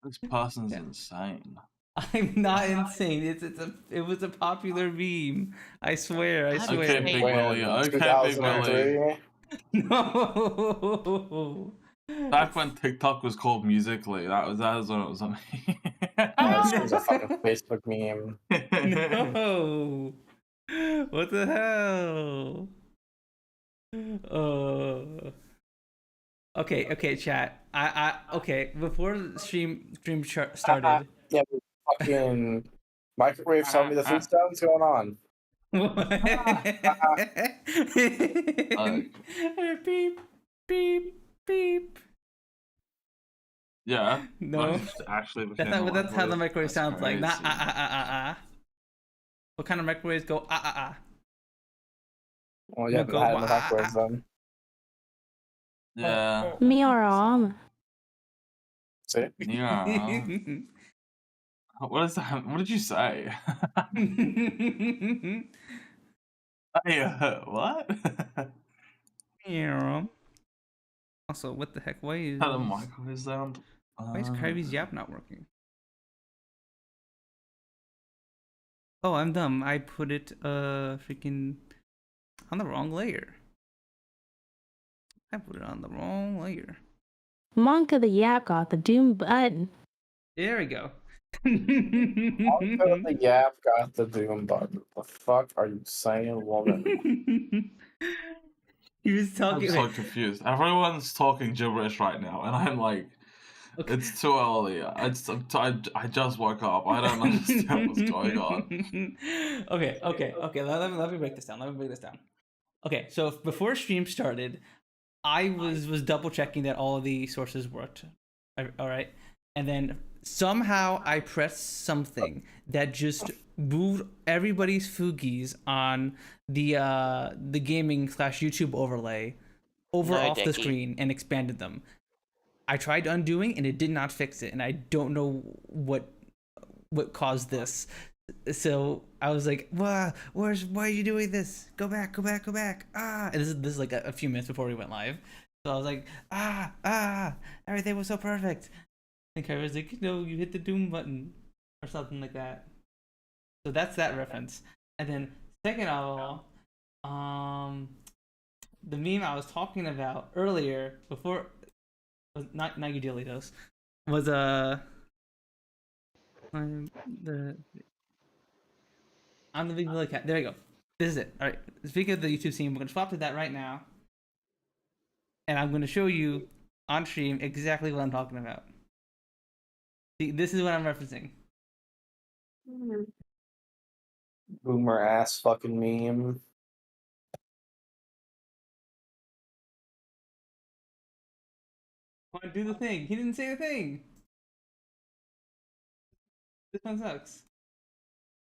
This person's insane. I'm not insane. It was a popular meme. I swear. I swear. Okay, Big Willie. Okay, Big Willie. No. Back when TikTok was called Musical.ly, that is when it was on. This was a fucking Facebook meme. No. What the hell? Okay, chat. Okay. Before the stream started. Yeah, fucking microwave. Tell me the food sounds going on. Beep, beep, beep. Yeah. No. Actually, That's how the microwave sounds like. Not What kind of microwaves go Well, yeah, go had the microwaves then. Yeah. Meow. See? Yeah. What is that? What did you say? Hey, what? Yeah. Also, what the heck? Why is How the microwave sound? Why is Kyriree's Yap not working? Oh, I'm dumb. I put it freaking on the wrong layer. I put it on the wrong layer. Monka the Yap got the doom button. There we go. Monka the Yap got the doom button. The fuck are you saying, woman? He was talking. I'm so confused. Everyone's talking gibberish right now, and I'm like, okay. It's too early. I just woke up. I don't understand what's going on. Okay. Let me break this down. Okay, so before stream started, I was double checking that all of the sources worked. All right, and then somehow I pressed something that just moved everybody's Fugies on the gaming / YouTube overlay over off the screen and expanded them. I tried undoing and it did not fix it, and I don't know what caused this. So I was like, why are you doing this? Go back. And this is like a few minutes before we went live. So I was like, everything was so perfect. And Kyrie was like, no, you hit the doom button or something like that. So that's that reference. And then second of all, the meme I was talking about earlier before was not you Delitos was I'm the big Billy Cat. There you go. This is it. All right. Speaking of the YouTube scene, we're gonna swap to that right now, and I'm gonna show you on stream exactly what I'm talking about. See, this is what I'm referencing. Boomer ass fucking meme. Come on, do the thing. He didn't say the thing. This one sucks.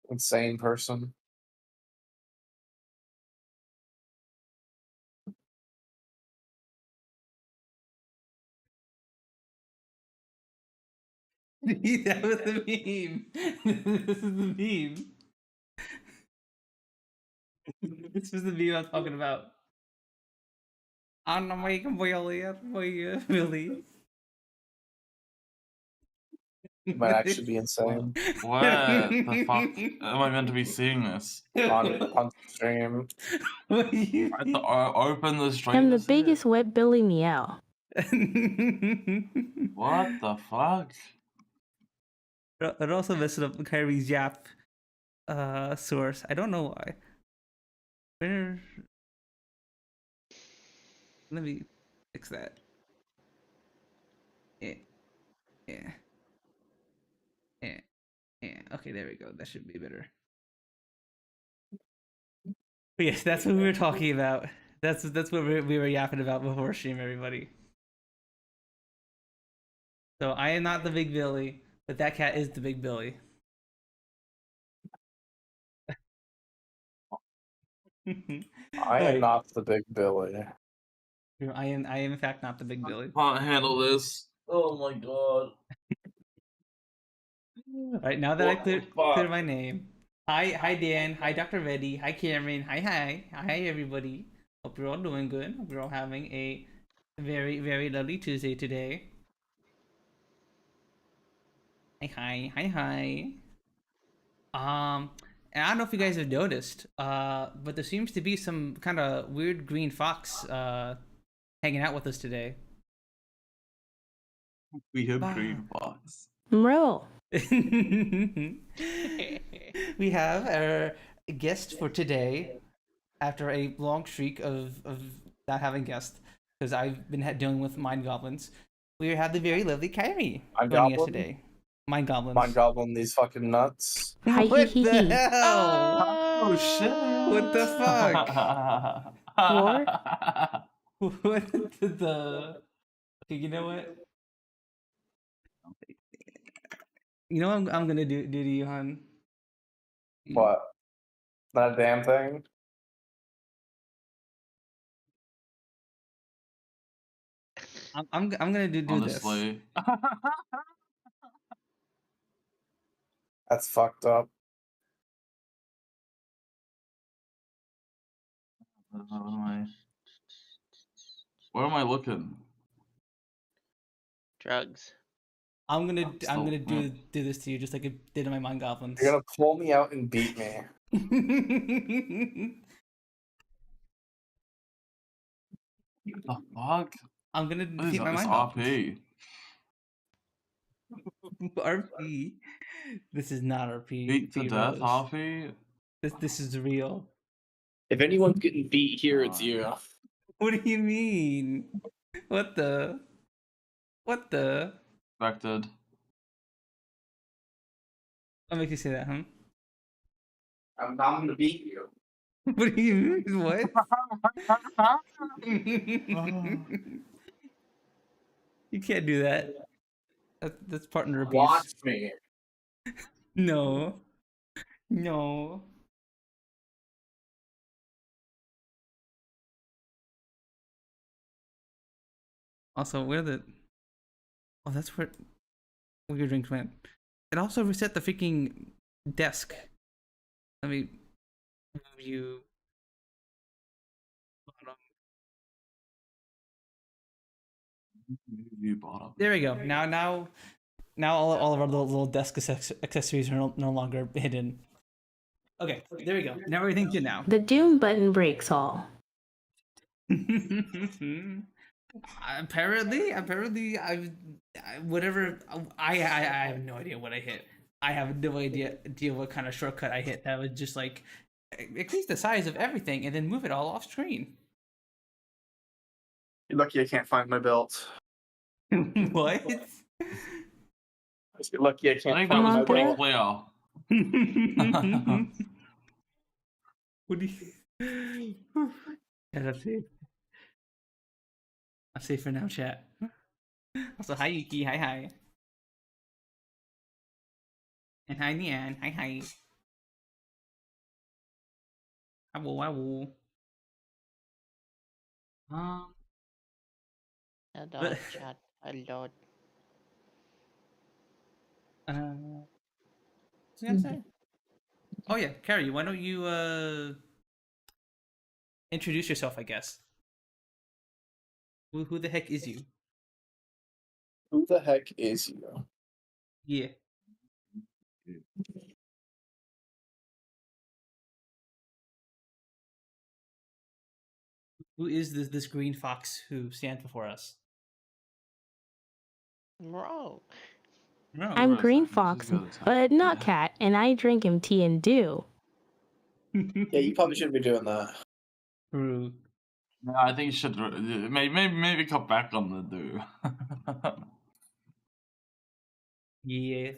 Insane person. That was the meme. This is the meme. This was the meme I'm talking about. On the mic, Billy. It might actually be insane. What the fuck am I meant to be seeing this? On Punz stream. I have to open the stream. I'm the biggest wet Billy meow. What the fuck? It also messed up Kyrie's Yap source. I don't know why. Where? Let me fix that. Yeah. Okay, there we go. That should be better. But yes, that's what we were talking about. That's what we were yapping about before stream, everybody. So I am not the big Billy, but that cat is the big Billy. I am not the big Billy. I am in fact not the big Billy. I can't handle this. Oh my god. Alright, now that I cleared my name. Hi Dan, hi Dr. Reddy, hi Cameron, hi everybody. Hope you're all doing good. Hope you're all having a very, very lovely Tuesday today. Hi. And I don't know if you guys have noticed, but there seems to be some kind of weird green fox hanging out with us today. We have Bah. green box. Mro. We have our guest for today after a long streak of not having guests because I've been dealing with mind goblins. We have the very lovely Kyrie Mind joining us goblin? today. Mind goblins. Mind goblin these fucking nuts. Hi What hee the hee. hell? Oh shit! What the fuck? War? What the? Okay, you know what? You know what I'm gonna do to you, hon? What? Not a damn thing. I'm gonna do this. Honestly. That's fucked up. Where am I looking? Drugs. I'm gonna still- do this to you just like I did to my mind goblins. You're gonna pull me out and beat me. The fuck? I'm gonna What is defeat my this mind goblins. RP? RP. This is not RP. Beat to death, Rose. RP? This is real. If anyone's getting beat here, it's you. What do you mean? What the? What the? Expected. What makes you say that, huh? I'm gonna beat you. What do you mean? What? You can't do that. That's partner abuse. Watch me. No. No. Also, where the... Oh, that's where your drink went. It also reset the freaking desk. Let me move you... You bottom. There we go. Now all of our little desk accessories are no longer hidden. Okay, there we go. Now everything's good now. The doom button breaks all. apparently, whatever. I have no idea what I hit. I have no idea what kind of shortcut I hit. That was just like increase the size of everything and then move it all off screen. You're lucky I can't find my belt. What? You're lucky I I can't think that find was my pretty belt. clear. What do you? Yeah, that's safe. I'm safe for now, chat. Also, hi Yuki, hi. And hi Nian, hi. I will. Hello, chat. Hello. What's I gonna say? Oh yeah, Carrie, why don't you introduce yourself? I guess. Who the heck is you? Who the heck is you? Yeah. Who is this green fox who stands before us? Bro. No. I'm Rose, Green this is Fox, good. but not Yeah. Cat, and I drink him tea and dew. Yeah, you probably shouldn't be doing that. True. Yeah, I think you should maybe cut back on the do. Yeah.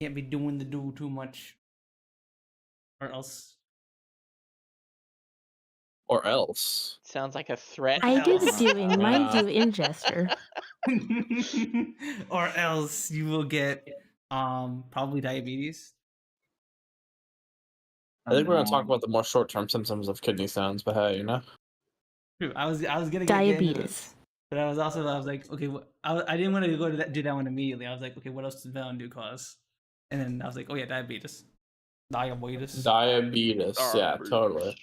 Can't be doing the do too much, or else. Or else. Sounds like a threat. I do the Else. dew in my Yeah. dew ingester. Or else you will get probably diabetes. I think we're gonna talk about the more short-term symptoms of kidney stones, but hey, you know. True. I was gonna get into this, Diabetes. but I was like, okay, I didn't want to go to do that one immediately. I was like, okay, what else does Mountain Dew cause? And then I was like, oh yeah, diabetes. Diabetes, yeah, totally.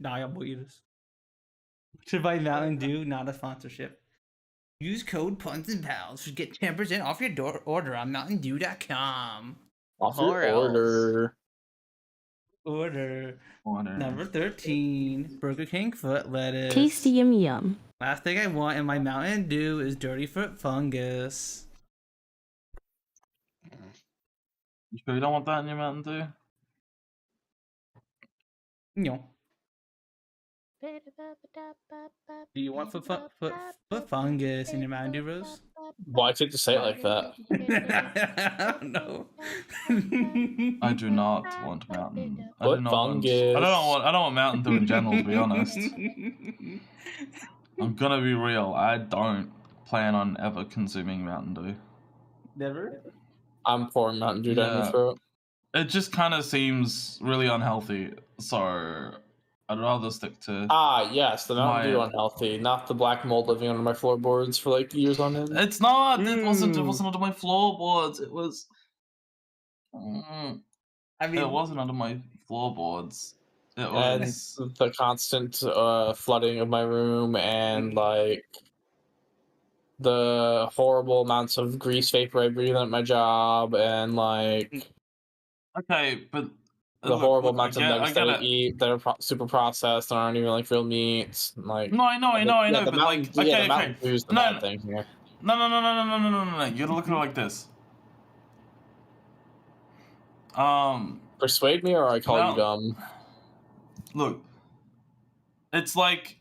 Diabetes. Should buy Mountain Dew, not a sponsorship. Use code Punz N Palz to get 10% off your order on MountainDew.com. Off Or your order. Order. Order. Number 13. Burger King foot lettuce. Tasty yum yum. Last thing I want in my Mountain Dew is dirty foot fungus. You sure you don't want that in your Mountain Dew? No. Do you want foot fungus in your Mountain Dew, Rose? Why'd you have to say it like that? I don't know. I do not want Mountain. I Foot do not want. fungus. I don't want Mountain Dew in general, to be honest. I'm gonna be real. I don't plan on ever consuming Mountain Dew. Never? I'm pouring Mountain Dew down your Yeah. throat. It just kind of seems really unhealthy, so I'd rather stick to. Ah, yes, the Mountain Dew My- unhealthy, not the black mold living under my floorboards for like years on end. It's not. It wasn't. It Mm. wasn't under my floorboards. It was. I mean, It wasn't under my floorboards. It And was. the constant flooding of my room and like the horrible amounts of grease vapor I breathe at my job and like Okay, but the horrible amounts of I nuggets get that I it. eat that are super processed and aren't even like real meats. Like No, I know, Yeah, but like, the okay, Mountain okay. Dew's the No, bad no. thing here. No. You gotta look at it like this. Persuade me or I call Well- you dumb. Look, it's like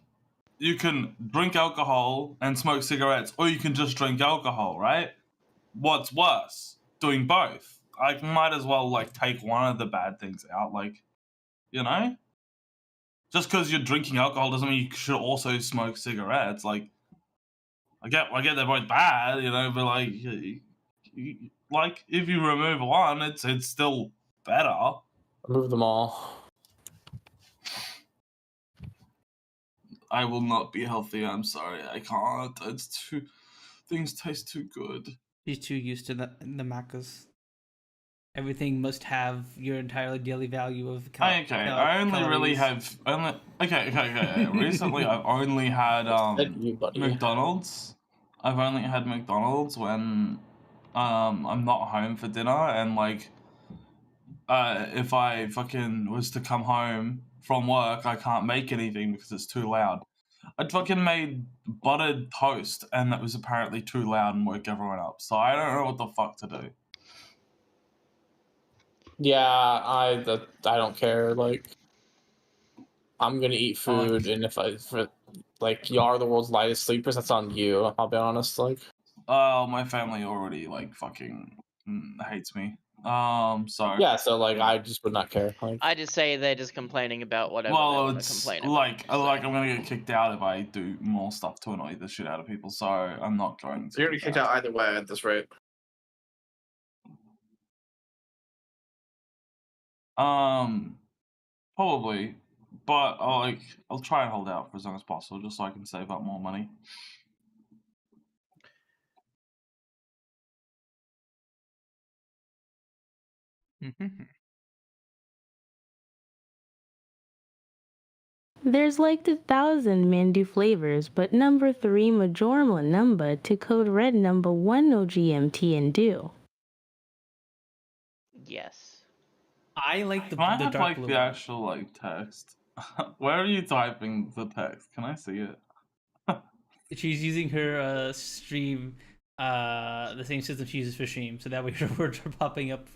you can drink alcohol and smoke cigarettes, or you can just drink alcohol, right? What's worse? Doing both. I might as well like take one of the bad things out, like, you know? Just because you're drinking alcohol doesn't mean you should also smoke cigarettes. Like, I get they're both bad, you know, but like, like if you remove one, it's still better. Remove them all. I will not be healthy. I'm sorry, I can't. It's too. Things taste too good. he's too used to the macros. Everything must have your entirely daily value of I only really calories. have okay. Recently, I've only had Said you, buddy. McDonald's. I've only had McDonald's when I'm not home for dinner, and like if I fucking was to come home from work, I can't make anything because it's too loud. I'd fucking made buttered toast, and that was apparently too loud and woke everyone up. So I don't know what the fuck to do. Yeah, I don't care. Like, I'm gonna eat food, and if like you are the world's lightest sleepers, that's on you. I'll be honest. Like, Oh, my family already like fucking hates me. So yeah, so like I just would not care. Like, I just say they're just complaining about whatever they well, want to it's complain like about. I'm gonna get kicked out if I do more stuff to annoy the shit out of people. So I'm not going to. So you're gonna do get kicked that. out either way at this rate. Probably, but I'll try and hold out for as long as possible, just so I can save up more money. There's like 1,000 Mandu flavors, but number 3 Majormla number to code red number 1 no GMT and do. Yes. I like the Can I the have dark like blue the one. actual like text? Where are you typing the text? Can I see it? She's using her stream, the same system she uses for stream, so that way her words are popping up.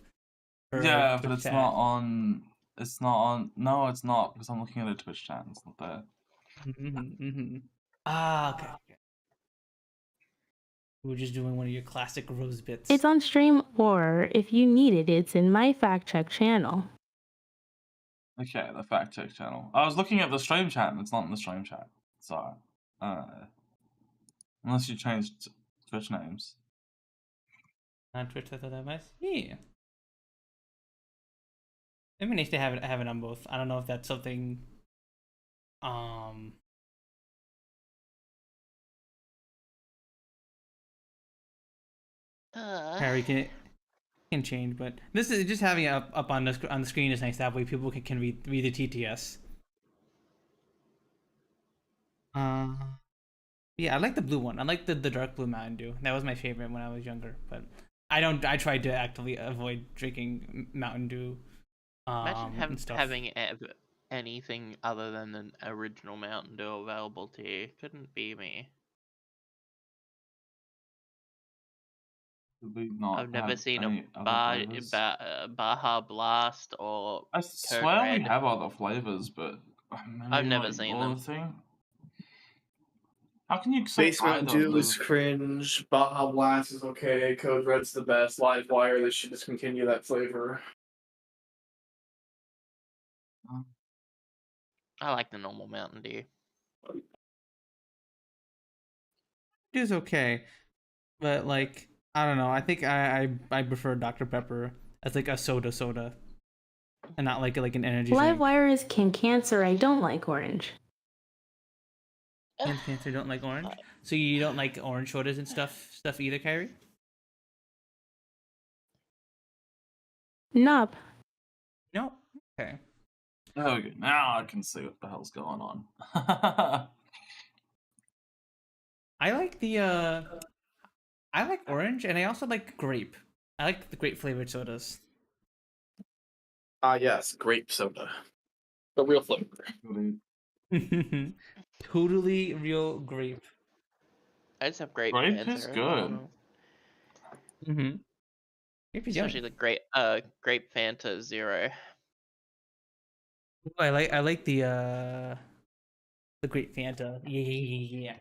her Yeah, but Twitch it's chat. not on. It's not on. No, it's not because I'm looking at a Twitch chat. It's not there. Ah, okay. We're just doing one of your classic rose bits. It's on stream, or if you need it, it's in my fact check channel. Okay, the fact check channel. I was looking at the stream chat and it's not in the stream chat. So, unless you changed Twitch names. On Twitch, I thought that was yeah. It'd be nice to have it on both. I don't know if that's something. Harry can change, but this is just having it up on the screen is nice. That way, people can read the TTS. Yeah, I like the blue one. I like the dark blue Mountain Dew. That was my favorite when I was younger. But I don't. I tried to actively avoid drinking Mountain Dew. Imagine And stuff. having anything other than an original Mountain Dew available to you. Couldn't be me. Did we not I've never have seen any a other flavors? Baja Blast or I Code swear we Red. have other flavors, but maybe I've I'm never not seen all them. the thing. How can you say Base I Mountain don't Dew know? is cringe. Baja Blast is okay. Code Red's the best. Live Wire, they should discontinue that flavor. I like the normal Mountain Dew. It is okay, but like I don't know. I think I prefer Dr Pepper as like a soda, and not like an energy drink. Livewire is cancer. I don't like orange. Cancer don't like orange, so you don't like orange sodas and stuff either, Kyrie? Nope. No. Okay. Okay, now I can see what the hell's going on. I like the I like orange, and I also like grape. I like the grape flavored sodas. Yes, grape soda. The real flavor. Totally real grape. I just have grape. Grape Fanta is as good. well. Mm-hmm. Grape is Especially yummy. the grape Fanta Zero. Ooh, I like the grape Fanta. Yeah.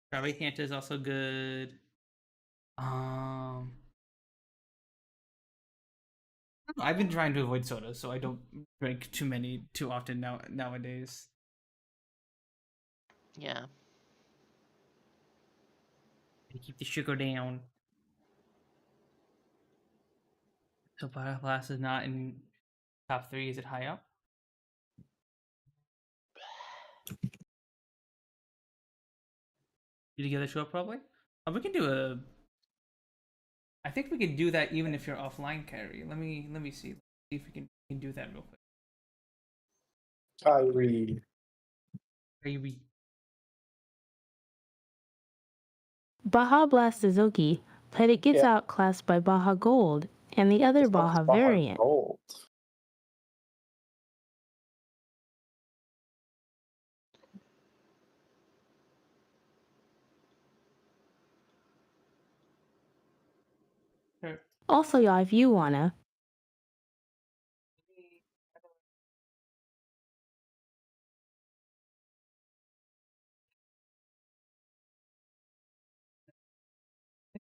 Strawberry Fanta is also good. I've been trying to avoid soda, so I don't drink too many too often nowadays. Yeah. To keep the sugar down. So Butterflass is not in top 3. Is it high up? You together show up probably? Oh, we can do a. I think we can do that even if you're offline, Carrie. Let me see. See if we can do that real quick. Kyrie. Maybe. Baja Blast is Sooky, but it gets outclassed by Baja Gold and the other This one's Baja variant. Gold. Sure. Also, y'all, if you wanna.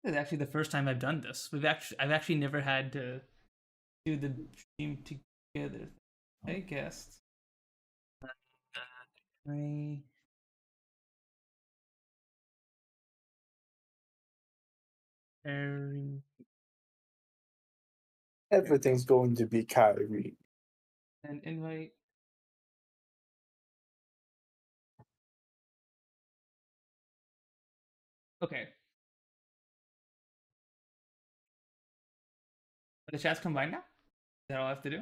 This is actually the first time I've done this. I've actually never had to do the stream together. I guess. Everything's going to be Kyrie. And invite. Okay. Are the chats combined now? Is that all I have to do?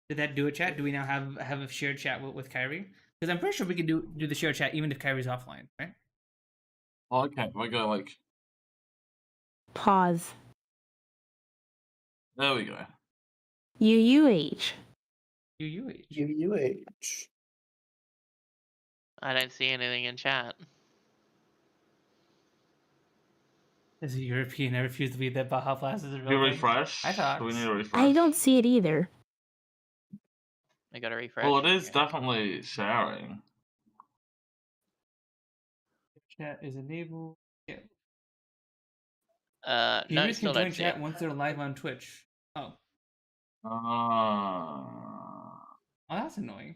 Did that do a chat? Do we now have a shared chat with Kyrie? Because I'm pretty sure we can do the shared chat even if Kyrie's offline, right? Okay, we're going like. Pause. There we go. UUH. UUH. UUH. I don't see anything in chat. As a European, I refuse to believe that Baja Blast is a real You thing. refresh? I thought. Do we need to refresh? I don't see it either. I gotta refresh. Well, it is definitely sharing. Chat is enabled. Yeah. No, Viewers still can join don't see chat it. once they're live on Twitch. Oh. Ah. Oh, that's annoying.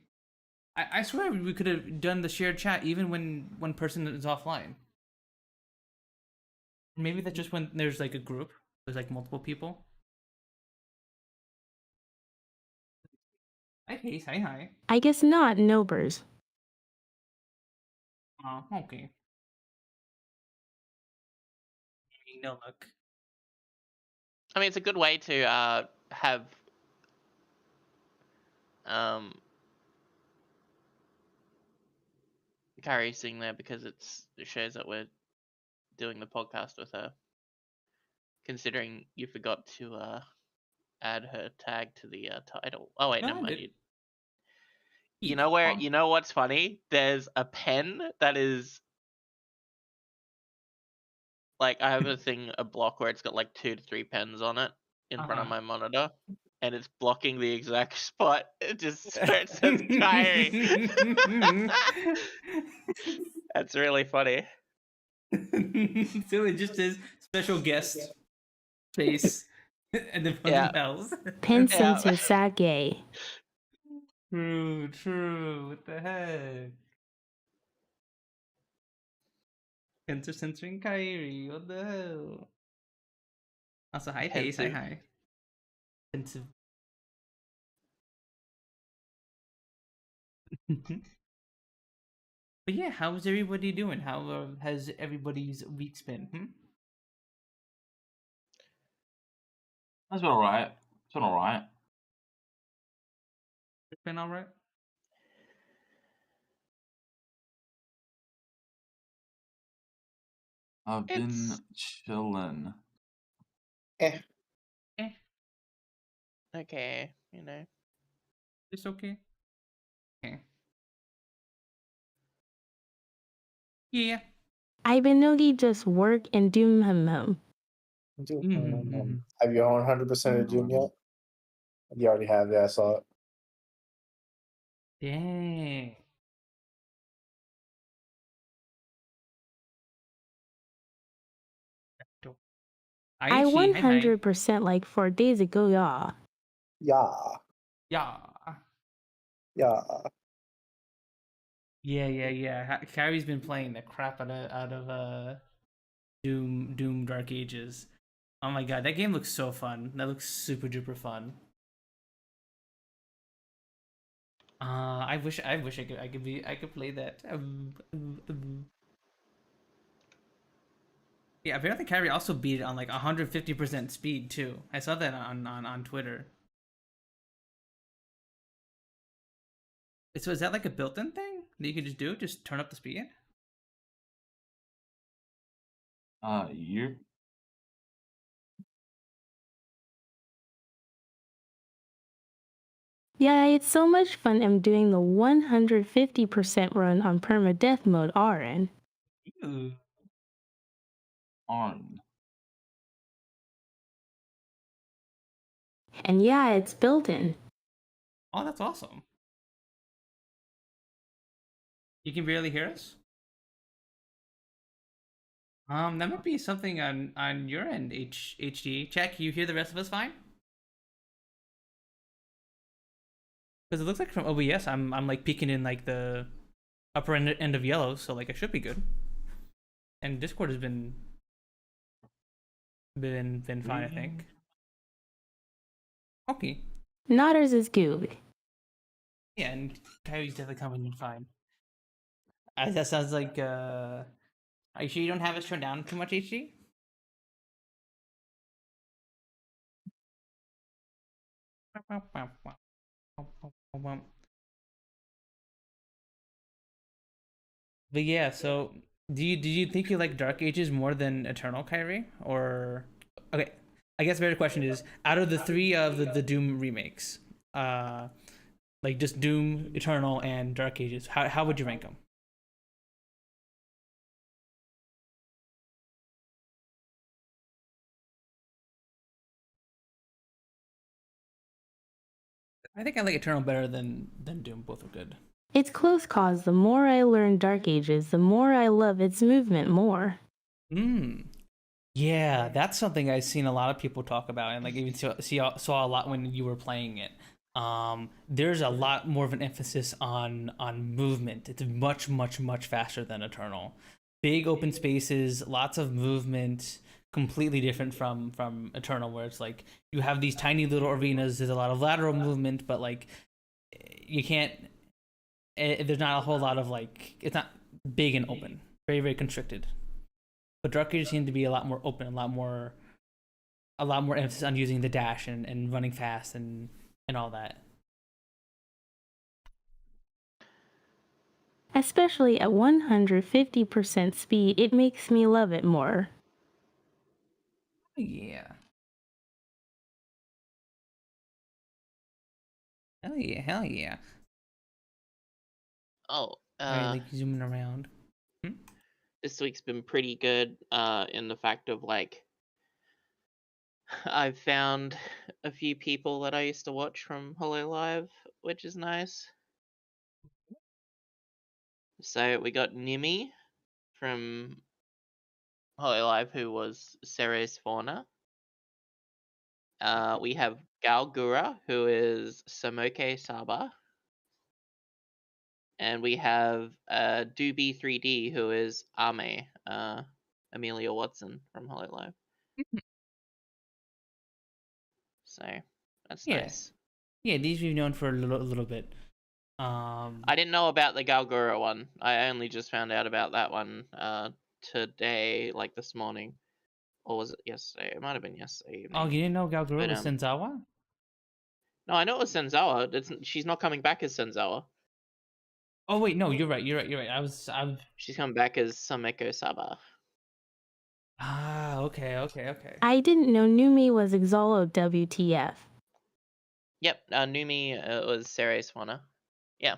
I swear we could have done the shared chat even when one person is offline. Maybe that's just when there's like a group. There's like multiple people. Hi, Pace. Hi. I guess not, Nobers. Oh, okay. no look. I mean, it's a good way to have Carrie sitting there because it shows that we're doing the podcast with her. Considering you forgot to add her tag to the title. Oh wait, No, never I mind. did. You know where? Fun. You know what's funny? There's a pen that is like I have a block where it's got like 2 to 3 pens on it in front of Uh-huh. my monitor, and it's blocking the exact spot. It just where it says Kyrie. That's really funny. So it just says special guest face and then Punz Yeah. N Palz. Pen Yeah. sensor sake. True. What the heck? Sensor censoring Kyrie. What the hell? Also, hi Pace. Hi, Pensive. hi. Pensive. But yeah, how's everybody doing? How has everybody's weeks been? That's been alright. It's been alright. It's been alright. I've been It's- chilling. Okay, you know. It's okay. Okay. Yeah. I've been noogie just work and doom hum. Have you 100% of Doom yet? You already have, yeah, I saw it. Dang. I Aichi, hi, hi. 100% like 4 days ago, y'all. Yeah, Yeah. yeah. Yeah. Kyrie's been playing the crap out of Doom Dark Ages. Oh my god, that game looks so fun. That looks super duper fun. I wish I could play that. Yeah, apparently Kyrie also beat it on like 150% speed too. I saw that on Twitter. So is that like a built-in thing that you can just do? Just turn up the speed? You. Yeah, it's so much fun. I'm doing the 150% run on permadeath mode RN. Ooh. On. And yeah, it's built in. Oh, that's awesome. You can barely hear us? That might be something on your end, HD. Check, you hear the rest of us fine? Because it looks like from OBS, I'm like peeking in like the upper end of yellow, so like I should be good. And Discord has been fine, I think. Okay. Nodders is good. Yeah, and Kyrie's definitely coming in fine. That sounds like are you sure you don't have us turned down too much, HD? But yeah, so did you think you like Dark Ages more than Eternal, Kyrie? Or okay, I guess the better question is, out of the 3 of the Doom remakes, like just Doom, Eternal, and Dark Ages, how would you rank them? I think I like Eternal better than Doom. Both are good. It's close cause. The more I learn Dark Ages, the more I love its movement more. Yeah, that's something I've seen a lot of people talk about, and like even saw a lot when you were playing it. There's a lot more of an emphasis on movement. It's much faster than Eternal. Big open spaces, lots of movement, completely different from Eternal, where it's like you have these tiny little arenas. There's a lot of lateral movement, but like you can't. There's not a whole lot of like, it's not big and open. Very constricted. But Dark Ages seem to be a lot more open, a lot more emphasis on using the dash and running fast and all that. Especially at 150% speed, it makes me love it more. Yeah. Hell yeah, hell yeah. Oh, Right, like zooming around. this week's been pretty good in the fact of like I've found a few people that I used to watch from Hollow Live, which is nice. So we got Nimi from Hollow Live, who was Ceres Fauna. We have Galgura, who is Samoke Saba. And we have Doobie 3D, who is Ame, Amelia Watson from Hollow Live. So that's Yeah. nice. Yeah, these we've known for a little bit. I didn't know about the Galgura one. I only just found out about that one today, like this morning. Or was it yesterday? It might have been yesterday evening. Oh, you didn't know Galgura But, was Senzawa? No, I know it was Senzawa. She's not coming back as Senzawa. Oh wait, no, you're right. I'm. She's coming back as Sameko Saba. Ah, okay. I didn't know Numi was Exolo WTF. Yep, Numi was Ceres Fauna. Yeah.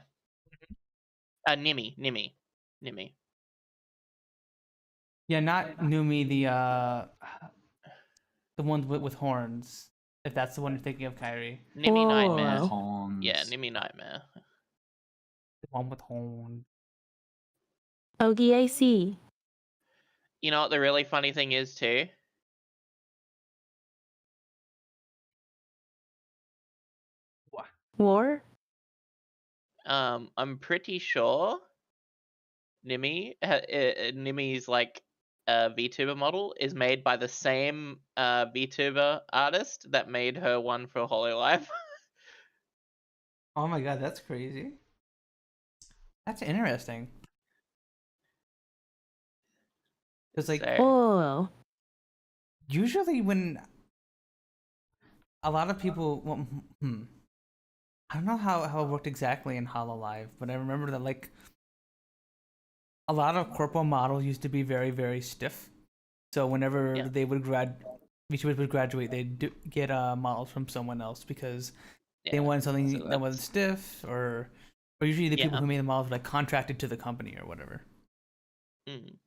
Nimi. Yeah, not Numi, the one with horns. If that's the one you're thinking of, Kyrie. Nimi Whoa. Nightmare. Horns. Yeah, Nimi Nightmare. The one with horns. Ogie, I see. You know what the really funny thing is too? War? I'm pretty sure Nimi's like VTuber model is made by the same VTuber artist that made her one for Hollow Live. Oh my god, that's crazy. That's interesting. Because like So, Oh. usually when a lot of people, well, I don't know how it worked exactly in Hollow Live, but I remember that like a lot of corpo models used to be very, very stiff. So whenever Yeah. they would VTubers would graduate, they'd get models from someone else because they yeah, wanted something so that that's- wasn't stiff, or usually the people Yeah. who made the models were like contracted to the company or whatever. Mm.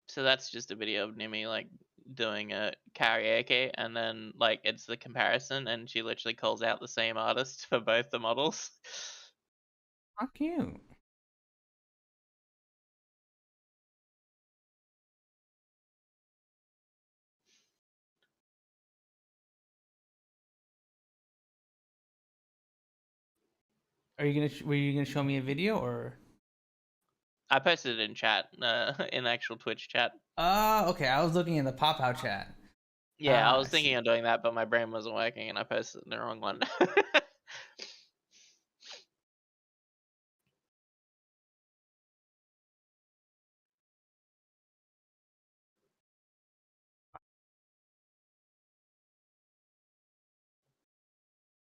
So that's just a video of Nimi like doing a karaoke, and then like it's the comparison, and she literally calls out the same artist for both the models. How cute. Were you gonna show me a video or? I posted it in chat, in actual Twitch chat. Oh, okay. I was looking in the pop out chat. Yeah, I Ah, was I thinking see. of doing that, but my brain wasn't working, and I posted the wrong one.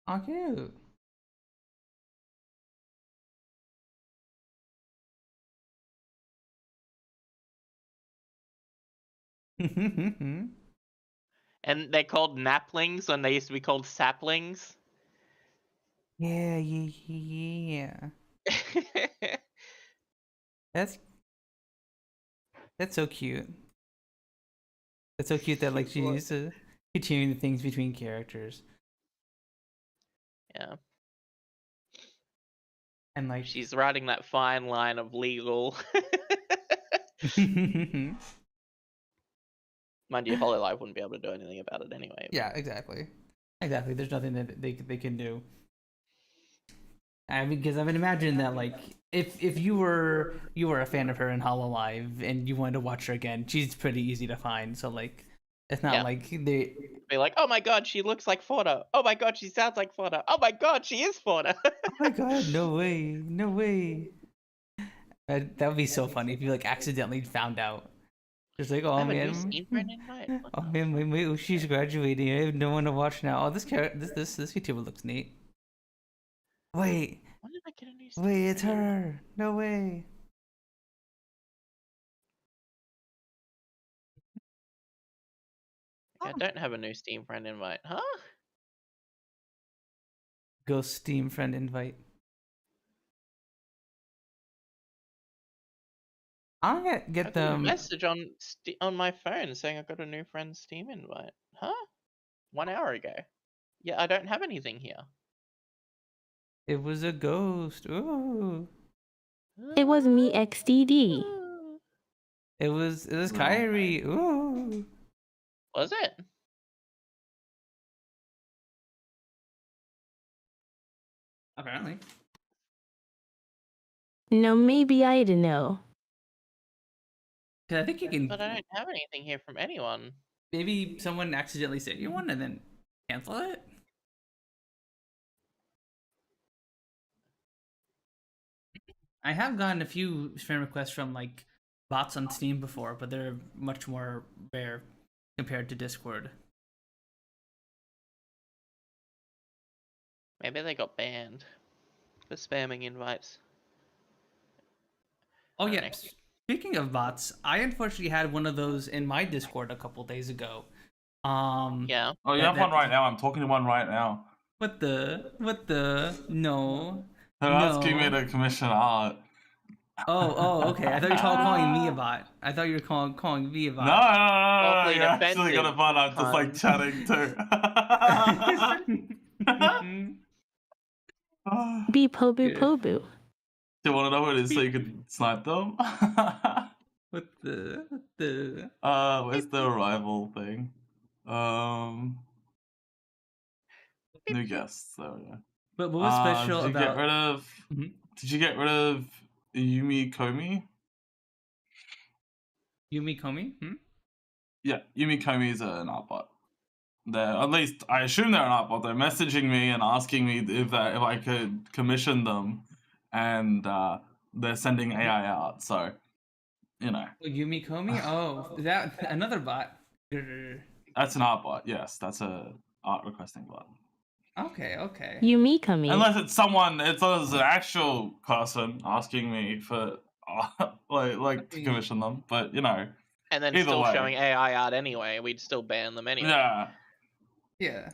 How cute. And they're called naplings when they used to be called saplings. Yeah. That's so cute. That's so cute that like she used to continue the things between characters. Yeah. And like She's riding that fine line of legal. Mind you, Hollow Live wouldn't be able to do anything about it anyway. Yeah, exactly. There's nothing that they can do. I mean, because I would imagine that like if you were a fan of her in Hollow Live and you wanted to watch her again, she's pretty easy to find. So like, it's not Yeah. like they. Be like, oh my god, she looks like Fauna. Oh my god, she sounds like Fauna. Oh my god, she is Fauna. Oh my god! No way! That would be so funny if you like accidentally found out Just like, I oh have a new man, Steam friend invite. What oh the man, wait, she's graduating. I have no one to watch now. Oh, this YouTuber looks neat. Wait, When did I get a new Steam wait, it's friend invite? her. No way. I don't have a new Steam friend invite. Huh? Go Steam friend invite. I'm gonna I get got a them. message on my phone saying I got a new friend Steam invite. Huh? 1 hour ago. Yeah, I don't have anything here. It was a ghost. Ooh. It was me XDD. It was Oh, Kyriree. Ooh. Was it? Apparently. No, maybe I don't know. 'Cause I think you can. But I don't have anything here from anyone. Maybe someone accidentally sent you one and then cancel it. I have gotten a few friend requests from like bots on Steam before, but they're much more rare compared to Discord. Maybe they got banned for spamming invites. Oh I don't yeah. know. Speaking of bots, I unfortunately had one of those in my Discord a couple days ago. Yeah. Oh, you have one right now. I'm talking to one right now. What the? No. They're asking me to commission art. Oh, okay. I thought you were calling me a bot. I thought you were calling me a No, bot. Awfully you actually got a defensive, bot. I'm just like Punz. chatting too. Be pobu Yeah. pobu. Do you want to know what it is so you can snipe them? What the? Where's the arrival thing? New guests. There we go. But what was special did you about? get rid of? Mhm. Did you get rid of Yumi Komi? Yumi Komi? Yeah, Yumi Komi is an art bot. At least I assume they're an art bot. They're messaging me and asking me if I could commission them, and they're sending AI art. So, you know, Oh, Yumi Komi? Oh, that another bot. that's an art bot. Yes, that's a art requesting bot. Okay. You me coming. Unless it's someone, it's an actual person asking me for like to commission them. But you know, And then either still way. showing AI art anyway. We'd still ban them anyway. Yeah. Yeah.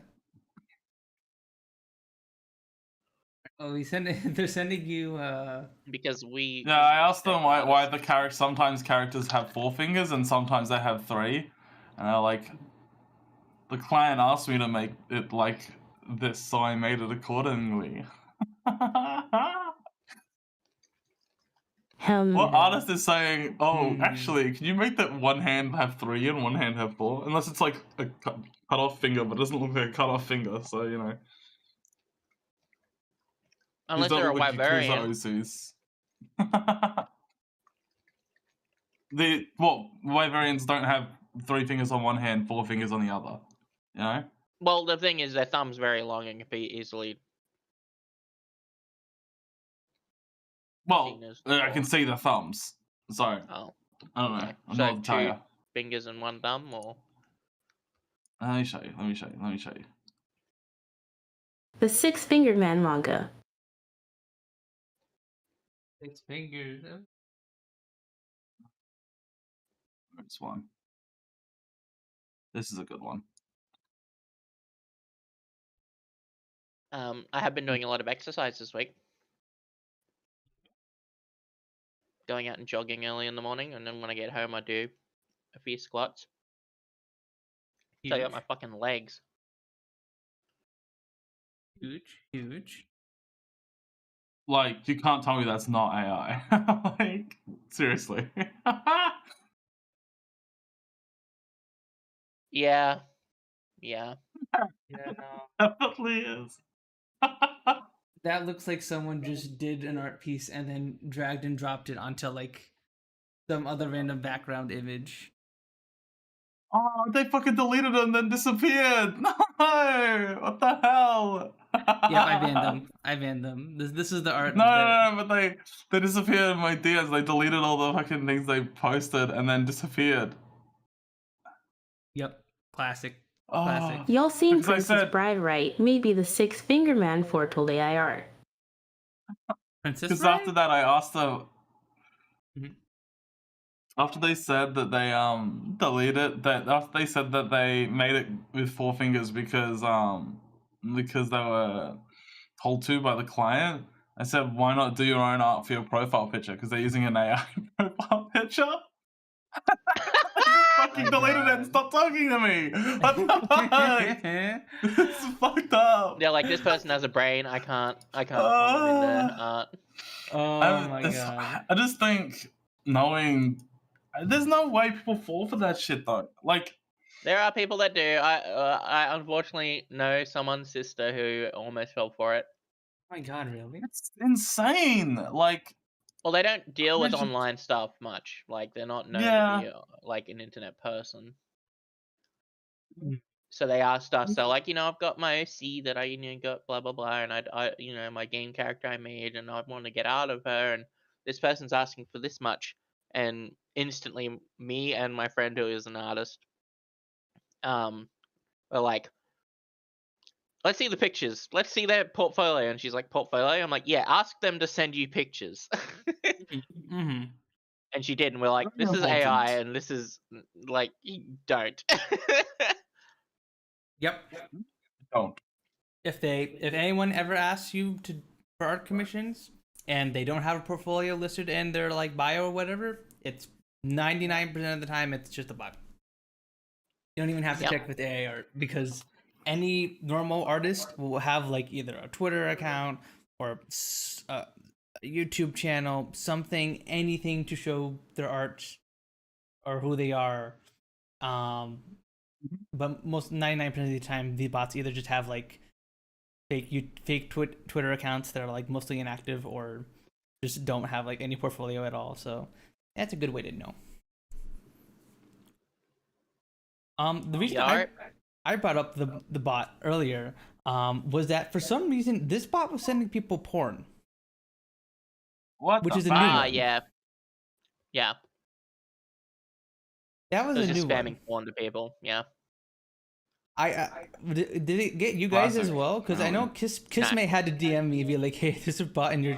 Oh, they're sending you Because we. Yeah, I asked them why sometimes characters have 4 fingers and sometimes they have 3, and they're like, the client asked me to make it like this, so I made it accordingly. What artist is saying, oh, actually, can you make that one hand have 3 and one hand have 4? Unless it's like a cut off finger, but it doesn't look like a cut off finger, so you know. Unless they're a white variant. White variants don't have 3 fingers on one hand, 4 fingers on the other. You know? Well, the thing is, their thumb's very long and can be easily. Well, I can see the thumbs. So, Oh. I don't know. Okay. I'm So not tell 2 you. fingers and 1 thumb, or. Let me show you. The 6-Fingered Man manga. 6 fingers. This one. This is a good one. I have been doing a lot of exercise this week. Going out and jogging early in the morning, and then when I get home, I do a few squats. So I got my fucking legs. Huge. Like, you can't tell me that's not AI. Like, seriously. Yeah. Yeah, no. Definitely is. That looks like someone just did an art piece and then dragged and dropped it onto like some other random background image. Oh, they fucking deleted it and then disappeared. No, what the hell? Yeah, I banned them. This is the art. No, but they disappeared in my DMs. They deleted all the fucking things they posted and then disappeared. Yep. Classic. Oh, Classic. Y'all seen Because I Princess said- Bride, right? Maybe the Six Finger Man foretold AI art. Princess because Bride? after that, I asked them. Mhm. After they said that they deleted that, after they said that they made it with 4 fingers because they were told to by the client, I said, why not do your own art for your profile picture? Because they're using an AI profile picture. I just fucking deleted it and stopped talking to me. What the fuck? This is fucked up. They're like, this person has a brain. I can't put them in the art. Oh my god. I just think there's no way people fall for that shit though. Like, There are people that do. I unfortunately know someone's sister who almost fell for it. Oh my god, really? it's insane. Like, Well, they don't deal with Imagine- online stuff much. Like, they're not known Yeah. to be like an internet person. Mm. So they asked us. They're like, I've got my OC that I got blah blah blah, and I my game character I made, and I want to get out of her, and this person's asking for this much, and instantly me and my friend who is an artist, were like, let's see the pictures. Let's see their portfolio. And she's like, portfolio? I'm like, yeah, ask them to send you pictures. Mm-hmm. And she did, and we're like, Very this is AI, important. and this is, like, don't. Yep. don't. If anyone ever asks you for art commissions and they don't have a portfolio listed in their like bio or whatever, it's 99% of the time it's just a bot. You don't even have to Yep. check with AI art because any normal artist will have like either a Twitter account or a YouTube channel, something, anything to show their art or who they are. But most 99% of the time, the bots either just have like fake Twitter accounts that are like mostly inactive or just don't have like any portfolio at all. So that's a good way to know. The reason Yeah, I brought up the bot earlier was that for some reason this bot was sending people porn. What? Which the is a new fuck? one. yeah. Yeah, That was it was a just new spamming one. porn to people, yeah. Did it get you guys as Classic. well? Because I know Kissmate had to DM me and be like, "Hey, there's a bot in your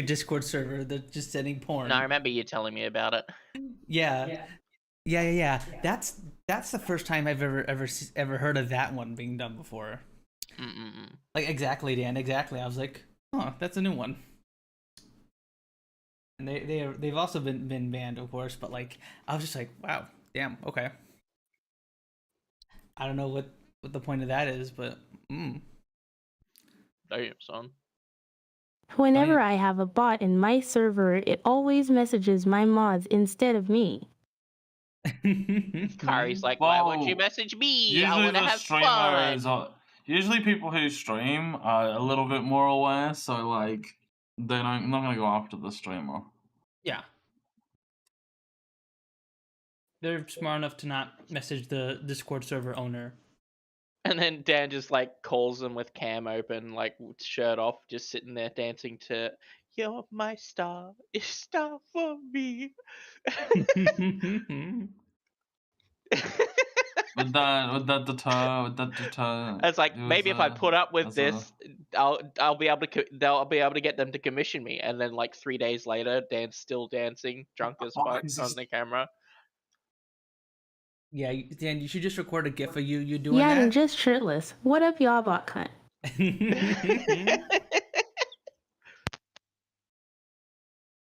Discord server that's just sending porn." And I remember you telling me about it. Yeah. That's the first time I've ever heard of that one being done before. Mm-mm-mm. Like exactly, Dan. Exactly. I was like, "Oh, that's a new one." And they've also been banned, of course. But like, I was just like, "Wow, damn, okay." I don't know what the point of that is, but Damn, son. Whenever I have a bot in my server, it always messages my mods instead of me. Kari's like, why won't you Whoa. message me? I Usually want to the have streamers fun. usually people who stream are a little bit more aware, so like they're not gonna go after the streamer. Yeah. They're smart enough to not message the Discord server owner. And then Dan just like calls them with cam open, like with shirt off, just sitting there dancing to "You're my star, it's star for me." Would that deter? It's like it was, maybe if I put up with that's a- this, I'll be able to they'll be able to get them to commission me. And then like 3 days later, Dan's still dancing, drunk as fuck fuck is on this? the camera. Yeah, Dan, you should just record a gif of you doing Yeah, and that. just shirtless. What up, y'all bot cunt?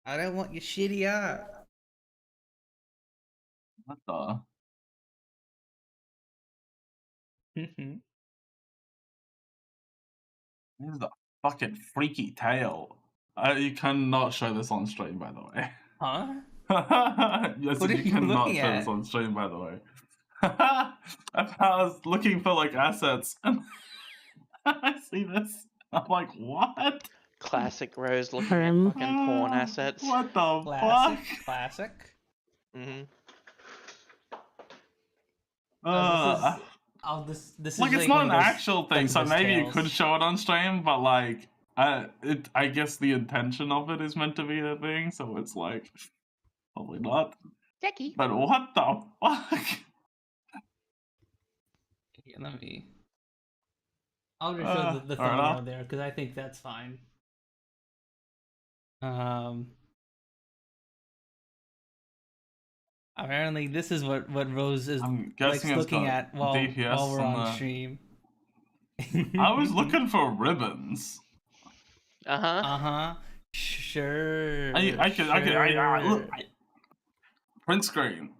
I don't want your shitty art. What the? This is a fucking freaky tail. You cannot show this on stream, by the way. Huh? Yes, What are you you cannot looking show at? this on stream, by the way. I was looking for like assets, and I see this. I'm like, what? Classic Rose looking at Herm. fucking porn assets. What the Classic. fuck? Classic. Hmm. This is Like, it's like not one an of those actual thing, so those maybe you tales. could show it on stream, but like, I guess the intention of it is meant to be a thing, so it's like, probably not. Jackie. But what the fuck? Yeah, let me. I'll just show the fair thumbnail enough. there because I think that's fine. Apparently this is what Rose is I'm likes guessing it's looking got at while DPS we're on on the. stream. I was looking for ribbons. Uh-huh. Uh-huh. Sure. Look, print screen.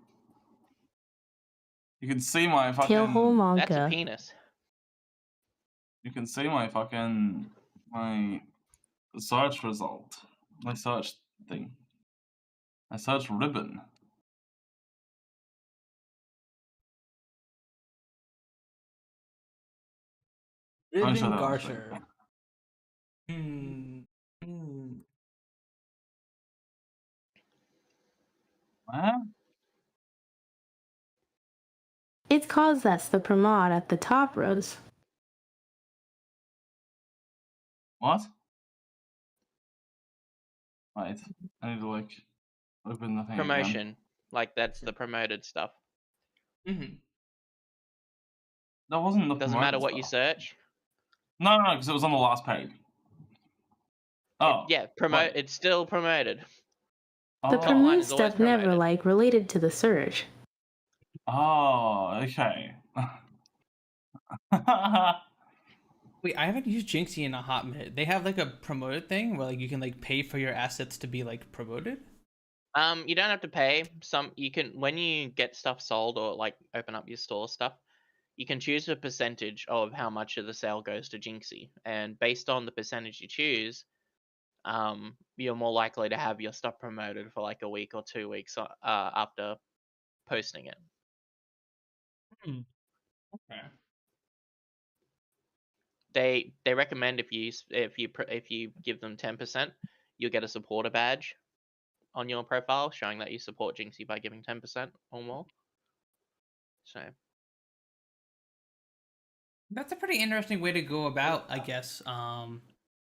You can see my Tailhole fucking. That's a manga. penis. You can see my fucking my search result. My search thing. I searched ribbon. I'll show Ribbon that on stream. Garter. Hmm. Hmm. What? It's cause that's the promote at the top, Rose. What? Wait. I need to like open the thing again. Promotion. Like, that's the promoted stuff. Mm-hmm. That wasn't the Doesn't matter promoted what you stuff. search. No, because it was on the last page. Oh. Yeah, wait. it's still promoted. The Oh. top line promote is always stuff never promoted. like related to the search. Oh, okay. Wait, I haven't used Jinxie in a hot minute. They have like a promoted thing where like you can like pay for your assets to be like promoted. You don't have to pay. You can, when you get stuff sold or like open up your store stuff, you can choose a percentage of how much of the sale goes to Jinxie, and based on the percentage you choose, you're more likely to have your stuff promoted for like a week or 2 weeks after posting it. Okay. They recommend if you give them 10%, you'll get a supporter badge on your profile showing that you support Jinxie by giving 10% or more. So That's a pretty interesting way to go about, I guess,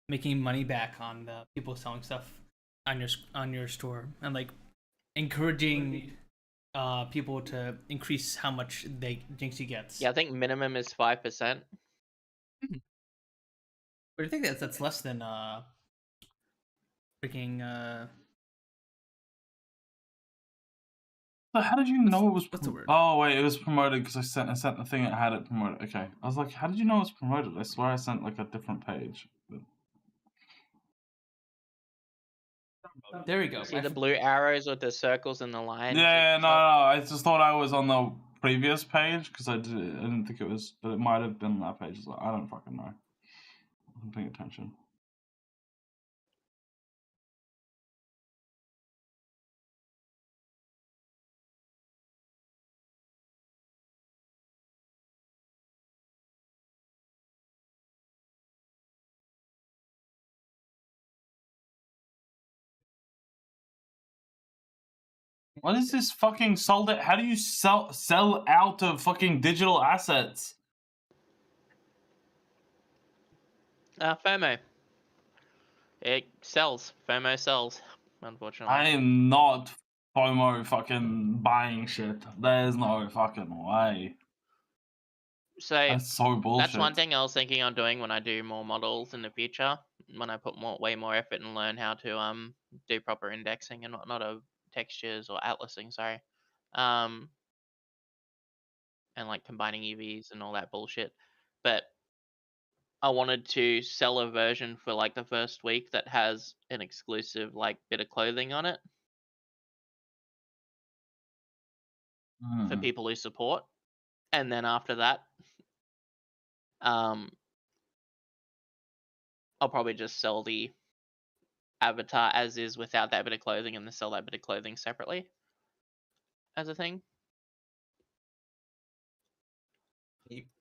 making money back on the people selling stuff on your store and like encouraging people to increase how much Jinxie gets. yeah, I think minimum is 5%. But I think that's less than freaking So how did you know it was? What's the word? Oh wait, it was promoted because I sent the thing that had it promoted. Okay, I was like, how did you know it was promoted? I swear I sent like a different page. But... There we go. See the blue arrows with the circles and the lines? Yeah, no, I just thought I was on the previous page because I didn't think it was, but it might have been that page as well. I don't fucking know. I wasn't paying attention. What is this fucking sold it? How do you sell out of fucking digital assets? FOMO. It sells. FOMO sells, unfortunately. I am not FOMO fucking buying shit. There's no fucking way. So That's so bullshit. that's one thing I was thinking on doing when I do more models in the future. When I put way more effort and learn how to do proper indexing and whatnot of textures or atlasing, sorry. And like combining UVs and all that bullshit. But I wanted to sell a version for like the first week that has an exclusive like bit of clothing on it for people who support. And then after that, I'll probably just sell the avatar as is without that bit of clothing and then sell that bit of clothing separately as a thing.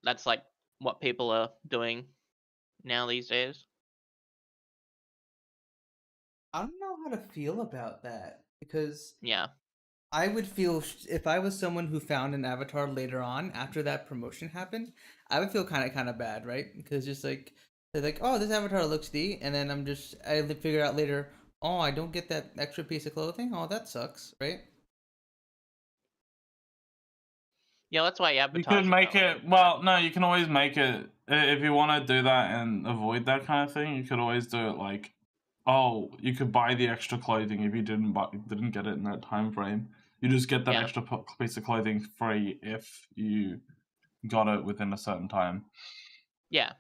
That's like what people are doing now these days. I don't know how to feel about that because Yeah. I would feel if I was someone who found an avatar later on after that promotion happened, I would feel kind of bad, right? Because just like they're like, oh, this avatar looks D, and then I figure out later, oh, I don't get that extra piece of clothing. Oh, that sucks, right? Yeah, that's why you You advertise. could make it. Well, no, you can always make it if you want to do that and avoid that kind of thing. You could always do it like, oh, you could buy the extra clothing if you didn't get it in that time frame. You just get that Yeah. extra piece of clothing free if you got it within a certain time. Yeah.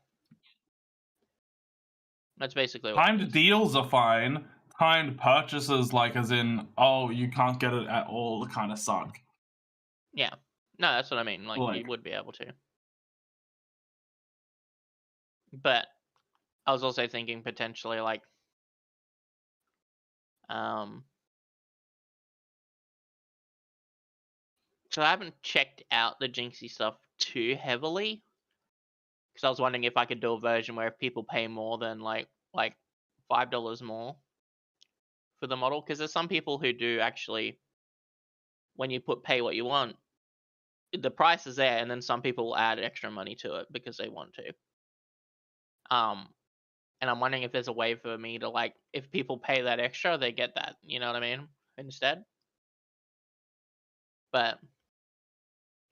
That's basically what it Timed is. deals are fine. Timed purchases, like as in, oh, you can't get it at all, kind of suck. Yeah. No, that's what I mean. Like, Like- you would be able to. But I was also thinking potentially like, so I haven't checked out the Jinxie stuff too heavily, because I was wondering if I could do a version where if people pay more than like $5 more for the model, because there's some people who do actually, when you pay what you want, the price is there, and then some people will add extra money to it because they want to. And I'm wondering if there's a way for me to, like, if people pay that extra, they get that, you know what I mean, instead. But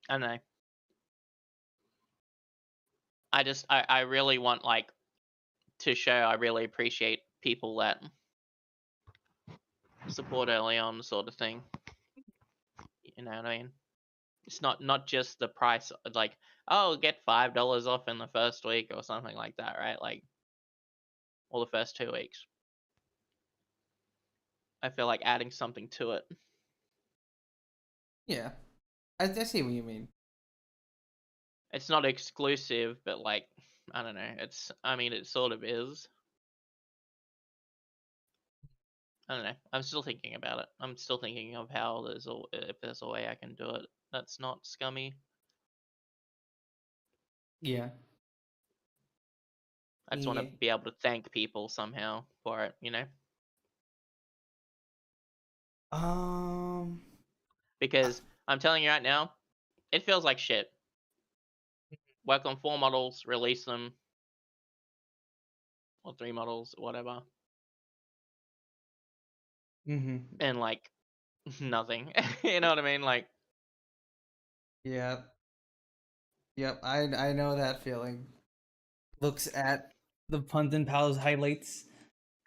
I don't know. I really want, like, to show I really appreciate people that support early on, sort of thing. You know what I mean? It's not just the price, like, oh, get $5 off in the first week or something like that, right? Like, or the first 2 weeks. I feel like adding something to it. Yeah, I see what you mean. It's not exclusive, but like, I don't know. I mean, it sort of is. I don't know. I'm still thinking about it. I'm still thinking of how if there's a way I can do it that's not scummy. Yeah. I just want to Yeah. be able to thank people somehow for it, you know? Because I'm telling you right now, it feels like shit. Work on 4 models, release them, or 3 models, whatever, and like nothing. You know what I mean? Like, Yeah. Yep, I know that feeling. Looks at the Punz N Palz highlights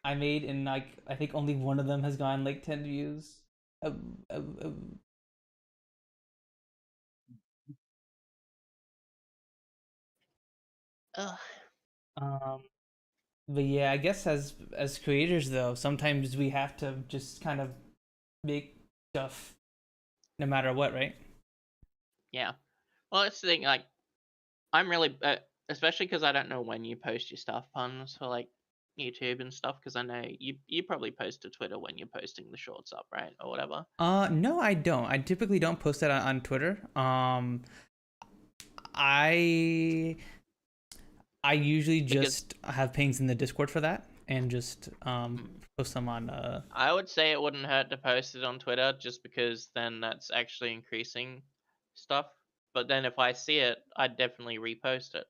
I made, and like I think only one of them has gone like 10 views. ugh. But yeah, I guess as creators though, sometimes we have to just kind of make stuff no matter what, right? Yeah. Well, it's the thing. Like, I'm really, especially because I don't know when you post your stuff, Puns, for like YouTube and stuff. Because I know you probably post to Twitter when you're posting the shorts up, right, or whatever. No, I don't. I typically don't post that on Twitter. I usually just have pings in the Discord for that, and just post them on. I would say it wouldn't hurt to post it on Twitter, just because then that's actually increasing stuff. But then if I see it, I'd definitely repost it.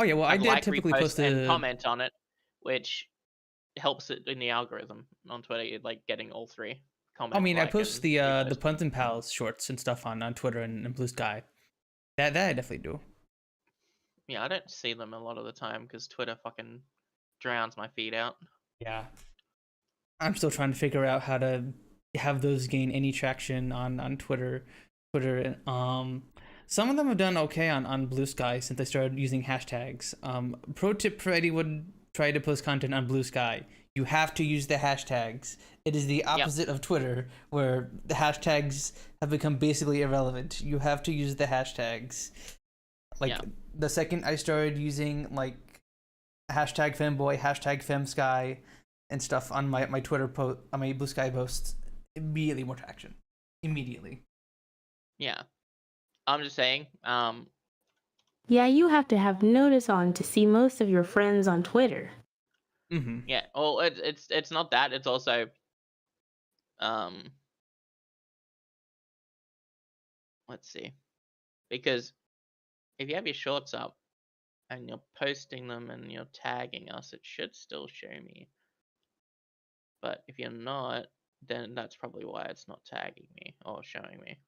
Oh yeah, well I did like, typically repost post and comment on it, which helps it in the algorithm on Twitter, like getting all 3 comments. I mean, I like, post and the repost. Punz N Pals shorts and stuff on Twitter and Blue Sky. That I definitely do. Yeah, I don't see them a lot of the time because Twitter fucking drowns my feed out. Yeah. I'm still trying to figure out how to have those gain any traction on Twitter. Some of them have done okay on Blue Sky since I started using hashtags. Pro tip for anyone try to post content on Blue Sky. You have to use the hashtags. It is the opposite of Twitter, where the hashtags have become basically irrelevant. You have to use the hashtags. Like, the second I started using like hashtag femboy, hashtag femsky, and stuff on my Twitter post, on my Blue Sky posts, immediately more traction. Immediately. Yeah, I'm just saying. Yeah, you have to have notice on to see most of your friends on Twitter. Yeah. Well, it's not that. It's also let's see, because if you have your shorts up and you're posting them and you're tagging us, it should still show me. But if you're not, then that's probably why it's not tagging me or showing me.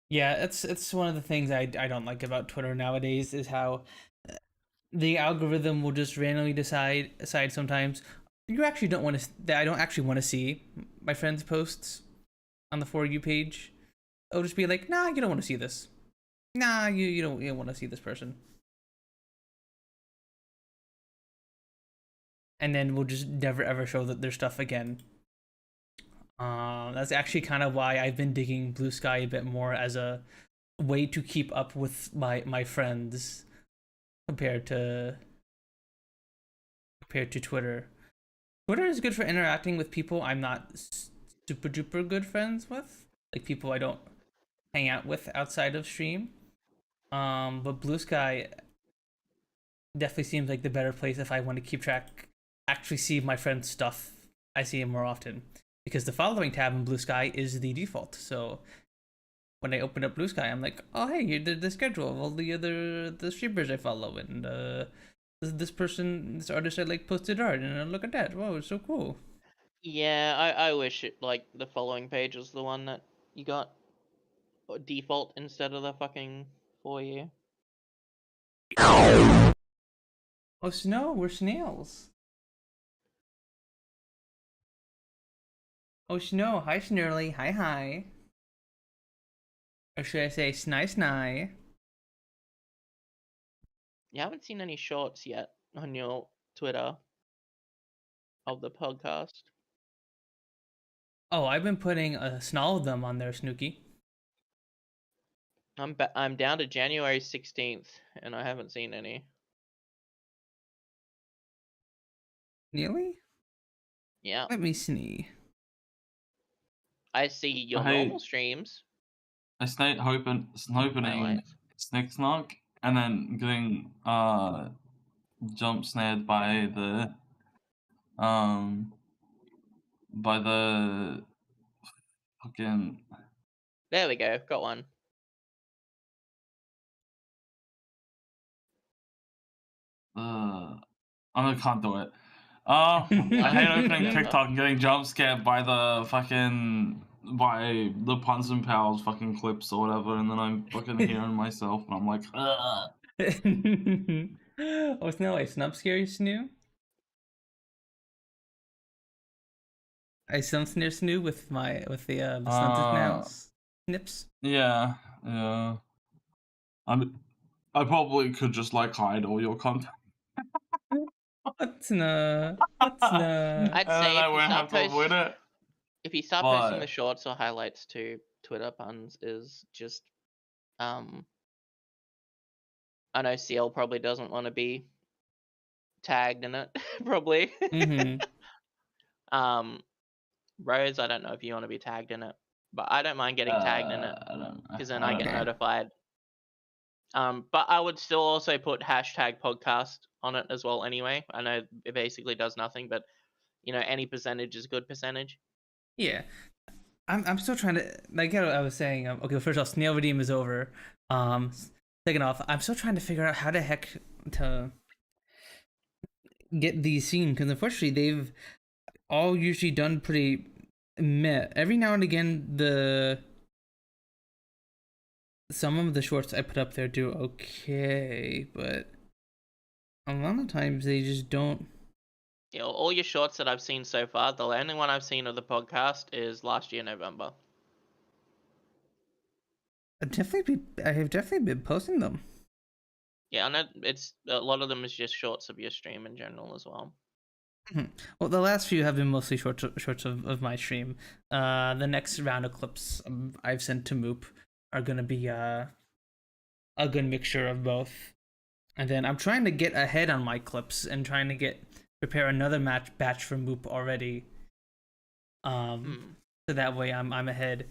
Yeah, it's one of the things I don't like about Twitter nowadays is how the algorithm will just randomly decide sometimes you actually don't want to that I don't actually want to see my friends' posts on the For You page. It'll just be like, nah, you don't want to see this. Nah, you don't want to see this person. And then we'll just never ever show their stuff again. That's actually kind of why I've been digging Blue Sky a bit more as a way to keep up with my friends compared to Twitter. Twitter is good for interacting with people I'm not super duper good friends with, like people I don't hang out with outside of stream. But Blue Sky definitely seems like the better place if I want to keep track, actually see my friend's stuff. I see him more often because the following tab in Blue Sky is the default. So when I open up Blue Sky, I'm like, oh hey, you did the schedule of all the streamers I follow, and this artist I like posted art, and look at that, wow, it's so cool. Yeah, I wish it, like the following page was the one that you got default instead of the fucking For You. Oh, Snow, we're snails. Oh, Snow, hi Snurly, hi. Or should I say sny? You haven't seen any shorts yet on your Twitter of the podcast. Oh, I've been putting all of them on there, Snooky. I'm down to January 16th, and I haven't seen any. Really? Yeah, Let me see. I see your Hey. normal streams. I stayed opening Highlights. Snick Snark and then getting jump snared by the fucking There we go, got one. I can't do it. I hate opening TikTok and getting jump scared by the Punz N Palz fucking clips or whatever, and then I'm fucking hearing myself and I'm like, ugh. Oh, Snow, I snub scare you, Snoo? I snub snare Snoo with the stunted nails snips. Yeah. I probably could just like hide all your content. What's no? I'd say I won't have to avoid it. if you start posting the But- shorts or highlights to Twitter, Puns is just I know Siel probably doesn't want to be tagged in it, probably. Mm-hmm. Rose, I don't know if you want to be tagged in it, but I don't mind getting tagged in it because then I get notified. But I would still also put hashtag podcast on it as well anyway. I know it basically does nothing, but you know, any percentage is a good percentage. Yeah, I'm still trying to, like I was saying. Okay, first off, Snail Redeem is over. Second off, I'm still trying to figure out how the heck to get these seen, because unfortunately they've all usually done pretty meh. Every now and again, some of the shorts I put up there do okay, but a lot of times they just don't. You know, all your shorts that I've seen so far, the only one I've seen of the podcast is last year November. I have definitely been posting them. Yeah, I know it's a lot of them is just shorts of your stream in general as well. Well, the last few have been mostly shorts of my stream. The next round of clips I've sent to Moop are gonna be a good mixture of both. And then I'm trying to get ahead on my clips and trying to prepare another batch for Moop already. So that way I'm ahead.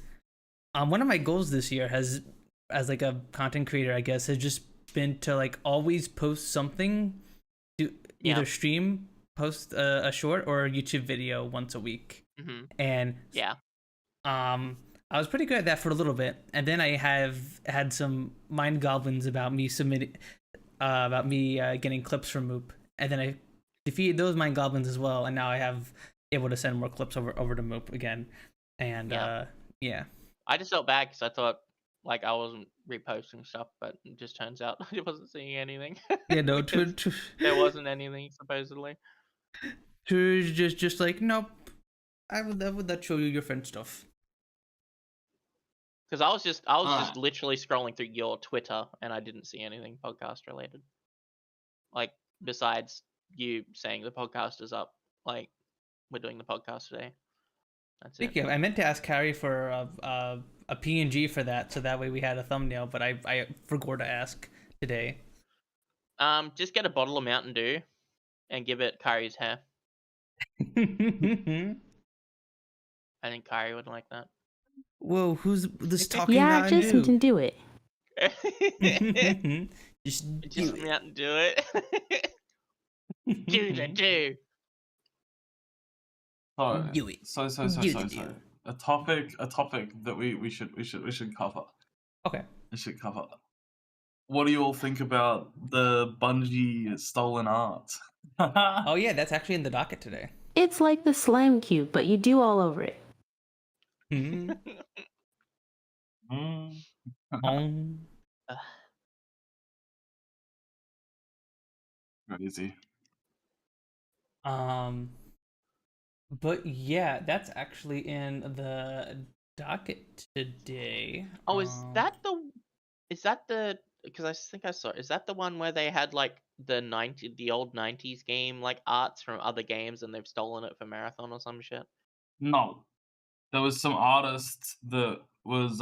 One of my goals this year as like a content creator, I guess, has just been to like always post something, to either stream, post a short or a YouTube video once a week. And I was pretty good at that for a little bit, and then I have had some mind goblins about me getting clips from Moop, and then I defeated those mind goblins as well, and now I have able to send more clips over to Moop again, and yeah. I just felt bad because I thought like I wasn't reposting stuff, but it just turns out I wasn't seeing anything. Yeah, no, Because there wasn't anything supposedly. Twitter's just like, nope. I would not show you your friend stuff. Because I was just Alright. literally scrolling through your Twitter and I didn't see anything podcast related. Like besides you saying the podcast is up, like we're doing the podcast today. That's it. Speaking of, I meant to ask Carrie for a PNG for that, so that way we had a thumbnail, but I forgot to ask today. Just get a bottle of Mountain Dew and give it Kyrie's hair. I think Kyrie would like that. Whoa, who's this talking Yeah, Mountain just Dew? do it. Just do Just it. Mountain Dew it. Do the do. So, Do it. so. Do. A topic that we should cover. Okay. We should cover. What do you all think about the Bungie stolen art? Oh yeah, that's actually in the docket today. It's like the slime cube, but you do all over it. Hmm. Mm. Crazy. But yeah, that's actually in the docket today. Oh, is that the? Because I think I saw. Is that the one where they had like the old 90s game like arts from other games and they've stolen it for Marathon or some shit? No, there was some artist that was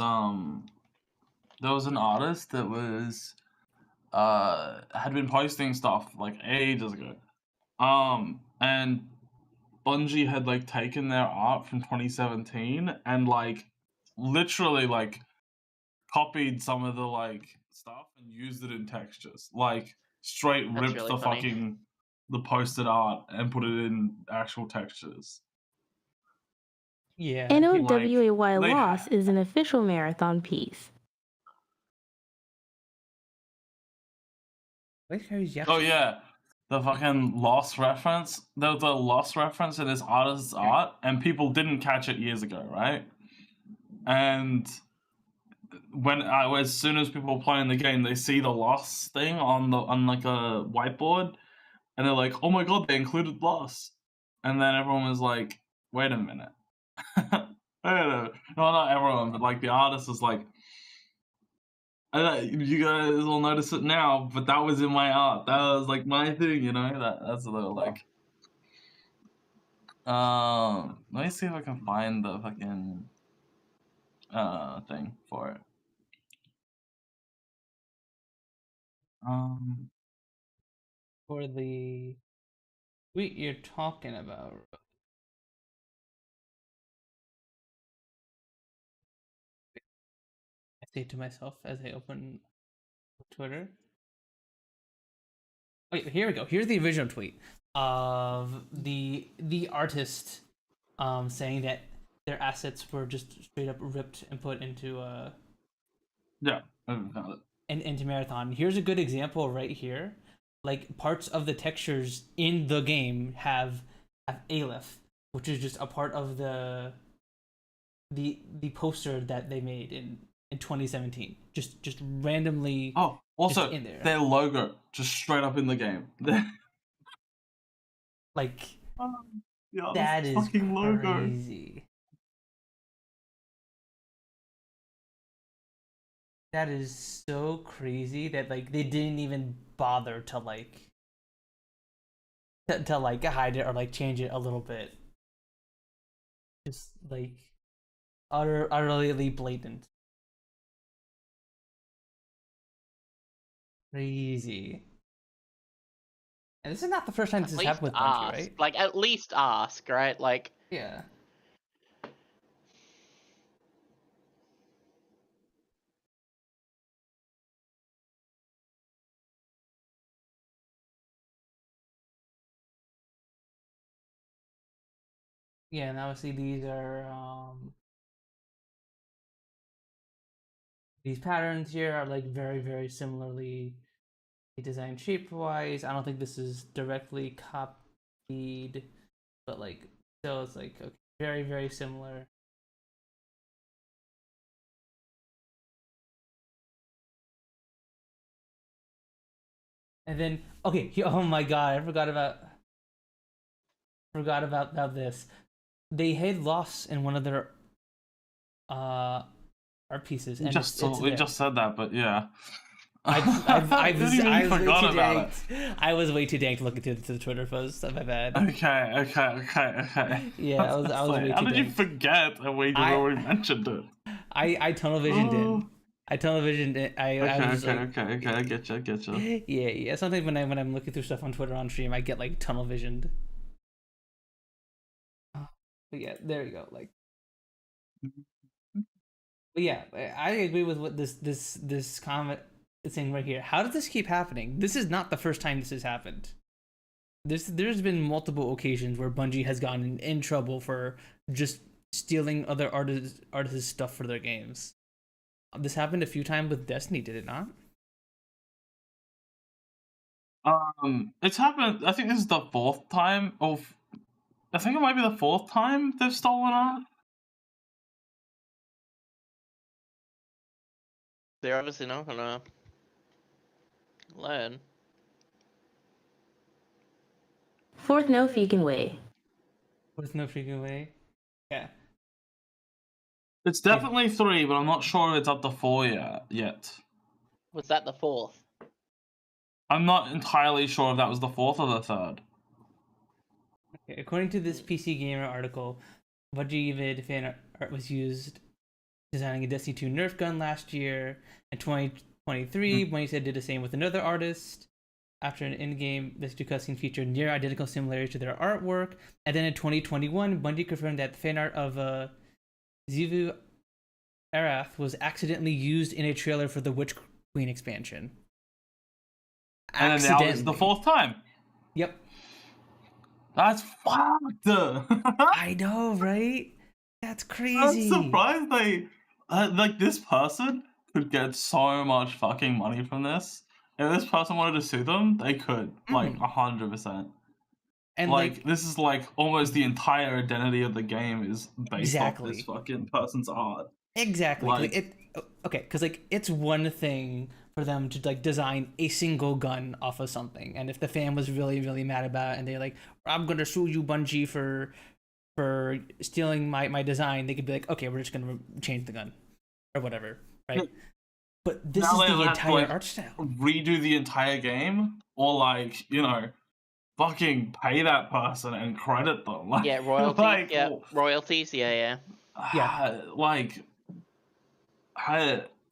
there was an artist that was had been posting stuff like ages ago, and Bungie had like taken their art from 2017 and like literally like copied some of the like stuff and used it in textures, like straight That's ripped really the funny. fucking the posted art and put it in actual textures. Yeah. NOWAY they- Loss is an official marathon piece. Wait, Carrie's Oh yeah, the fucking Lost reference. The Lost reference in this artist's art, and people didn't catch it years ago, right? And as soon as people play in the game, they see the Lost thing on like a whiteboard, and they're like, "Oh my god, they included Lost!" And then everyone was like, "Wait a minute." No, not everyone, but like the artist was like, you guys will notice it now, but that was in my art. That was like my thing, you know. That's a little like. Let me see if I can find the fucking thing for it. For the tweet you're talking about. I say to myself as I open Twitter. Wait, here we go. Here's the original tweet of the artist saying that their assets were just straight up ripped and put into Yeah, I found it. into Marathon. Here's a good example right here. Like parts of the textures in the game have Aleph, which is just a part of the poster that they made in 2017. Just randomly. Oh, also in there. their logo just straight up in the game. Like Yeah, that is fucking logo. crazy. That is so crazy that like they didn't even bother to like to like hide it or like change it a little bit. Just like utterly blatant. Crazy. And this is not the first time this has happened with Bungie, right? Like at least ask, right? Like Yeah. Yeah, and obviously these patterns here are like very similarly designed shape wise. I don't think this is directly copied, but like still it's like okay, very similar. And then okay, oh my god, I forgot about this. They had loss in one of their art pieces, and it's we there. just said that, but yeah. I was forgot about it. I was way too dank to look into the Twitter post. My bad. Okay. Yeah, I was way too How did you dank. forget? And we already mentioned it. I tunnel visioned in. I tunnel visioned in. I was Okay. I get you. Yeah. Sometimes when I'm looking through stuff on Twitter on stream, I get like tunnel visioned. But yeah, there you go. Like, but yeah, I agree with what this comment is saying right here. How does this keep happening? This is not the first time this has happened. There's been multiple occasions where Bungie has gotten in trouble for just stealing other artists' stuff for their games. This happened a few times with Destiny, did it not? It's happened. I think this is the fourth time. I think it might be the fourth time they've stolen art. They're obviously not gonna learn. Fourth no freaking way. With no freaking way. Yeah. It's definitely 3, but I'm not sure if it's up to 4 yet. Was that the 4th? I'm not entirely sure if that was the 4th or the 3rd. Okay, according to this PC Gamer article, Bungie vid fan art was used designing a Destiny 2 Nerf gun last year. In 2023, Bungie said did the same with another artist. After an in-game Destiny 2 cutscene featured near identical similarities to their artwork. And then in 2021, Bungie confirmed that the fan art of Zivu Arath was accidentally used in a trailer for the Witch Queen expansion. And then now it's the 4th time. Yep. That's fucked. I know, right? That's crazy. I'm surprised they like this person could get so much fucking money from this. If this person wanted to sue them, they could, like 100%. And like this is like almost the entire identity of the game is based off Exactly. this fucking person's art. Exactly. Like- Okay, because like it's one thing for them to like design a single gun off of something, and if the fan was really really mad about it, and they're like, "I'm gonna sue you, Bungie, for stealing my design," they could be like, "Okay, we're just gonna change the gun, or whatever," right? But this Now is they the have to, entire like, art style. redo the entire game, or like fucking pay that person and credit them. Like, Yeah, royalties. like, Yeah, royalties. Yeah. like,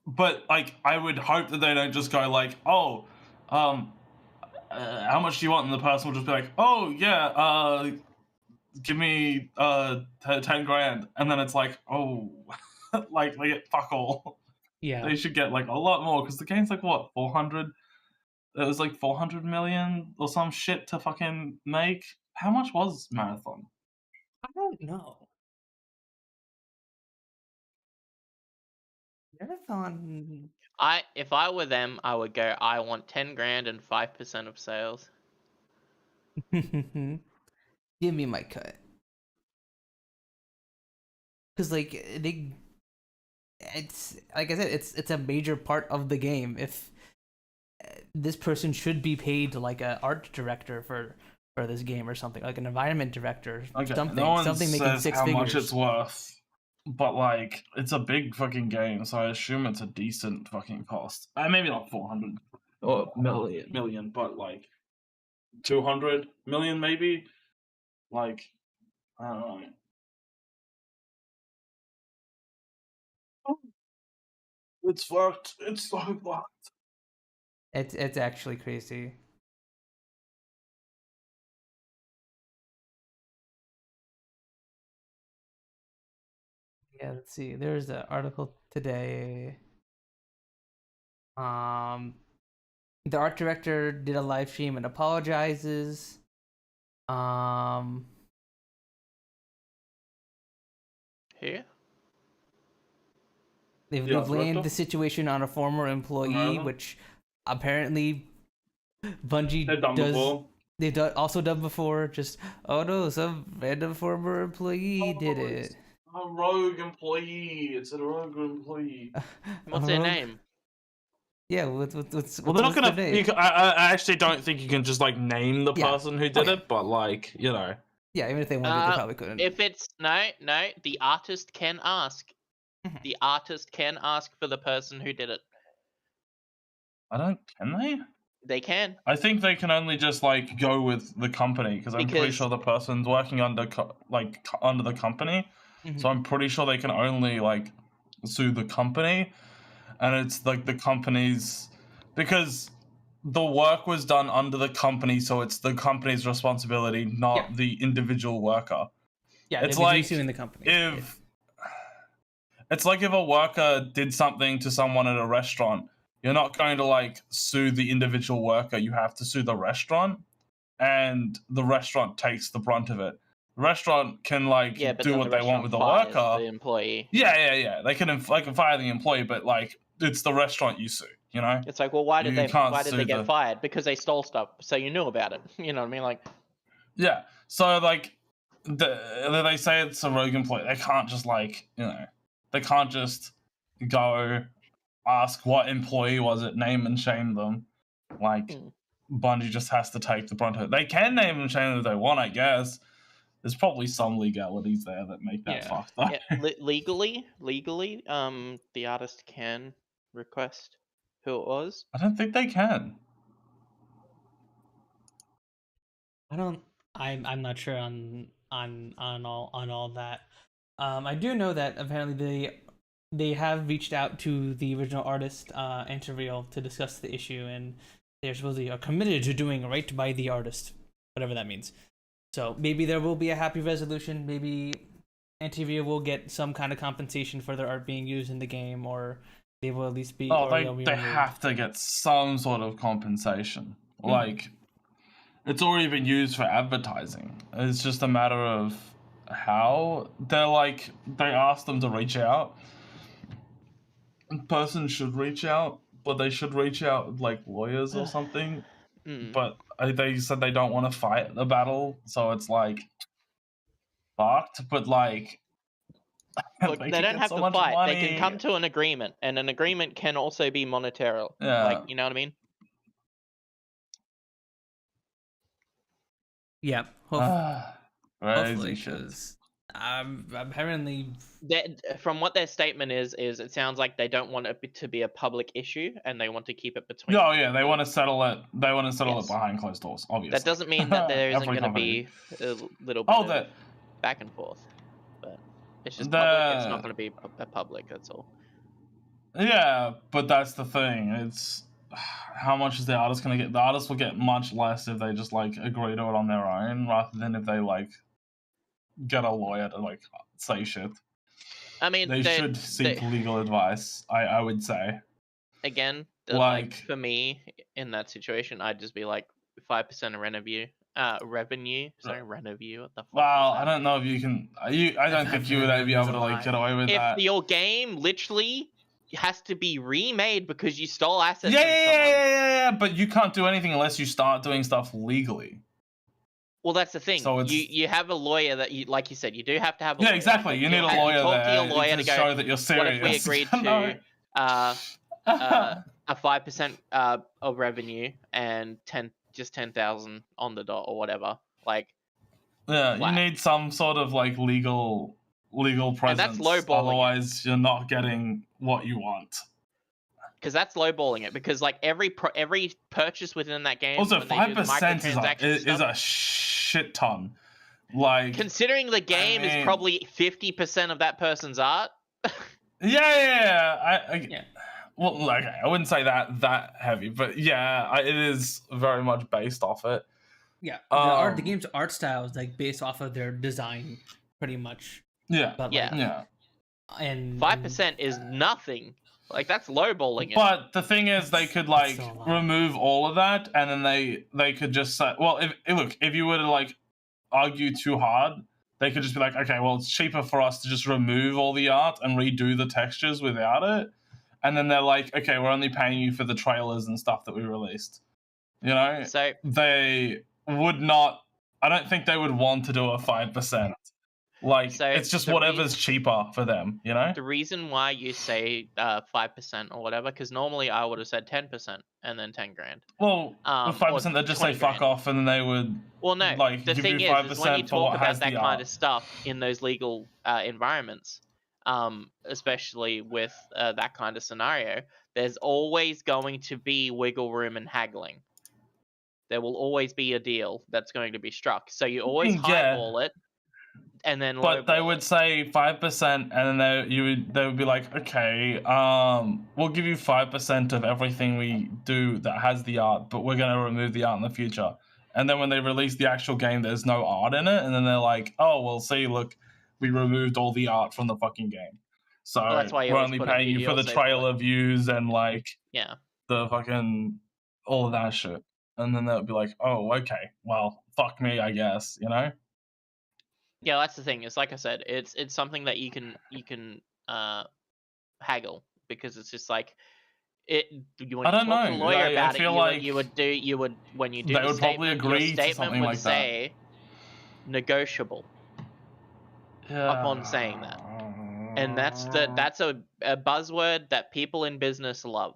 but like, I would hope that they don't just go like, "Oh, how much do you want?" And the person will just be like, "Oh yeah, give me 10 grand," and then it's like, "Oh, like they get fuck all." Yeah. They should get like a lot more because the game's like what 400. It was like 400 million or some shit to fucking make. How much was Marathon? I don't know. Marathon. If I were them, I would go. I want 10 grand and 5% of sales. Give me my cut. Because like it's like I said, it's a major part of the game. If this person should be paid like an art director for this game or something, like an environment director, Okay, something, no one something making says 6 how figures. much it's worth, but like it's a big fucking game, so I assume it's a decent fucking cost. Maybe not 400 or million, but like 200 million maybe. Like I don't know. It's fucked. It's so fucked. It's actually crazy. Yeah, let's see. There's an article today. The art director did a live stream and apologizes. Here? They've Yeah, blamed director? the situation on a former employee, Another? which apparently Bungie They've done does. before. They've also done before. Just oh no, some random former employee did it. A rogue employee. It's a rogue employee. What's their name? Yeah, what's Well, they're not what's the gonna. debate? I actually don't think you can just like name the Yeah. person who did Okay. it, but like Yeah, even if they wanted, they probably couldn't. If it's no, the artist can ask. Mhm. The artist can ask for the person who did it. I don't. Can they? They can. I think they can only just like go with the company because I'm pretty Because- sure the person's working under under the company, so I'm pretty sure they can only like sue the company, and it's like the company's because the work was done under the company, so it's the company's responsibility, not Yeah. the individual worker. Yeah, It's they'd be like suing the company. If it's like if a worker did something to someone at a restaurant, you're not going to like sue the individual worker. You have to sue the restaurant, and the restaurant takes the brunt of it. The restaurant can like Yeah, but do then what the they want with the restaurant fires worker. the employee. Yeah. They can fire the employee, but like it's the restaurant you sue. You know? It's like, well, why did You can't they sue get the- fired? Because they stole stuff, so you knew about it. You know what I mean? Like, Yeah. So like, they say it's a rogue employee. They can't just like they can't just go ask what employee was it, name and shame them. Like Bungie just has to take the brunt of it. They can name and shame them if they want, I guess. There's probably some legalities there that make that fucked up. yeah, legally, the artist can request who it was. I don't think they can. I'm not sure on all that. I do know that apparently they have reached out to the original artist Interreal to discuss the issue, and they're supposedly are committed to doing right by the artist, whatever that means. So maybe there will be a happy resolution. Maybe Interreal will get some kind of compensation for their art being used in the game, or they will at least be. Oh, they'll be they removed. have to get some sort of compensation. Like, it's already been used for advertising. It's just a matter of how they're like. They asked them to reach out. A person should reach out, but they should reach out with like lawyers or something. But they said they don't want to fight the battle, so it's like fucked. But like, Look, they don't have to fight. They can come to an agreement, and an agreement can also be monetary. Yeah. Like, you know what I mean? Yeah. Hopefully, shit. because apparently. From what their statement is it sounds like they don't want it to be a public issue, and they want to keep it between. Oh yeah, they want to settle it. They want to settle Yes. it behind closed doors. Obviously, That doesn't mean that there isn't Every going to company. be a little bit of back and forth, but it's just public. It's not going to be a public. That's all. Yeah, but that's the thing. It's how much is the artist going to get? The artist will get much less if they just like agree to it on their own, rather than if they like get a lawyer to like say shit. I mean, they should seek legal advice. I would say. Again, like for me in that situation, I'd just be like 5% of revenue. Sorry, revenue. What the fuck? Well, I don't know if you can. I don't think you would be able to like get away with that. If your game literally has to be remade because you stole assets. Yeah. But you can't do anything unless you start doing stuff legally. Well, that's the thing. So you have a lawyer that you, like you said, you do have to have a lawyer. Yeah, exactly. You need a lawyer talk there to your lawyer to go, show that you're serious. What if we agreed to a 5% of revenue and 10,000 on the dot or whatever? Like, yeah, you need some sort of like legal presence. And that's lowballing. Otherwise, you're not getting what you want. Because that's lowballing it. Because like every purchase within that game. Also, 5% is a shit ton. Like, considering the game is probably 50% of that person's art. Yeah. Well, like, I wouldn't say that heavy, but yeah, it is very much based off it. Yeah, the game's art style is like based off of their design, pretty much. Yeah, but and 5% is nothing. Like, that's lowballing it. But the thing is, they could like remove all of that, and then they could just say, well, if you were to like argue too hard, they could just be like, okay, well, it's cheaper for us to just remove all the art and redo the textures without it. And then they're like, okay, we're only paying you for the trailers and stuff that we released. You know? So they would not. I don't think they would want to do a 5%. Like, So it's just the whatever's cheaper for them, you know? The reason why you say 5% or whatever, because normally I would have said 10% and then 10 grand. Well, with 5%, or they'd just say 20 fuck grand. off, and then they would Well, no. like The give thing you is when you 5% for talk what about has that the kind art. of stuff in those legal environments, especially with that kind of scenario, there's always going to be wiggle room and haggling. There will always be a deal that's going to be struck. So you always Yeah. highball it, and then But they lowball would it. say 5%, and then they would be like, okay, we'll give you 5% of everything we do that has the art, but we're gonna remove the art in the future. And then when they release the actual game, there's no art in it, and then they're like, oh, well, see, look, we removed all the art from the fucking game, so Well, that's why you we're always only put a paying you for the DLC for it. trailer views and like Yeah. the fucking all of that shit. And then they'll be like, oh, okay, well, fuck me, I guess, you know. Yeah, that's the thing. It's like I said, it's something that you can haggle, because it's just like when you I don't talk to a know. lawyer I about it, feel you like would when you do they the would probably statement, your agree to statement something would like that. say negotiable upon saying that, and that's a buzzword that people in business love.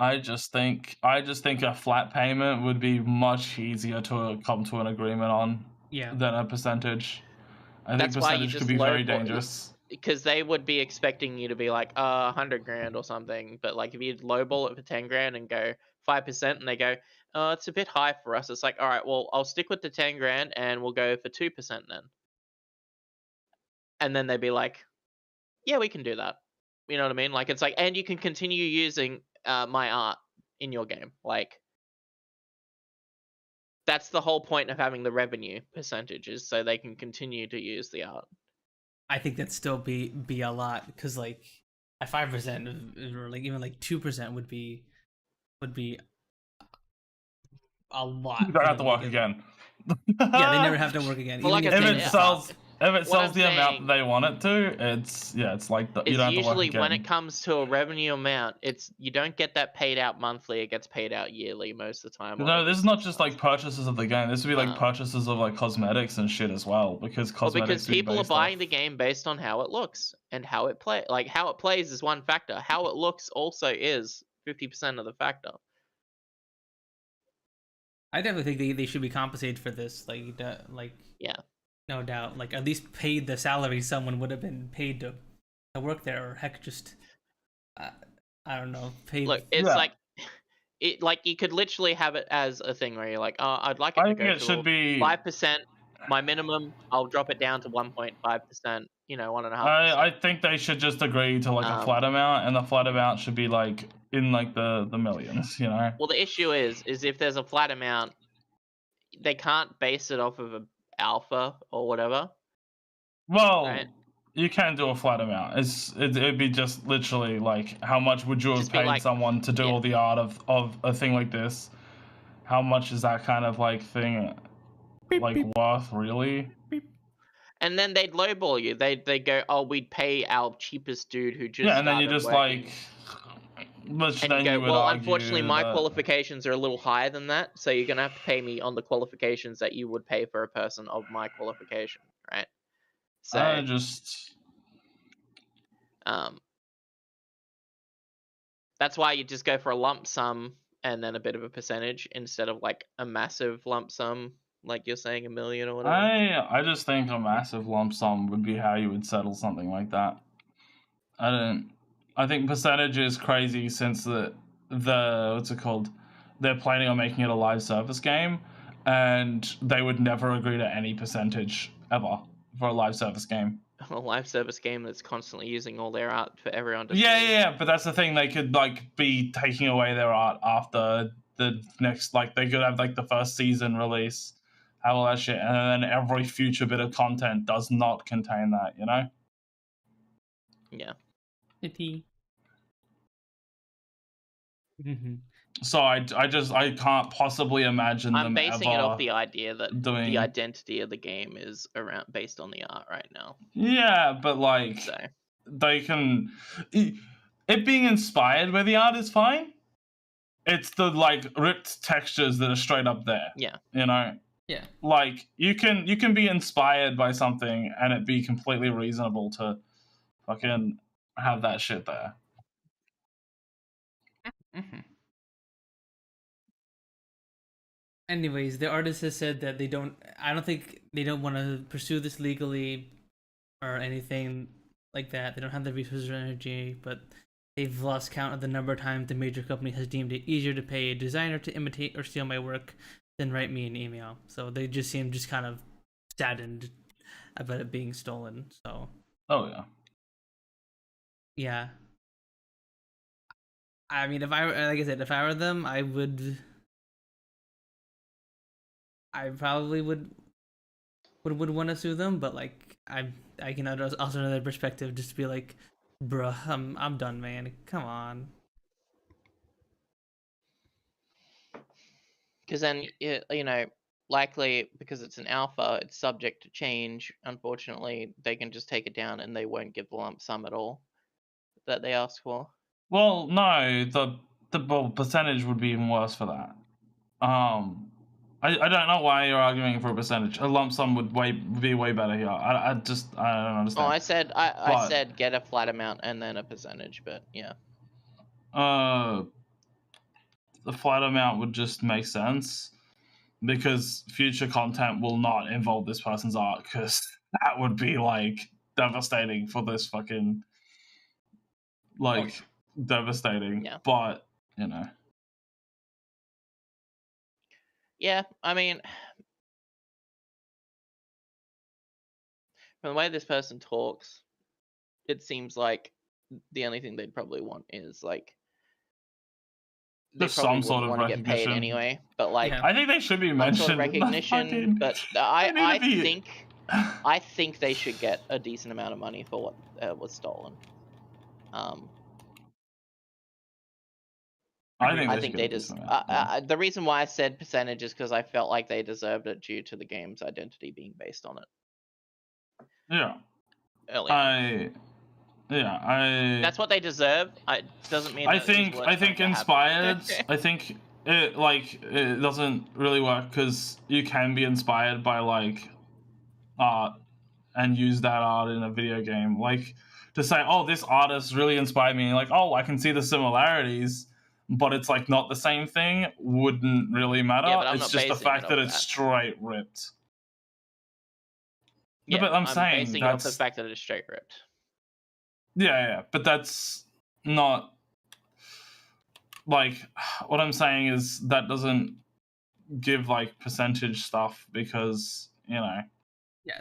I just think a flat payment would be much easier to come to an agreement on than a percentage. I think That's why you percentage just could be very lowball- dangerous. Because they would be expecting you to be like 100 grand or something, but like if you lowball it for 10 grand and go 5%, and they go, oh, it's a bit high for us. It's like, all right, well, I'll stick with the 10 grand and we'll go for 2% then. And then they'd be like, yeah, we can do that. You know what I mean? Like, it's like, and you can continue using my art in your game. Like, that's the whole point of having the revenue percentages, so they can continue to use the art. I think that'd still be a lot, because like at 5% or like even like 2% would be a lot. You don't for have to them work get. again. Yeah, they never have to work again. Well, Even like I if said, they If it mess sells, up. if it sells I'm the amount saying that they want it to, it's like you It's don't have to work usually again. when it comes to a revenue amount, you don't get that paid out monthly. It gets paid out yearly most of the time. or No, every this is not 6 just months. like purchases of the game. This would be like purchases of like cosmetics and shit as well, because Well, cosmetics because would be people are based buying off- the game based on how it looks and how it play. Like how it plays is one factor. How it looks also is 50% of the factor. I definitely think they should be compensated for this. Yeah. No doubt. Like at least paid the salary someone would have been paid to work there, or heck, just I don't know, paid. Look, it's Yeah. like you could literally have it as a thing where you're like, oh, I'd like it I to think go it should be. 5%. My minimum, I'll drop it down to 1.5%. 1.5%. I think they should just agree to like a flat amount, and the flat amount should be like in like the millions, you know. Well, the issue is if there's a flat amount, they can't base it off of an alpha or whatever. Well, right? you can do a flat amount. It'd be just literally like, how much would you have Just be paid like- someone to do yeah. all the art of a thing like this? How much is that kind of like thing like worth, really? And then they'd lowball you. They go, oh, we'd pay our cheapest dude who just Yeah, and then you started just working. like, which And then you go, you would well, argue unfortunately, my that- qualifications are a little higher than that, so you're gonna have to pay me on the qualifications that you would pay for a person of my qualification, right? So, I just that's why you just go for a lump sum and then a bit of a percentage instead of like a massive lump sum, like you're saying, $1 million or whatever. I just think a massive lump sum would be how you would settle something like that. I think percentage is crazy, since the what's it called? They're planning on making it a live service game, and they would never agree to any percentage ever for a live service game. A live service game that's constantly using all their art for everyone to Yeah, but that's the thing. They could like be taking away their art after the next, like they could have like the first season release, have all that shit, and then every future bit of content does not contain that, you know? Yeah. So I can't possibly imagine I'm them basing ever it off the idea that doing- the identity of the game is based on the art right now. Yeah, but like So they can, it being inspired by the art is fine. It's the like ripped textures that are straight up there. yeah. You know, Yeah. Like you can be inspired by something and it be completely reasonable to fucking have that shit there. Mm-hmm. Anyways, the artist has said that I don't think they don't want to pursue this legally or anything like that. They don't have the resources or energy, but they've lost count of the number of times the major company has deemed it easier to pay a designer to imitate or steal my work than write me an email. So they just seem just kind of saddened about it being stolen. So. Oh yeah. Yeah. I mean, if I were them, I probably would want to sue them, but like I can also another perspective just to be like, bruh, I'm done, man. Come on. Because then you know, likely because it's an alpha, it's subject to change. Unfortunately, they can just take it down and they won't give the lump sum at all that they ask for. Well, no, the percentage would be even worse for that. I don't know why you're arguing for a percentage. A lump sum would be way better here. I don't understand. Oh, I said get a flat amount and then a percentage, but yeah. The flat amount would just make sense because future content will not involve this person's art, because that would be like devastating for this fucking devastating. Yeah. But you know. Yeah, I mean, from the way this person talks, it seems like the only thing they'd probably want is like they Just probably some sort of want to get paid recognition. anyway. But like, Yeah. I think they should be some mentioned. sort of recognition. But I I think they should get a decent amount of money for what was stolen. I think they just. The reason why I said percentage is because I felt like they deserved it due to the game's identity being based on it. Yeah. Earlier. That's what they deserve. It doesn't mean. I think inspired. I think it doesn't really work because you can be inspired by like art and use that art in a video game. Like to say, oh, this artist really inspired me. Like, oh, I can see the similarities, but it's like not the same thing. Wouldn't really matter. Yeah, but I'm it's not just the basing fact it that off it's that. straight ripped. Yeah, but I'm saying basing it off the fact that it's straight ripped. Yeah, but that's not like what I'm saying is that doesn't give like percentage stuff because Yeah,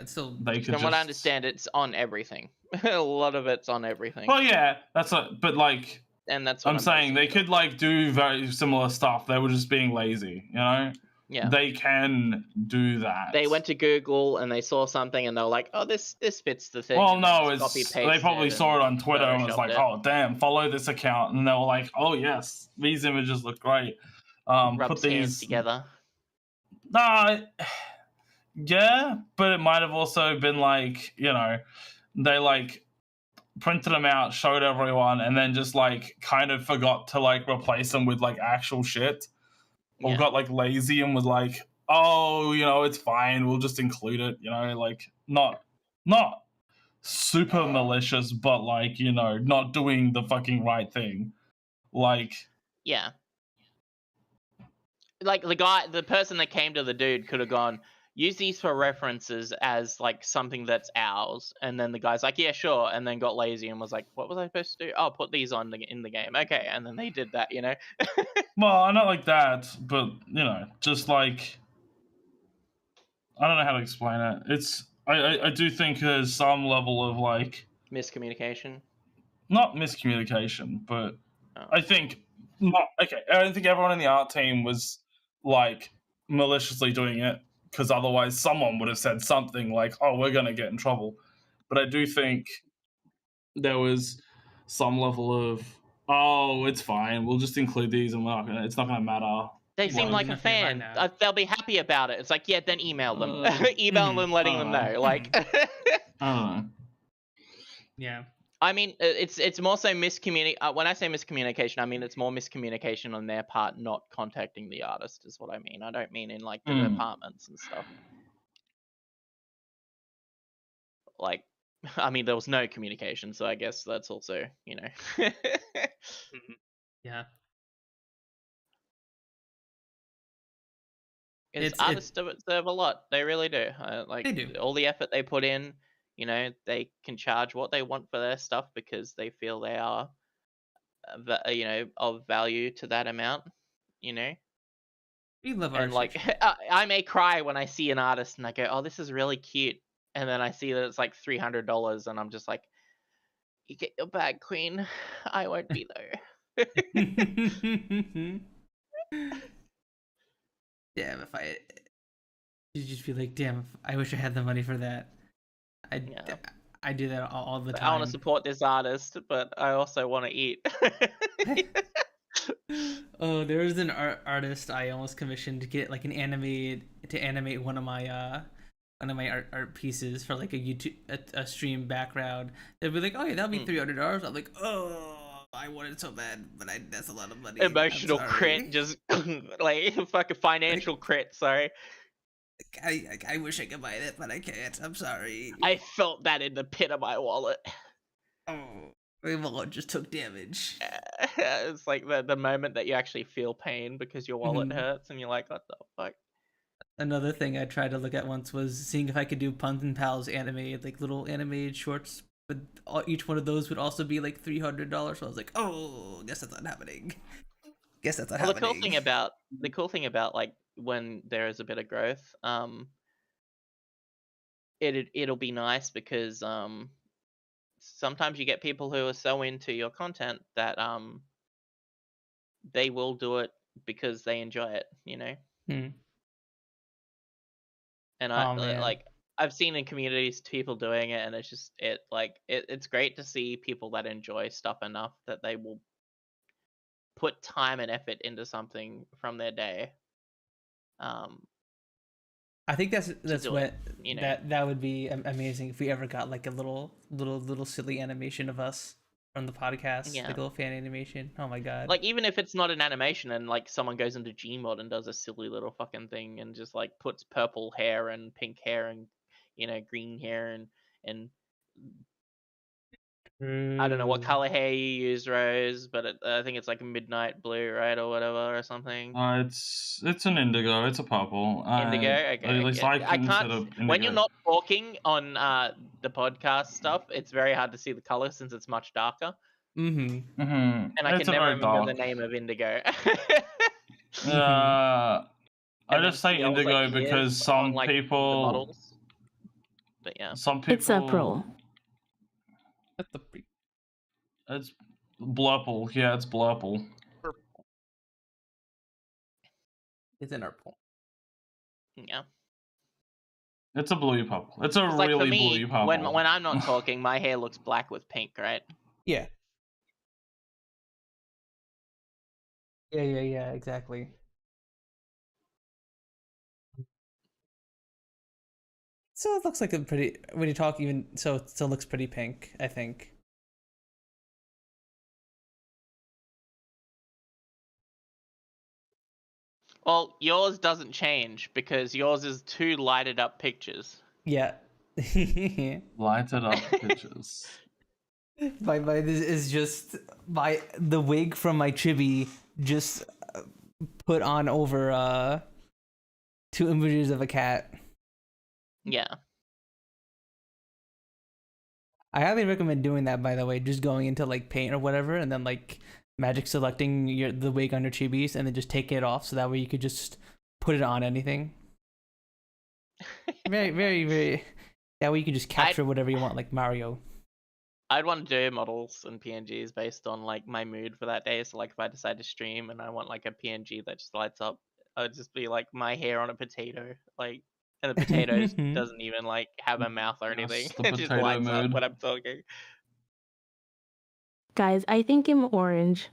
it's still. they could. From what I understand, it's on everything. A lot of it's on everything. Well, yeah, that's but like, and that's what I'm saying they could like do very similar stuff. They were just being lazy, you know. Yeah. They can do that. They went to Google and they saw something and they were like, "Oh, this fits the thing." Well, no, they probably saw it on Twitter and was like, "Oh, damn, follow this account," and they were like, "Oh, yes, these images look great." Put these hands together. Yeah, but it might have also been like, you know, they like printed them out, showed everyone, and then just like kind of forgot to like replace them with like actual shit. Or got like lazy and was like, oh, you know, it's fine, we'll just include it, you know, like not super malicious, but like, you know, not doing the fucking right thing. Like, yeah. Like the person that came to the dude could have gone, use these for references as like something that's ours, and then the guy's like, yeah, sure, and then got lazy and was like, what was I supposed to do? Oh, put these on in the game. Okay, and then they did that, you know. Well, not like that, but you know, just like I don't know how to explain it. It's I do think there's some level of like miscommunication. Not miscommunication, but I think I don't think everyone in the art team was like maliciously doing it, because otherwise someone would have said something like, oh, we're going to get in trouble. But I do think there was some level of, oh, it's fine, we'll just include these and it's not going to matter. They seem like a fan. They'll be happy about it. It's like, yeah, then email them. Email them letting them know. Like, I don't know. Yeah. I mean, it's more so when I say miscommunication, I mean it's more miscommunication on their part not contacting the artist is what I mean. I don't mean in like the departments and stuff. Like, I mean, there was no communication, so I guess that's also, you know. Yeah. Artists deserve a lot. They really do. Like, They do. all the effort they put in, you know, they can charge what they want for their stuff because they feel they are, you know, of value to that amount, you know. We love And like, I may cry when I see an artist and I go, "Oh, this is really cute," and then I see that it's like $300, and I'm just like, "You get your bag, queen. I won't be there." Damn, if I, you just be like, damn, I wish I had the money for that. I do that all the time. I want to support this artist, but I also want to eat. Oh, there was an artist I almost commissioned to get like to animate one of my art pieces for like a stream background. They'd be like, "Oh yeah, that'll be $300." I'm like, "Oh, I want it so bad, but that's a lot of money." Emotional crit, just like fucking financial crit. Sorry. I wish I could buy that, but I can't. I'm sorry. I felt that in the pit of my wallet. Oh, my wallet just took damage. It's like the moment that you actually feel pain because your wallet hurts, and you're like, "What the fuck?" Another thing I tried to look at once was seeing if I could do Punz N Palz animated, like little animated shorts, but each one of those would also be like $300. So I was like, "Oh, guess that's not happening." Guess that's not happening. The cool thing about like when there is a bit of growth, it'll be nice because sometimes you get people who are so into your content that they will do it because they enjoy it, you know. And I've seen in communities people doing it, and it's just it's great to see people that enjoy stuff enough that they will put time and effort into something from their day. I think that's what it, you know? that would be amazing if we ever got like a little silly animation of us from the podcast, like a little fan animation. Oh my god! Like even if it's not an animation, and like someone goes into Gmod and does a silly little fucking thing and just like puts purple hair and pink hair and, you know, green hair and I don't know what color hair you use, Rose, but I think it's like midnight blue, right, or whatever, or something. It's an indigo. It's a purple. Indigo. Okay. At least I can't. When you're not talking on the podcast stuff, it's very hard to see the color since it's much darker. And I can never remember the name of indigo. I just say indigo like because some like, people. Models. But yeah. Some people. It's April. It's blurple. Yeah, it's blurple. It's an purple. Yeah. It's a blue purple. It's a really like me, blue purple. When I'm not talking, my hair looks black with pink, right? Yeah. Yeah, exactly. So it looks like a pretty, when you talk even, so it still looks pretty pink, I think. Well, yours doesn't change because yours is 2 lighted up pictures. Yeah. Lighted up pictures. This is just the wig from my chibi just put on over 2 images of a cat. Yeah. I highly recommend doing that, by the way, just going into like Paint or whatever and then like magic selecting the wig on your chibis and then just taking it off so that way you could just put it on anything. Very, very, very. That way you can just capture whatever you want, like Mario. I'd want to do models and PNGs based on like my mood for that day. So like if I decide to stream and I want like a PNG that just lights up, I would just be like my hair on a potato, like, and the potato doesn't even like have a mouth or anything. It just lights up when I'm talking. Guys, I think I'm orange.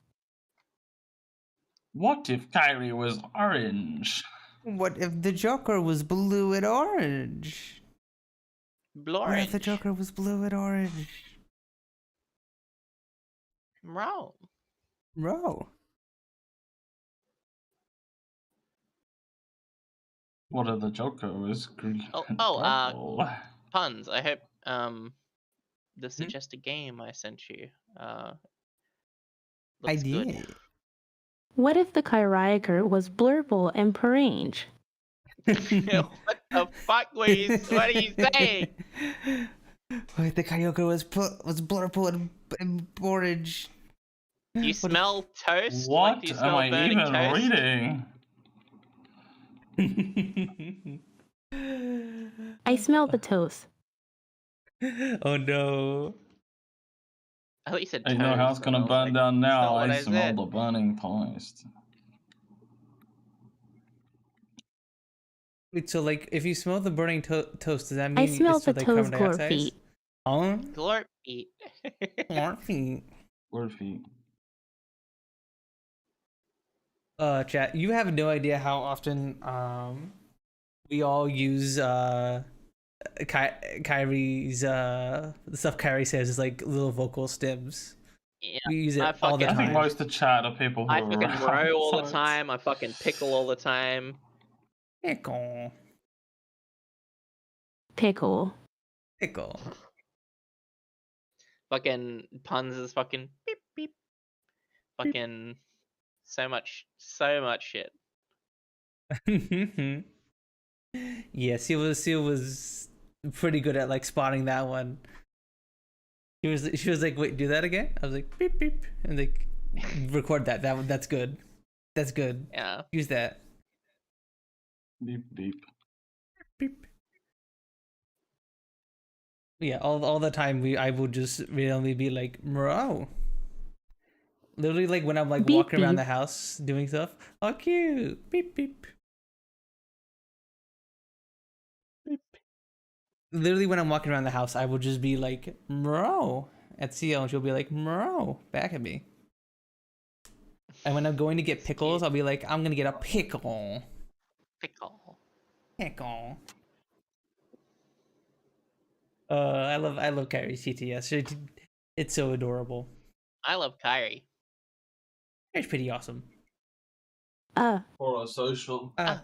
What if Kyrie was orange? What if the Joker was blue and orange? Blue What if the Joker was blue and orange? Bro. Bro. What are the Joker is green Oh, and oh, purple. Punz, I hope the suggested game I sent you looks good. did. What if the Kyriree was blurple and perange? What the fuck what are you saying? Wait, the karaoke was blurple and orange. Do you smell toast? Like, What do you am smell I burning even toast? reading? I smell the toast. Oh no. I thought you said I toast. know how it's and gonna I was burn like, down "That's now. not what I smell said." the burning toast. Wait, so like, if you smell the burning toast, does that mean I smell it's the with, like, carbon toast glor dioxide? feet. Oh, Glorp feet. morphine. Word feet. Chat, you have no idea how often we all use Kyrie's the stuff Kyrie says is like little vocal stems. Yeah, We use it I all the I think time. most of the chat are people who I are fucking around, row all so the it's- time. I fucking pickle all the time. Pickle. Pickle. Pickle. Fucking Punz is fucking beep beep. Fucking so much shit. Yeah, Seal was pretty good at like spotting that one. She was like, wait, do that again? I was like, beep beep, and like, record that. That's good. That's good. Yeah. Use that. Beep beep. Beep. Yeah, all the time I would just randomly be like, bro. Literally, like when I'm like Beep, walking around beep. the house doing stuff. Oh, cute. Beep beep. Literally, when I'm walking around the house, I would just be like, bro, at Siel, and she'll be like, bro, back at me. And when I'm going to get pickles, I'll be like, I'm gonna get a pickle. Pickle. Pickle. I love Kyrie CTS. It's so adorable. I love Kyrie. It's pretty awesome. For a social. Uh.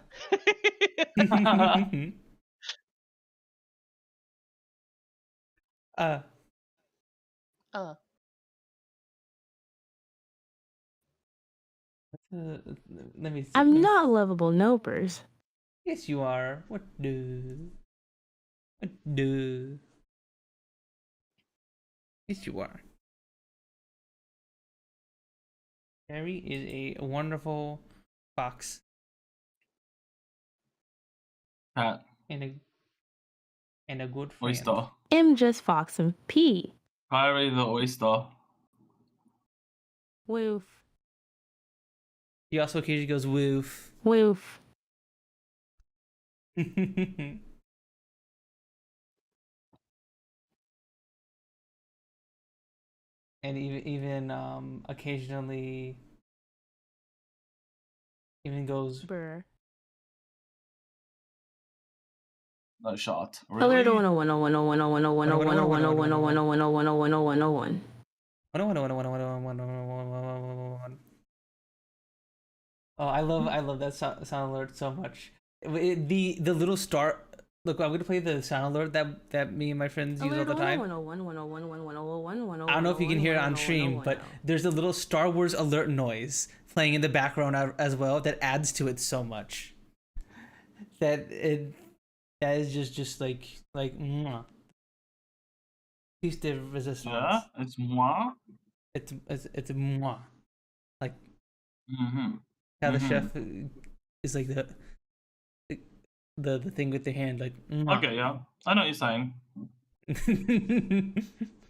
Uh. Let me see. I'm not lovable nopers. Yes, you are. What do? What do? Yes, you are. Harry is a wonderful fox Cat. and a good friend. Oyster. M just fox and P. Kyrie the oyster. Woof. He also occasionally goes woof. Woof. And even occasionally even goes Brr. No shot. Alert Really? 101 Oh, I love that sound alert so much. The little star. Look, I'm gonna play the sound alert that me and my friends use all the time. I don't know if you can hear it on stream, but there's a little Star Wars alert noise playing in the background as well that adds to it so much. That is just like mwah. Piece de resistance. Yeah, it's moi. It's mwah. Like Mm-hmm. how the chef is like the thing with the hand, like mwah. Okay, yeah. I know what you're saying.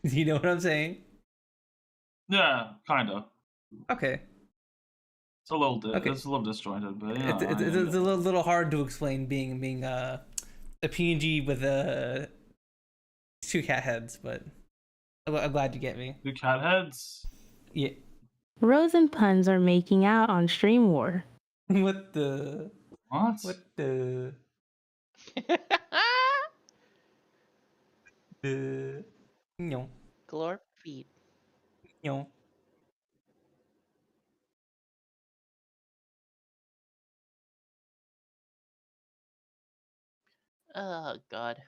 Do you know what I'm saying? Yeah, kinda. Okay. It's a little Okay. it's a little disjointed, but yeah. It's a little hard to explain being a PNG with two cat heads, but I'm glad you get me. Two cat heads. Yeah. Rose and Punz are making out on Stream War. What the? What? What the? The? No. Glorp feet. No. Oh god.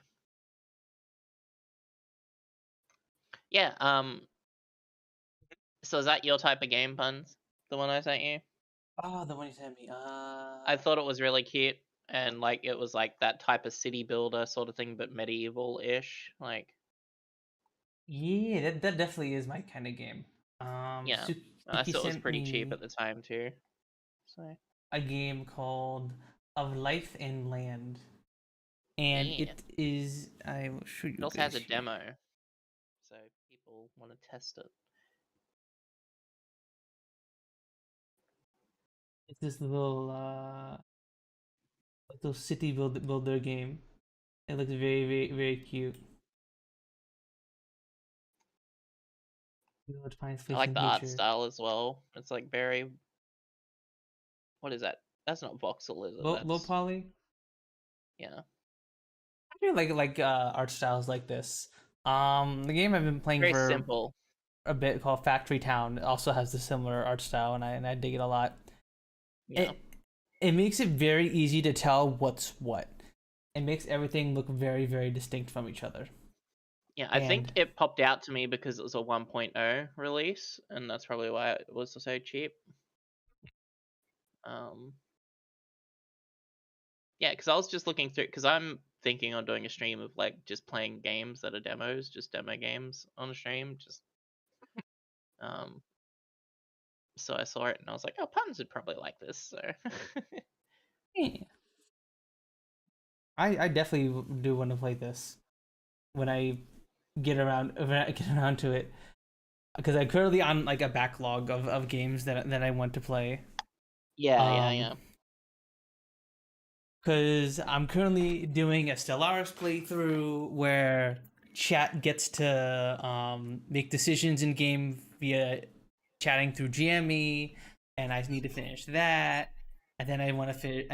Yeah. So is that your type of game, Puns? The one I sent you? Oh, the one you sent me. I thought it was really cute, and like it was like that type of city builder sort of thing, but medieval-ish. Like, Yeah, that definitely is my kind of game. yeah, I Suki saw it was sent pretty cheap me at the time too. So a game called Of Life and Land, and yeah, it is. I will show you it also guys has a here. demo, so people want to test it. It's this little city builder game. It looks very cute. It finds I place like in the art nature. style as well. It's like very. What is that? That's not voxel, is it? Low That's poly. yeah. I do like art styles like this. The game I've been playing Very for simple. a bit called Factory Town also has the similar art style, and I dig it a lot. Yeah. It makes it very easy to tell what's what. It makes everything look very distinct from each other. Yeah, I think And it popped out to me because it was a 1.0 release, and that's probably why it was so cheap. Yeah, because I was just looking through, because I'm thinking on doing a stream of like just playing games that are demos, just demo games on a stream, just so I saw it and I was like, oh, Puns would probably like this. So yeah. I definitely do want to play this when I get around to it, because I'm currently on like a backlog of games that I want to play. yeah. Because I'm currently doing a Stellaris playthrough where chat gets to make decisions in game via chatting through GME, and I need to finish that. And then I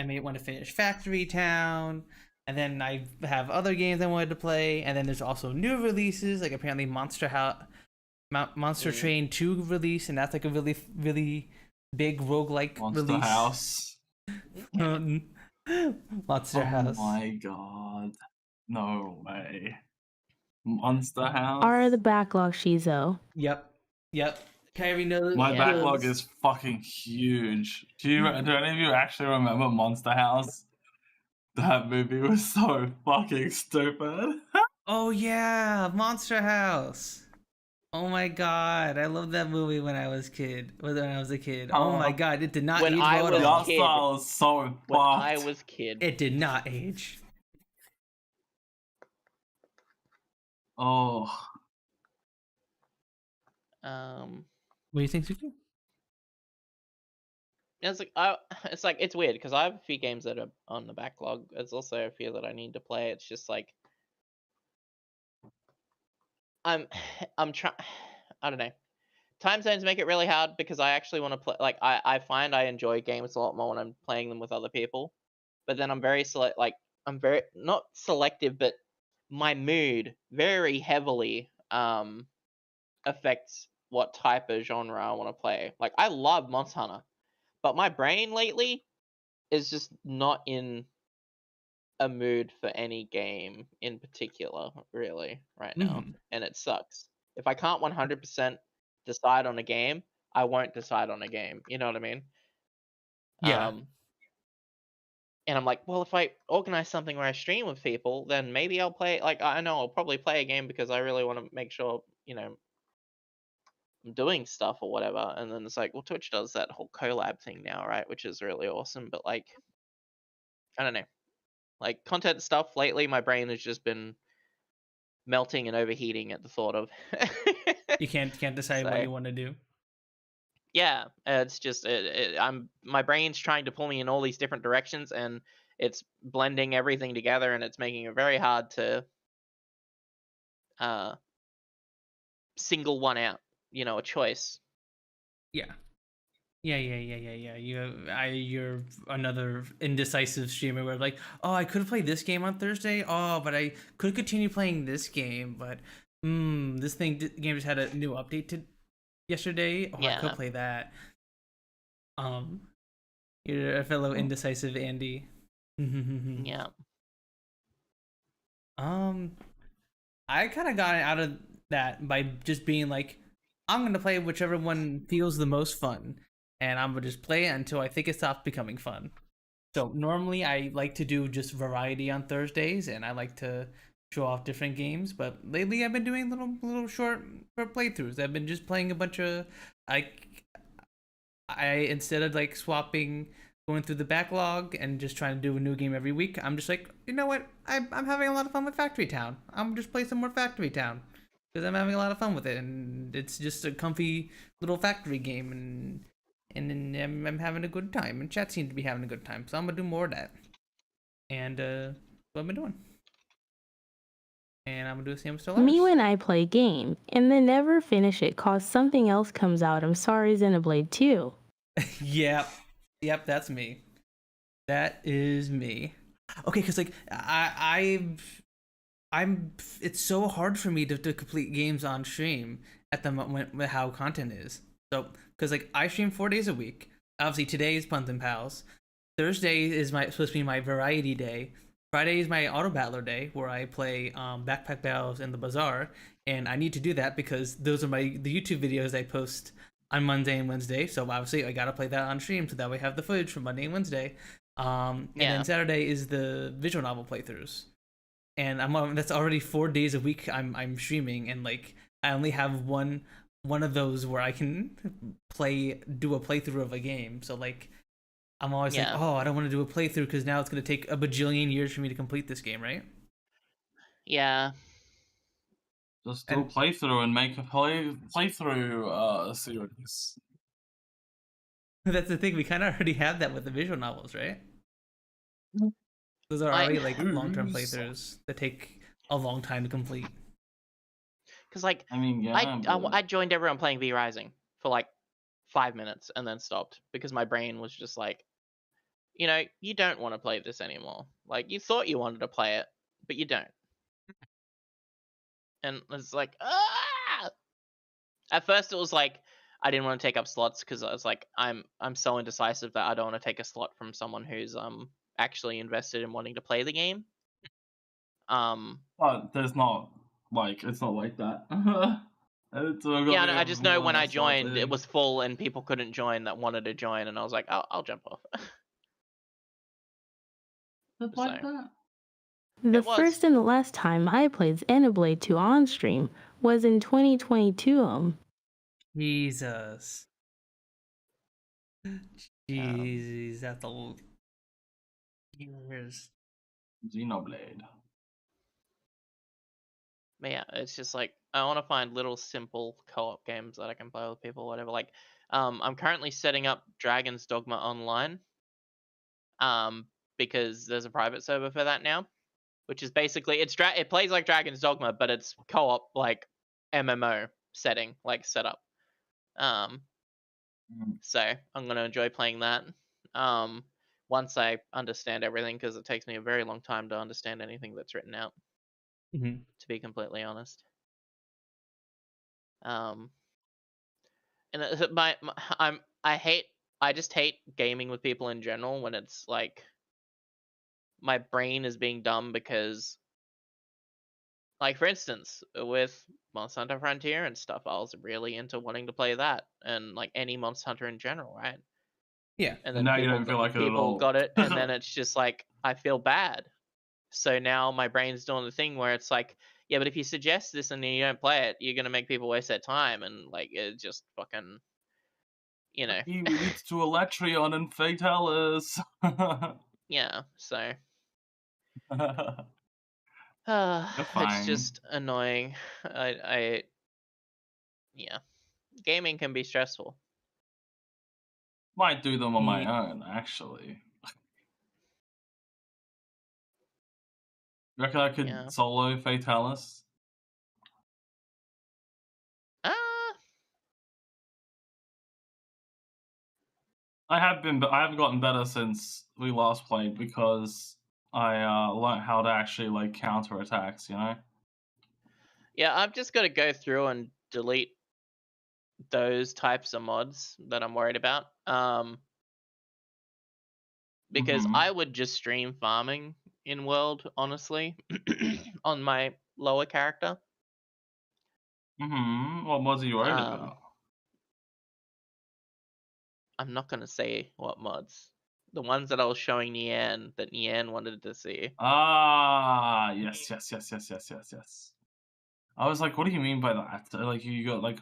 may want to finish Factory Town, and then I have other games I wanted to play. And then there's also new releases, like apparently Monster Train 2 release, and that's like a really big roguelike Monster release. House. Monster House. Oh my god. No way. Monster House? Are the backlog, Shizo? Yep. Kyrie knows. My Yeah. backlog is fucking huge. Do any of you actually remember Monster House? That movie was so fucking stupid. Oh yeah, Monster House. Oh my god, I loved that movie when I was a kid. Oh my god, it did not When age I well was at The all. art style is so when fucked. I was kid. It did not age. Oh. What do you think, Suki? It's like it's weird because I have a few games that are on the backlog. There's also a few that I need to play. It's just like I'm trying. I don't know. Time zones make it really hard because I actually want to play. Like I find I enjoy games a lot more when I'm playing them with other people. But then I'm very I'm very not selective, but my mood very heavily affects what type of genre I want to play. Like I love Monster Hunter, but my brain lately is just not in a mood for any game in particular, really, right now, and it sucks. If I can't 100% decide on a game, I won't decide on a game. You know what I mean? Yeah. And I'm like, well, if I organize something where I stream with people, then maybe I'll play. Like, I know I'll probably play a game because I really want to make sure, I'm doing stuff or whatever. And then it's like, well, Twitch does that whole collab thing now, right? Which is really awesome. But like, I don't know. Like content stuff lately, my brain has just been melting and overheating at the thought of. You can't decide what you want to do. Yeah, it's just my brain's trying to pull me in all these different directions, and it's blending everything together, and it's making it very hard to single one out. A choice. Yeah. You're another indecisive streamer where like, oh, I could have played this game on Thursday. Oh, but I could continue playing this game. But this game just had a new update yesterday. Oh, Yeah. I could play that. You're a fellow indecisive Andy. Yeah. I kind of got out of that by just being like, I'm gonna play whichever one feels the most fun, and I'm gonna just play it until I think it stops becoming fun. So normally I like to do just variety on Thursdays, and I like to show off different games. But lately I've been doing little short playthroughs. I've been just playing a bunch of I instead of like swapping going through the backlog and just trying to do a new game every week, I'm just like, you know what? I'm having a lot of fun with Factory Town. I'm just play some more Factory Town because I'm having a lot of fun with it, and it's just a comfy little factory game, and I'm having a good time, and chat seems to be having a good time, so I'm gonna do more of that. And what I've been doing, and I'm gonna do the same with Stellaris. Me when I play game and then never finish it cause something else comes out. I'm sorry, Xenoblade 2. Yep, that's me. That is me. Okay, because like I'm it's so hard for me to complete games on stream at the moment with how content is. So because like I stream 4 days a week. Obviously today is Punz N Palz. Thursday is supposed to be my variety day. Friday is my auto battler day where I play backpack battles in the bazaar, and I need to do that because those are the YouTube videos I post on Monday and Wednesday. So obviously I gotta play that on stream so that way I have the footage from Monday and Wednesday. And then Saturday is the visual novel playthroughs, and that's already 4 days a week I'm streaming, and like I only have one of those where I can do a playthrough of a game. So like I'm always like, oh, I don't want to do a playthrough because now it's gonna take a bajillion years for me to complete this game, right? Yeah. Just do a playthrough and make a playthrough series. That's the thing. We kind of already have that with the visual novels, right? Those are already like long-term playthroughs that take a long time to complete. Because like, I mean, yeah, I joined everyone playing V Rising for like 5 minutes and then stopped because my brain was just like, you know, you don't want to play this anymore. Like, you thought you wanted to play it, but you don't. And it's like, ah! At first it was like, I didn't want to take up slots because I was like, I'm so indecisive that I don't want to take a slot from someone who's actually invested in wanting to play the game. But there's not like it's not like that. Yeah, no, I just know when I joined, it was full and people couldn't join that wanted to join, and I was like, I'll jump off. It's like that. The first and the last time I played Xenoblade 2 on stream was in 2022. Jesus. Jeez, that's a years. Xenoblade. But yeah, it's just like I want to find little simple co-op games that I can play with people, whatever. Like, I'm currently setting up Dragon's Dogma Online, because there's a private server for that now, which is basically it plays like Dragon's Dogma, but it's co-op like MMO setting, like setup. So I'm gonna enjoy playing that. Once I understand everything, because it takes me a very long time to understand anything that's written out. To be completely honest. And I just hate gaming with people in general when it's like my brain is being dumb because, like, for instance, with Monster Hunter Frontier and stuff, I was really into wanting to play that, and like any Monster Hunter in general, right? Yeah. And then now you don't feel like it at all. people got it, and then it's just like I feel bad. So now my brain's doing the thing where it's like, yeah, but if you suggest this and then you don't play it, you're gonna make people waste their time, and like it just fucking, you know. He leads to Electrion and Fatalis. Yeah, so You're fine. it's just annoying. Yeah, gaming can be stressful. Might do them on my own, actually. You reckon I could solo Fatalis? I haven't gotten better since we last played because I learned how to actually like counter attacks, you know? Yeah, I've just got to go through and delete those types of mods that I'm worried about. Because I would just stream farming in world, honestly, on my lower character. What mods are you worried Um, about? I'm not gonna say what mods. The ones that I was showing Nian that Nian wanted to see. Ah, yes. I was like, what do you mean by that? Like, you got like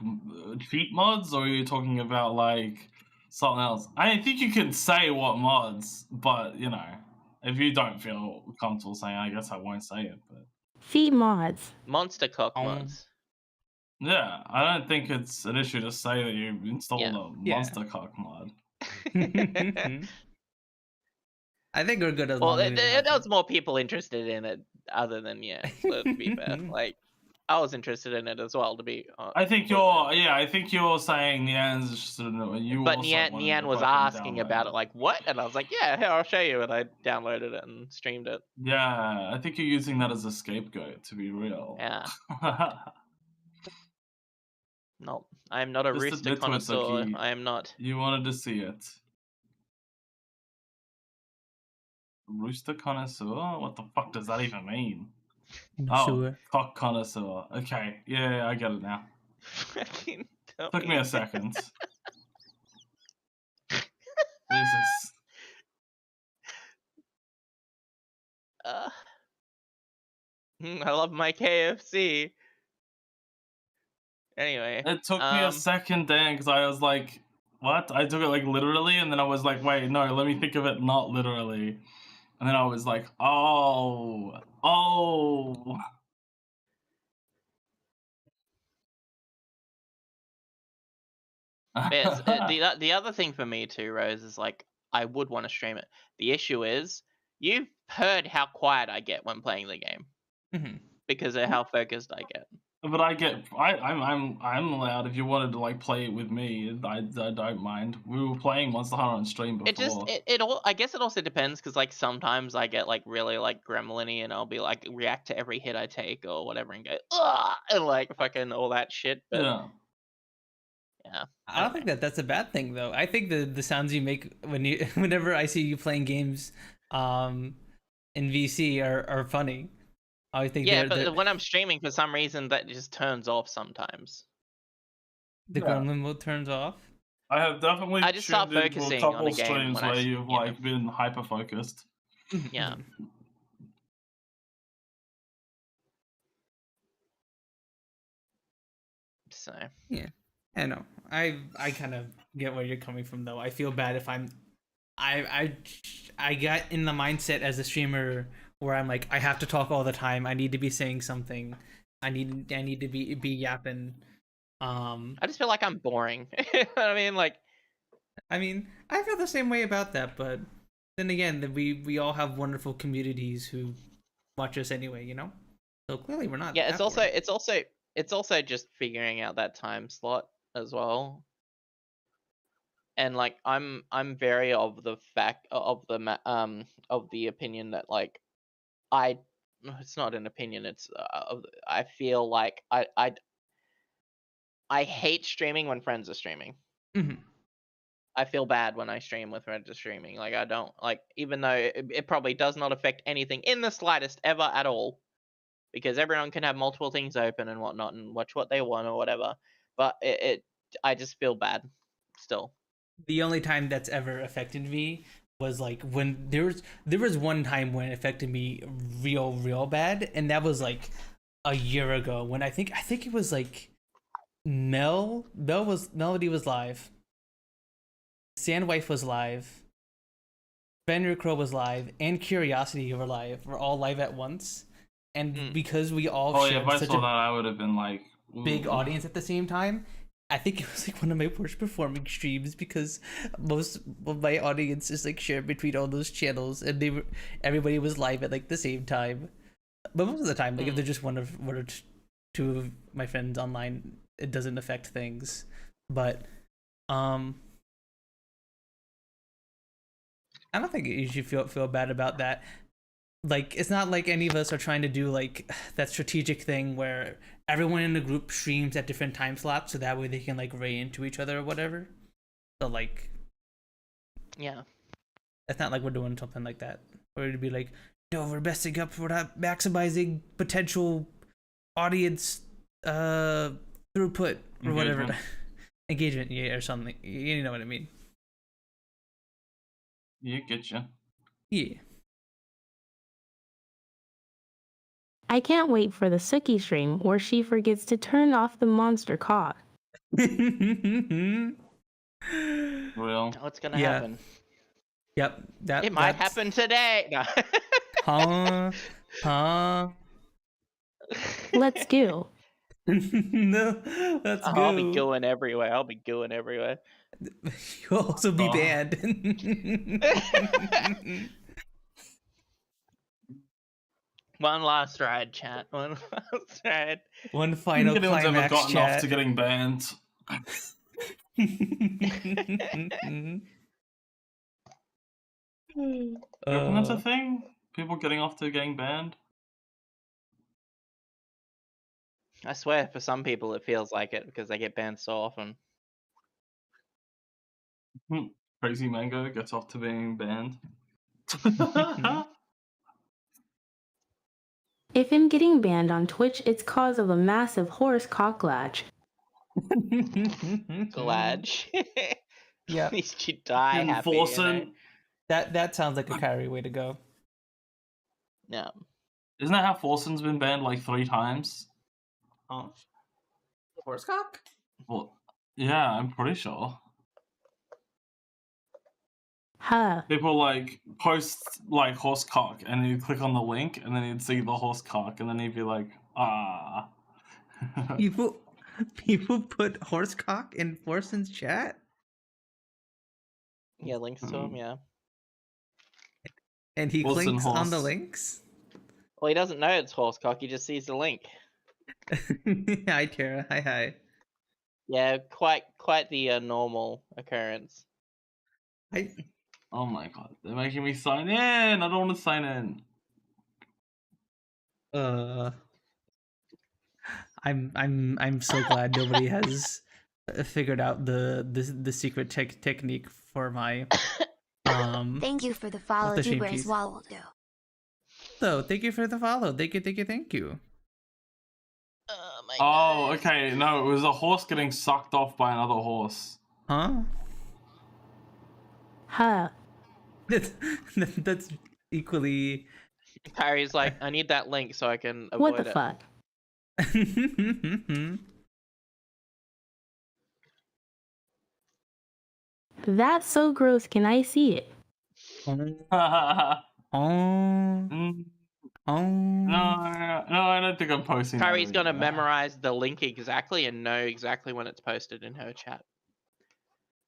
cheat mods, or are you talking about like something else? I think you can say what mods, but you know, if you don't feel comfortable saying, I guess I won't say it. But Feet mods. Monster cock mods. yeah, I don't think it's an issue to say that you installed Yeah. a Yeah. monster cock mod. I think we're good as Well, long as we don't have there to. was more people interested in it other than to be fair. Like, I was interested in it as well, to be honest. I think you're saying Nian's interested in it, and you But also wanted Nian to was fucking asking download about it, like, what? And I was like, yeah, here, I'll show you. And I downloaded it and streamed it. Yeah, I think you're using that as a scapegoat, to be real. Yeah. No, I am not a Just rooster admit to it, connoisseur. Sooky. I am not. You wanted to see it. Rooster connoisseur? What the fuck does that even mean? Oh, cock connoisseur. Okay, yeah, I get it now. Fucking Took me a second. Jesus. I love my KFC. Anyway. It took me a second, Dan, because I was like, what? I took it like literally, and then I was like, wait, no, let me think of it not literally. And then I was like, oh. Yes, the other thing for me too, Rose, is like, I would want to stream it. The issue is, you've heard how quiet I get when playing the game. Because of how focused I get. But I'm allowed. If you wanted to like play it with me, I don't mind. We were playing Monster Hunter on stream before. It all, I guess it also depends, because like sometimes I get like really like gremlin-y and I'll be like react to every hit I take or whatever and go ugh, and like fucking all that shit. But yeah. I don't think that's a bad thing though. I think the sounds you make whenever I see you playing games in VC are funny. I think but when I'm streaming, for some reason that just turns off sometimes. The gremlin mode turns off. I have definitely. I just start focusing on a game streams when where you've like been hyper focused. Yeah. So. Yeah, I know. I kind of get where you're coming from though. I feel bad if I got in the mindset as a streamer where I'm like, I have to talk all the time. I need to be saying something. I need to be yapping. I just feel like I'm boring. I mean, I feel the same way about that, but then again, we all have wonderful communities who watch us anyway, you know? So clearly we're not. Yeah, it's also just figuring out that time slot as well. And like I'm very of the opinion that like it's not an opinion, it's I feel like I hate streaming when friends are streaming. I feel bad when I stream with friends are streaming. Like I don't like, even though it probably does not affect anything in the slightest ever at all, because everyone can have multiple things open and whatnot and watch what they want or whatever. But I just feel bad still. The only time that's ever affected me was like when there was one time when it affected me real bad, and that was like a year ago when I think it was like Melody was live, Sandwife was live, Fenrir Crow was live, and Curiosity were live. We're all live at once, and because we all shared if I such saw that, I would have been like big audience at the same time. I think it was like one of my worst performing streams because most of my audience is like shared between all those channels, and everybody was live at like the same time. But most of the time, like if they're just one or two of my friends online, it doesn't affect things. But I don't think you should feel bad about that. Like, it's not like any of us are trying to do like that strategic thing where everyone in the group streams at different time slots so that way they can like ray into each other or whatever. So like, yeah, it's not like we're doing something like that. Or it'd be like, we're messing up. We're not maximizing potential audience throughput or whatever. Engagement. Engagement, yeah, or something. You know what I mean. Yeah, get you. Yeah. I can't wait for the Sooky stream where she forgets to turn off the monster cock. Real. What's gonna Yeah. happen? Yep. It might that's- happen today. No. Huh? Let's go. No, let's go. I'll be going everywhere. I'll be going everywhere. You'll also be Oh. banned. One last ride, chat. One last ride. One final Anyone's ever climax gotten off chat. to getting banned? You reckon that's a thing? People getting off to getting banned? I swear, for some people, it feels like it because they get banned so often. Crazy Mango gets off to being banned. If him getting banned on Twitch, it's cause of a massive horse cock latch. Glad. Yeah. At least you die happy. You know? Enforcing. That sounds like a Kyrie way to go. No. Isn't that how Forsen's been banned like 3 times? Oh. Horsecock? Well, yeah, I'm pretty sure. Huh. People like post like horse cock, and you click on the link, and then you'd see the horse cock, and then you'd be like, ah. People put horsecock in Forson's chat? Yeah, links to him, yeah. And he Forson clicks on the horse. links? Well, he doesn't know it's horsecock, he just sees the link. Hi, Tara. Hi. Yeah, quite the normal occurrence. Oh my god, they're making me sign in. I don't want to sign in. I'm so glad nobody has figured out the secret technique for my Thank you for the follow, the shame Duber keys. Swallow. So thank you for the follow. Thank you. Oh my Oh, god. okay. No, it was a horse getting sucked off by another horse. Huh? Huh. That's equally Harry's like, I need that link so I can avoid What the it. fuck? That's so gross. Can I see it? Mm, no, I don't think I'm posting. that Kyrie's gonna video. memorize the link exactly and know exactly when it's posted in her chat.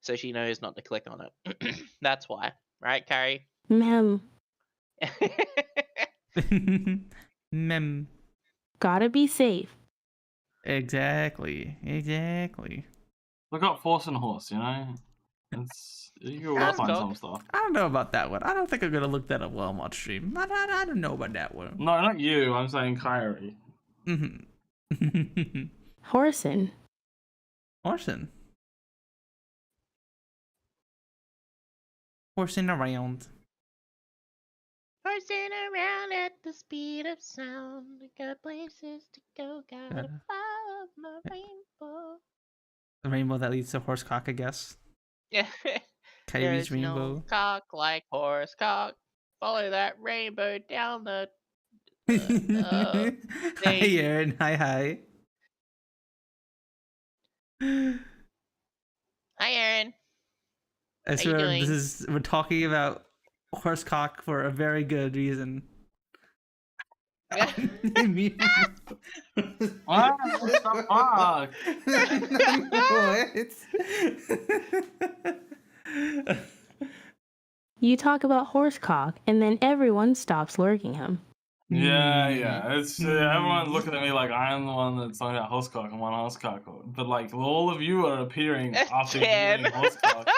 So she knows not to click on it. That's why. Right, Kyrie? Mem. Mem. Gotta be safe. Exactly. Look up horse and horse. You know, you can Horse find cock. some stuff. I don't know about that one. I don't think I'm gonna look that up while I'm on stream. I don't know about that one. No, not you. I'm saying Kyrie. Mm-hmm. Horsin. Horsing around. Horsing around at the speed of sound. Got places to go, gotta follow my rainbow. The rainbow that leads to horsecock, I guess. Yeah. Kyrie's There's rainbow. no cock like horse cock. Follow that rainbow down the. Hi, Aaron. Hi. Hi, Aaron. I How you swear, doing? we're talking about horsecock for a very good reason. What the fuck? What? You talk about horse cock, and then everyone stops lurking him. Yeah. It's everyone's looking at me like I'm the one that's talking about horsecock and one horsecock, but like all of you are appearing after Ken. hearing horsecock.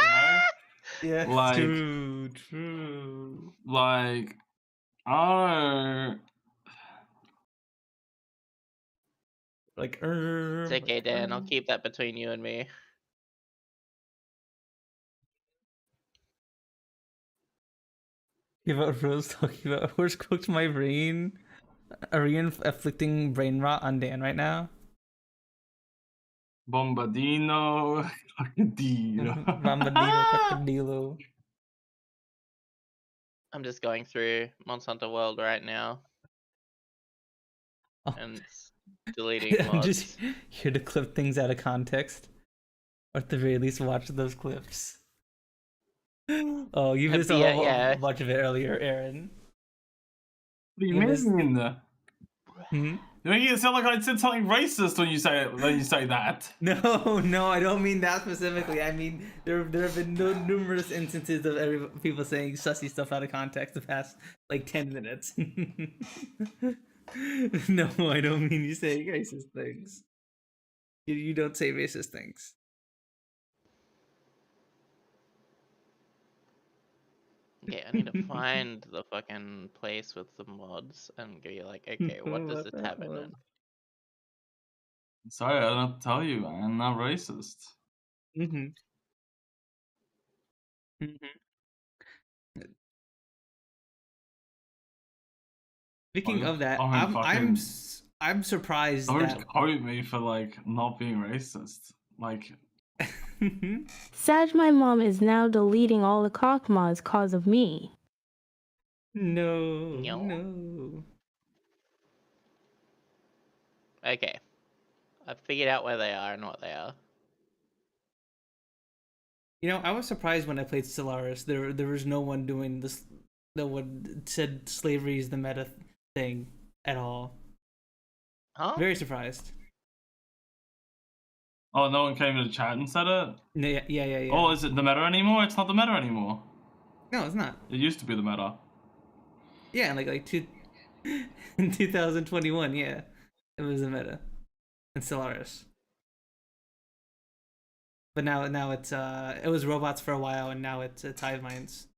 You know? Yeah, Like- true. Like, oh. Like, It's okay, Dan. I'll keep that between you and me. About Rose talking about horse cooked my brain. Are you afflicting brain rot on Dan right now? Bombardino, crocodilo. Bombadillo, crocodilo. I'm just going through Monsanto World right now Oh. and deleting I'm mods. just here to clip things out of context. Or at the very least, watch those clips. Oh, you missed a bunch of it earlier, Aaron. What do you mean? Hmm? You make it sound like I said something racist when you say that. No, I don't mean that specifically. I mean there have been numerous instances of people saying sussy stuff out of context the past like 10 minutes. No, I don't mean you saying racist things. You don't say racist things. Okay, I need to find the fucking place with the mods and be like, okay, what does this have in it? Sorry, I don't have to tell you, I'm not racist. Mm-hmm. Speaking of that, I'm surprised that quote me for like not being racist. Like Sag, my mom is now deleting all the cock mods cause of me. No. Okay. I've figured out where they are and what they are. You know, I was surprised when I played Stellaris. There was no one doing this. No one said slavery is the meta thing at all. Huh? Very surprised. Oh, no one came to the chat and said it? Yeah. Oh, is it the meta anymore? It's not the meta anymore. No, it's not. It used to be the meta. Yeah, in 2021, yeah. It was the meta. In Stellaris. But now it's it was robots for a while and now it's hive minds.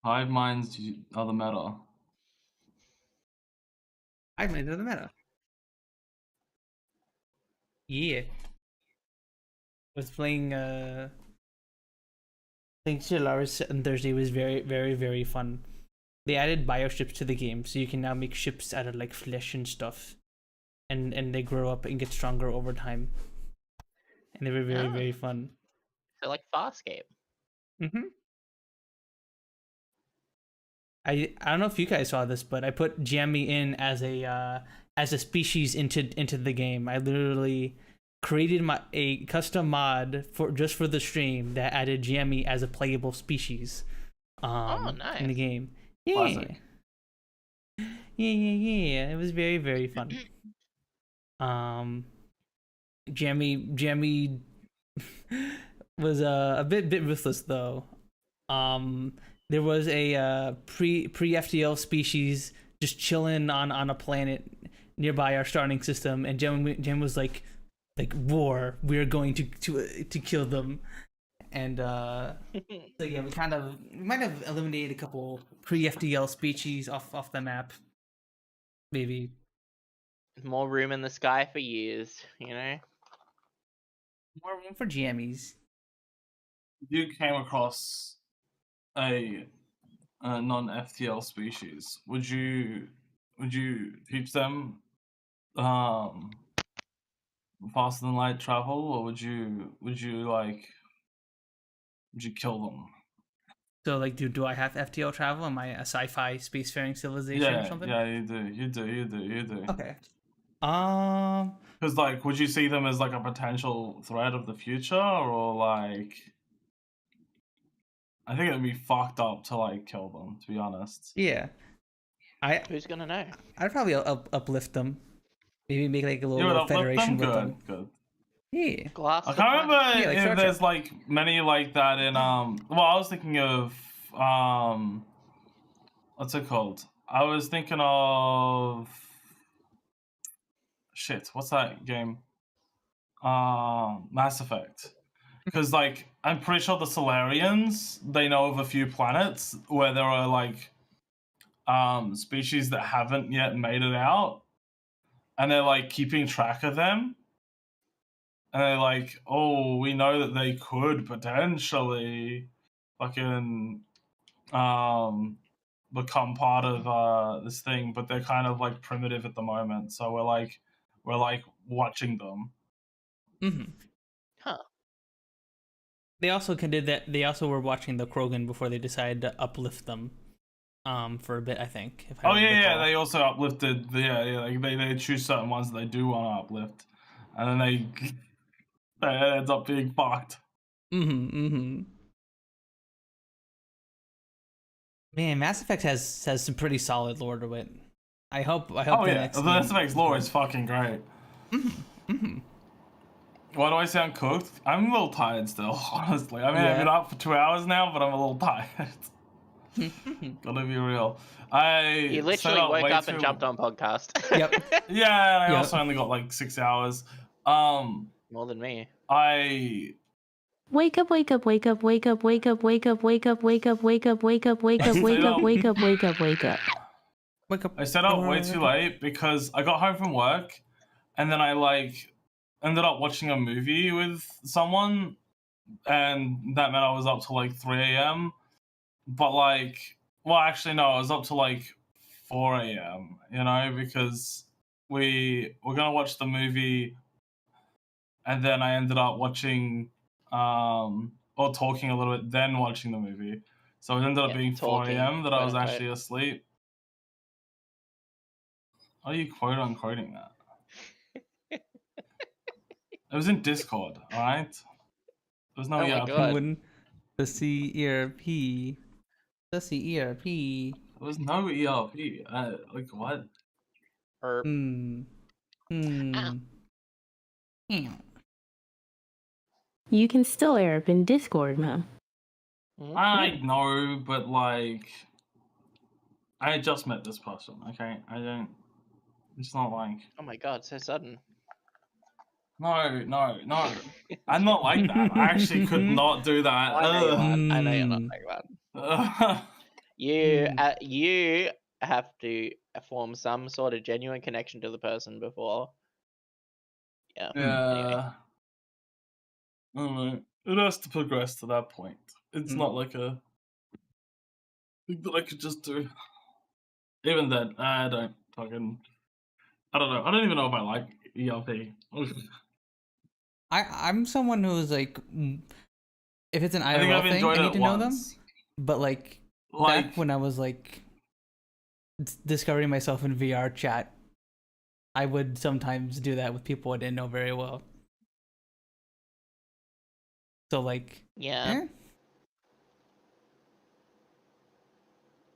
Hive minds are the meta. Hive minds are the meta. Yeah. I was playing Stellaris on Thursday. Was very, very, very fun. They added bioships to the game, so you can now make ships out of like flesh and stuff. And they grow up and get stronger over time. And they were very, very fun. They're like Farscape. Mm-hmm. I don't know if you guys saw this, but I put Jammy in as a species into the game. I literally created a custom mod just for the stream that added Jammy as a playable species. Nice. In the game. Yeah. Classic. Yeah. It was very, very fun. Jammy was a bit ruthless though. There was a pre FTL species just chilling on a planet nearby our starting system, and Jim was like war. We're going to kill them, and so yeah, we might have eliminated a couple pre FTL species off the map, maybe. More room in the sky for years, you know. More room for jammies. You came across a non-FTL species. Would you teach them faster than light travel, or would you kill them? So like, do I have FTL travel? Am I a sci-fi spacefaring civilization or something? Yeah, you do. Okay. Because like, would you see them as like a potential threat of the future, or like? I think it'd be fucked up to like kill them, to be honest. Yeah. Who's gonna know? I'd probably uplift them. Maybe make like a little federation with them. Good. Yeah. I can't remember if there's like many like that in well, I was thinking of what's it called? I was thinking of shit, what's that game? Mass Effect. Because like I'm pretty sure the Solarians, they know of a few planets where there are like species that haven't yet made it out, and they're like keeping track of them. and they're like, oh, we know that they could potentially fucking become part of this thing, but they're kind of like primitive at the moment. So we're like watching them. Mm-hmm. Huh. They also did that. They also were watching the Krogan before they decided to uplift them, for a bit. I think. If I Oh yeah, recall. they also uplifted. Like they choose certain ones that they do want to uplift, and then they ends up being fucked. Mm-hmm. Man, Mass Effect has some pretty solid lore to it. I hope. Oh the yeah, next the game Mass Effect's lore is good. fucking great. Mm-hmm. Why do I sound cooked? I'm a little tired still, honestly. I mean, I've Yeah. been up for 2 hours now, but I'm a little tired. Gotta be real. You literally woke up and jumped on podcast. Yep. Yeah, and I Yep. also only got like 6 hours. More than me. Wake up, wake up, wake up, wake up, wake up, wake up, wake up, wake up, wake up, wake up, wake up, wake up, wake up, wake up, wake up. Wake up. I stayed up way too late because I got home from work, and then I like ended up watching a movie with someone, and that meant I was up till like 3 a.m. But like, well, actually no, I was up till like 4 a.m. You know, because we were gonna watch the movie, and then I ended up watching or talking a little bit, then watching the movie. So it ended up being 4 talking, a.m. that I was quote, actually asleep. Are you quote unquoting that? It was in Discord, alright? There was no Oh my ERP. God. When the CERP. The CERP. There was no ERP. Like what? Or You can still air up in Discord, man. I know, but like, I just met this person. Okay, I don't. It's not like. Oh my God, so sudden. No. I'm not like that. I actually could not do that. I know you're not like that. You have to form some sort of genuine connection to the person before. Yeah. Yeah. Anyway. I don't know. It has to progress to that point. It's not like a thing that I could just do. Even then, I don't fucking. I don't know. I don't even know if I like ERP. I'm someone who's like, if it's an I think IRL I've thing, enjoyed I need it to know them. once. But like back when I was like discovering myself in VR chat, I would sometimes do that with people I didn't know very well. So like, yeah.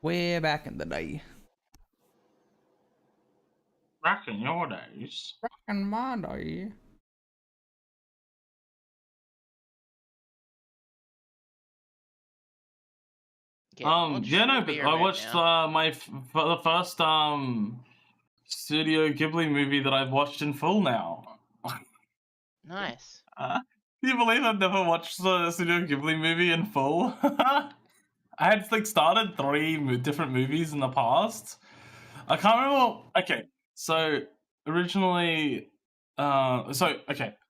Way back in the day. Back in your days. Back in my day. Yeah, but I watched the first Studio Ghibli movie that I've watched in full now. Nice. Can you believe I've never watched the Studio Ghibli movie in full? I had like started 3 different movies in the past. I can't remember. Okay, so originally, I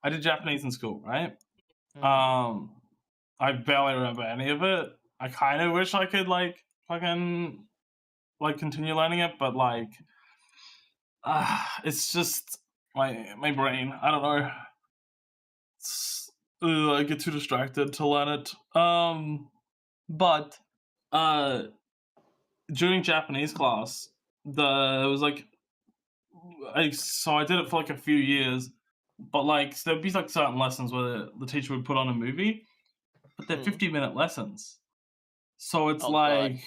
did Japanese in school, right? I barely remember any of it. I kind of wish I could like fucking like continue learning it, but like, it's just my brain. I don't know. I get too distracted to learn it. But during Japanese class, it was like, so I did it for like a few years, but like so there'd be like certain lessons where the teacher would put on a movie, but they're 50-minute lessons. So it's like,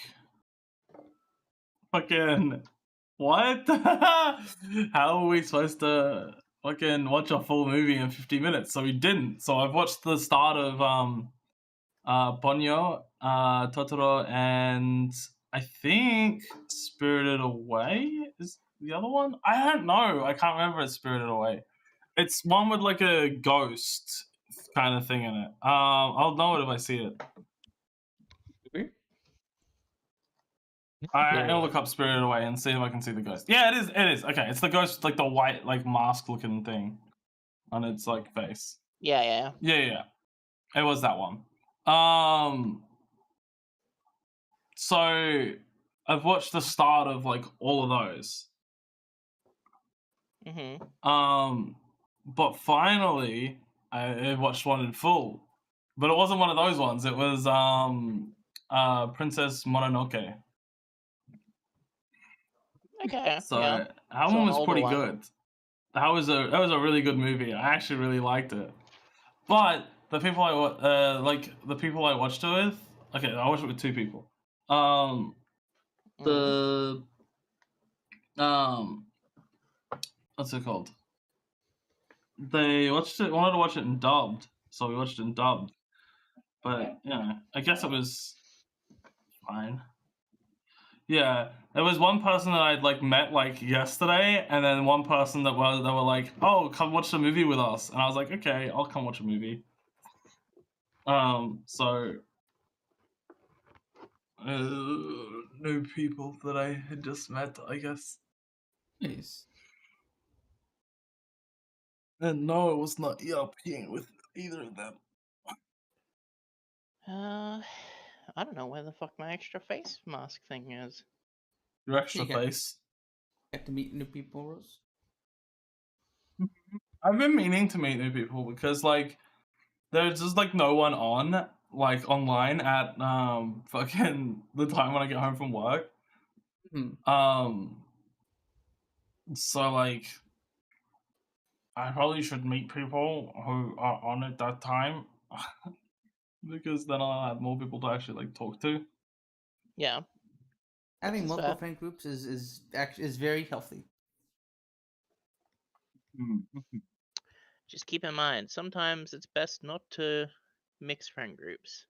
fucking, what? How are we supposed to fucking watch a full movie in 50 minutes? So we didn't. So I've watched the start of Ponyo, Totoro, and I think Spirited Away is the other one. I don't know. I can't remember. It's Spirited Away. It's one with like a ghost kind of thing in it. I'll know it if I see it. I'm gonna look up Spirited Away and see if I can see the ghost. Yeah, it is. Okay, it's the ghost with like the white like mask looking thing on its like face. Yeah. Yeah. It was that one. So I've watched the start of like all of those. But finally I watched one in full. But it wasn't one of those ones. It was Princess Mononoke. Okay. So yeah. that So one an was older pretty one. good. That was a really good movie. I actually really liked it. But the people the people I watched it with. Okay, I watched it with two people. The what's it called? They wanted to watch it in dubbed, so we watched it in dubbed. But yeah, I guess it was fine. Yeah, there was one person that I'd like met like yesterday, and then one person that were like, "Oh, come watch the movie with us," and I was like, "Okay, I'll come watch a movie." So new people that I had just met, I guess. Nice. And no, it was not ERPing with either of them. I don't know where the fuck my extra face mask thing is. Your extra Yeah. face. Get to meet new people, Rose. I've been meaning to meet new people because like there's just like no one on like online at fucking the time when I get home from work. So like I probably should meet people who are on at that time because then I'll have more people to actually like talk to. Yeah. Having That's multiple fair. friend groups is very healthy. Just keep in mind, sometimes it's best not to mix friend groups.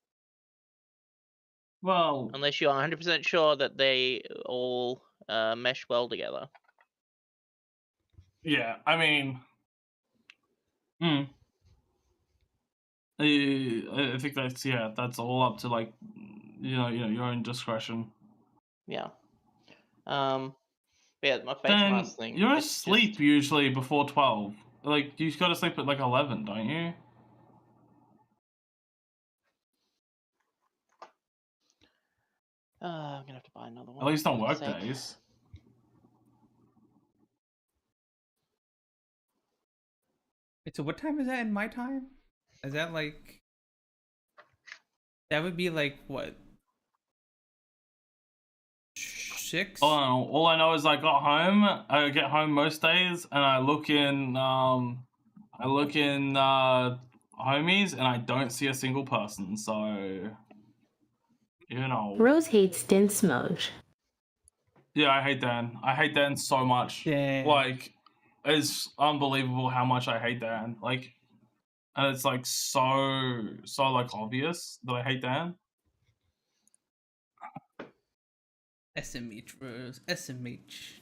Well, unless you're 100% sure that they all mesh well together. yeah, I mean, I think that's all up to like, your own discretion. Yeah. Yeah, my face Then mask thing. you're it's asleep just... usually before 12. Like you go to sleep at like 11, don't you? I'm gonna have to buy another one. At least on for work fuck's sake. days. Wait, so what time is that in my time? Is that like... That would be like, what? 6? All I know is I got home. I get home most days, and I look in homies, and I don't see a single person. So, Rose hates dense mode. Yeah, I hate Dan. I hate Dan so much. Yeah. Like, it's unbelievable how much I hate Dan. Like, and it's like so like obvious that I hate Dan. SMH, Rose. SMH.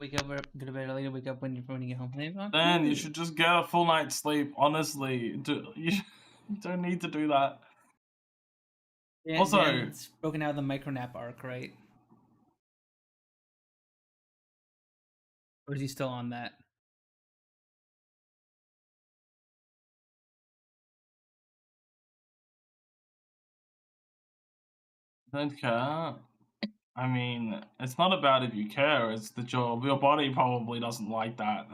Wake up, go to bed early, wake up when you get home. Dan, you should just get a full night's sleep. Honestly, you don't need to do that. Yeah, Also, it's broken out of the micro nap arc, right? Or is he still on that? Don't care. I mean, it's not about if you care, it's the job. Your body probably doesn't like that.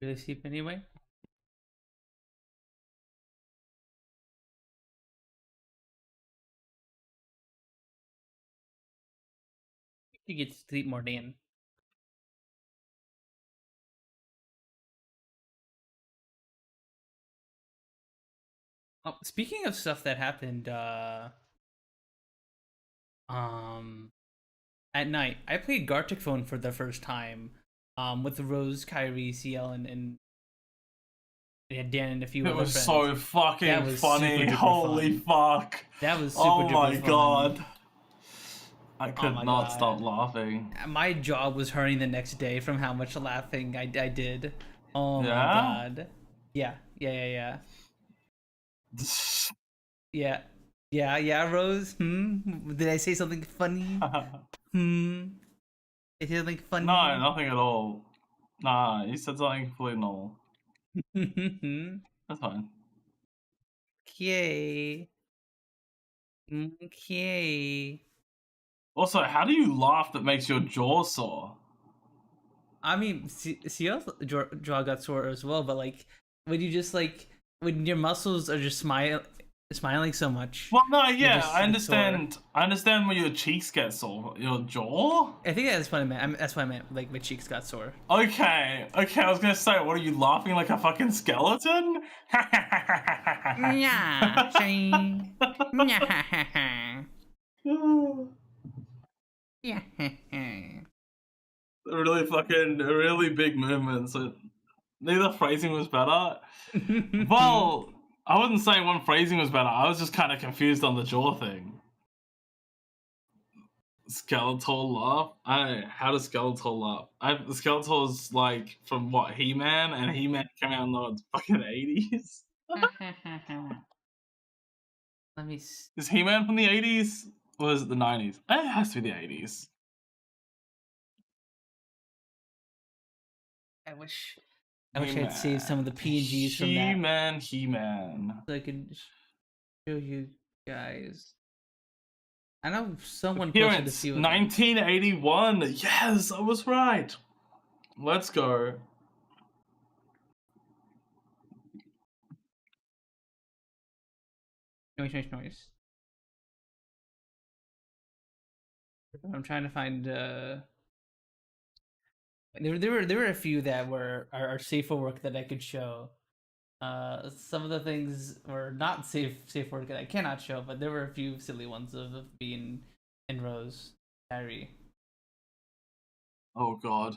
Really sleep anyway? You get to sleep more, Dan. Oh, speaking of stuff that happened, at night, I played Gartic Phone for the first time, with Rose, Kyriree, Siel, and Dan and a few It other was friends. so fucking was funny. super duper Holy fun. fuck. That was super Oh duper my fun. god. I Oh could my not God. stop laughing. My jaw was hurting the next day from how much laughing I did. Oh my Yeah? God. Yeah. Yeah, Rose. Did I say something funny? Did I say something funny? No, nothing at all. Nah, you said something completely normal. That's fine. Okay. Okay. Also, how do you laugh that makes your jaw sore? I mean, Siel's jaw got sore as well, but like when you just like when your muscles are just smiling so much. Well, no, yeah, just I get sore. understand. I understand when your cheeks get sore. Your jaw? I think that's what I meant. That's what I meant. Like my cheeks got sore. Okay. I was gonna say, what are you laughing like a fucking skeleton? Yeah. Yeah. really big movements. So neither phrasing was better. Well, I wasn't saying one phrasing was better. I was just kind of confused on the jaw thing. Skeletal laugh? How does Skeletal laugh? Skeletal's like from what, He-Man? And He-Man came out in the fucking 80s? Let me see. Is He-Man from the 80s? Or is it the 90s? It has to be the 80s. I wish I'd saved some of the PNGs from that. He-Man. So I could show you guys. I know someone posted a Appearance, few of them. 1981. Yes, I was right. Let's go. Noise. I'm trying to find. There were a few that are safe for work that I could show. Some of the things were not safe for work that I cannot show, but there were a few silly ones of being in Rose, Kyriree. Oh god.